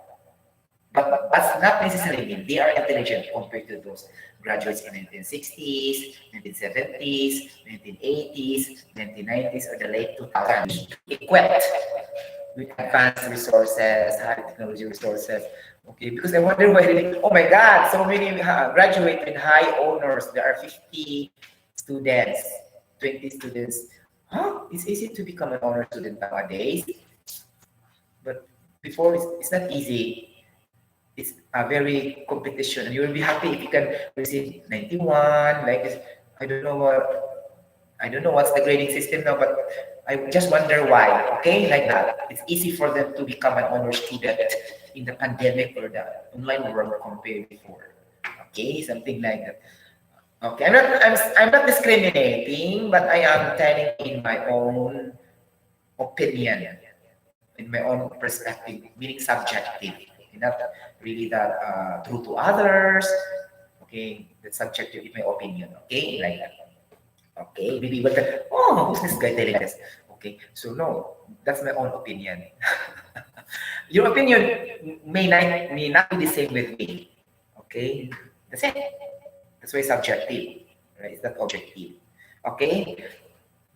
But that's not necessarily mean they are intelligent compared to those graduates in 1960s, 1970s, 1980s, 1990s, or the late 2000s, equipped with advanced resources, high technology resources. Okay, because I wonder why they, oh my God, so many graduate with high honors. There are 50 students, 20 students. Huh? It's easy to become an honor student nowadays, but before it's not easy. It's a very competition, and you will be happy if you can receive 91 like this. I don't know what's the grading system now, but I just wonder why. Okay, like that, it's easy for them to become an honor student in the pandemic or the online world compared before. Okay, something like that. Okay, I'm not discriminating, but I am telling in my own opinion, in my own perspective, meaning subjective, not really that true to others. Okay, that's subjective in my opinion. Okay, like that. Okay, maybe but oh, who's this guy telling this? Okay, so no, that's my own opinion. Your opinion may not be the same with me. Okay, that's it. That's why it's subjective, right? It's not objective. Okay,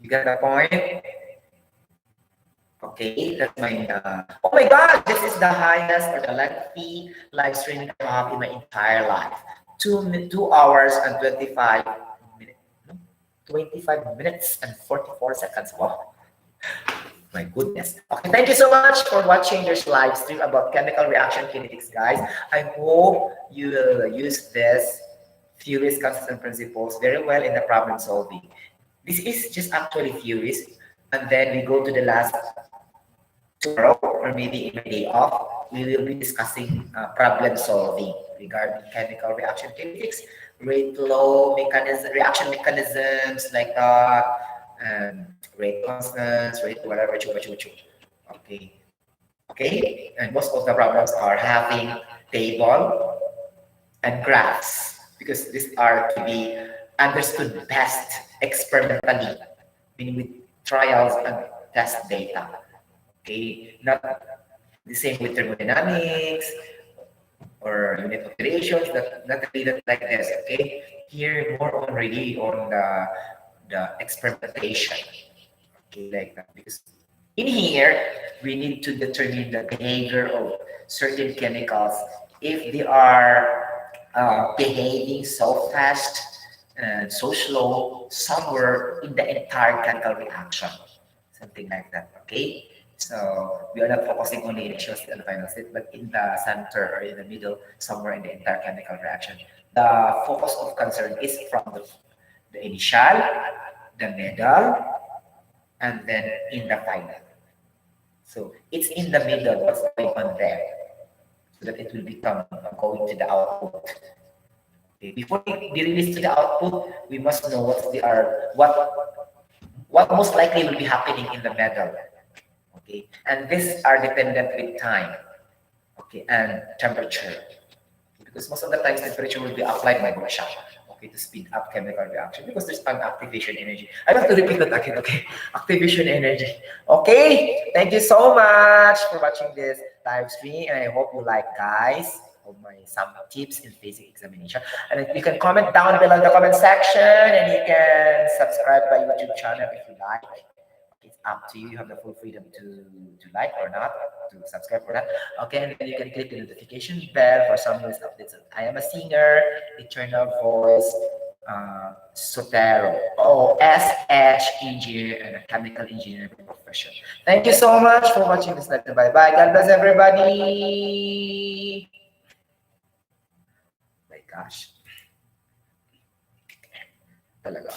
you got the point. Okay, that's my. Oh my God, this is the highest or the lengthy live streaming I have in my entire life. 2 hours and 25 minutes. No? 25 minutes and 44 seconds. Wow. My goodness. Okay, thank you so much for watching this live stream about chemical reaction kinetics, guys. I hope you will use this theories, concepts, and principles very well in the problem solving. This is just actually theories, and then we go to the last tomorrow or maybe in my day off, we will be discussing problem solving regarding chemical reaction kinetics, rate law mechanism, reaction mechanisms like rate constants, rate whatever, okay. Okay, and most of the problems are having table and graphs because these are to be understood best experimentally, meaning with trials and test data. Okay, not the same with thermodynamics or unit operations. Not really that like this. Okay, here more on really on the experimentation. Okay, like that because in here we need to determine the behavior of certain chemicals, if they are behaving so fast and so slow somewhere in the entire chemical reaction, something like that. Okay, so we are not focusing only in initial state and final state, but in the center or in the middle, somewhere in the entire chemical reaction. The focus of concern is from the initial, the middle, and then in the final. So it's in the middle, what's going on there, so that it will become going to the output. Okay. Before it be released to the output, we must know what's the what most likely will be happening in the middle. Okay, and these are dependent with time. Okay, and temperature, because most of the times temperature will be applied by Borsha, okay, to speed up chemical reaction because there's an activation energy. I have to repeat that again, okay? Activation energy. Okay, thank you so much for watching this live stream, and I hope you like, guys, of my some tips in basic examination. And you can comment down below in the comment section, and you can subscribe my YouTube channel if you like. It's up to you. You have the full freedom to like or not, to subscribe or not. Okay, and then you can click the notification bell for some news updates. I am a singer, eternal voice, Sotero, OSH engineer, and a chemical engineer by profession. Thank you so much for watching this lesson. Bye bye. God bless everybody. My gosh. Talaga.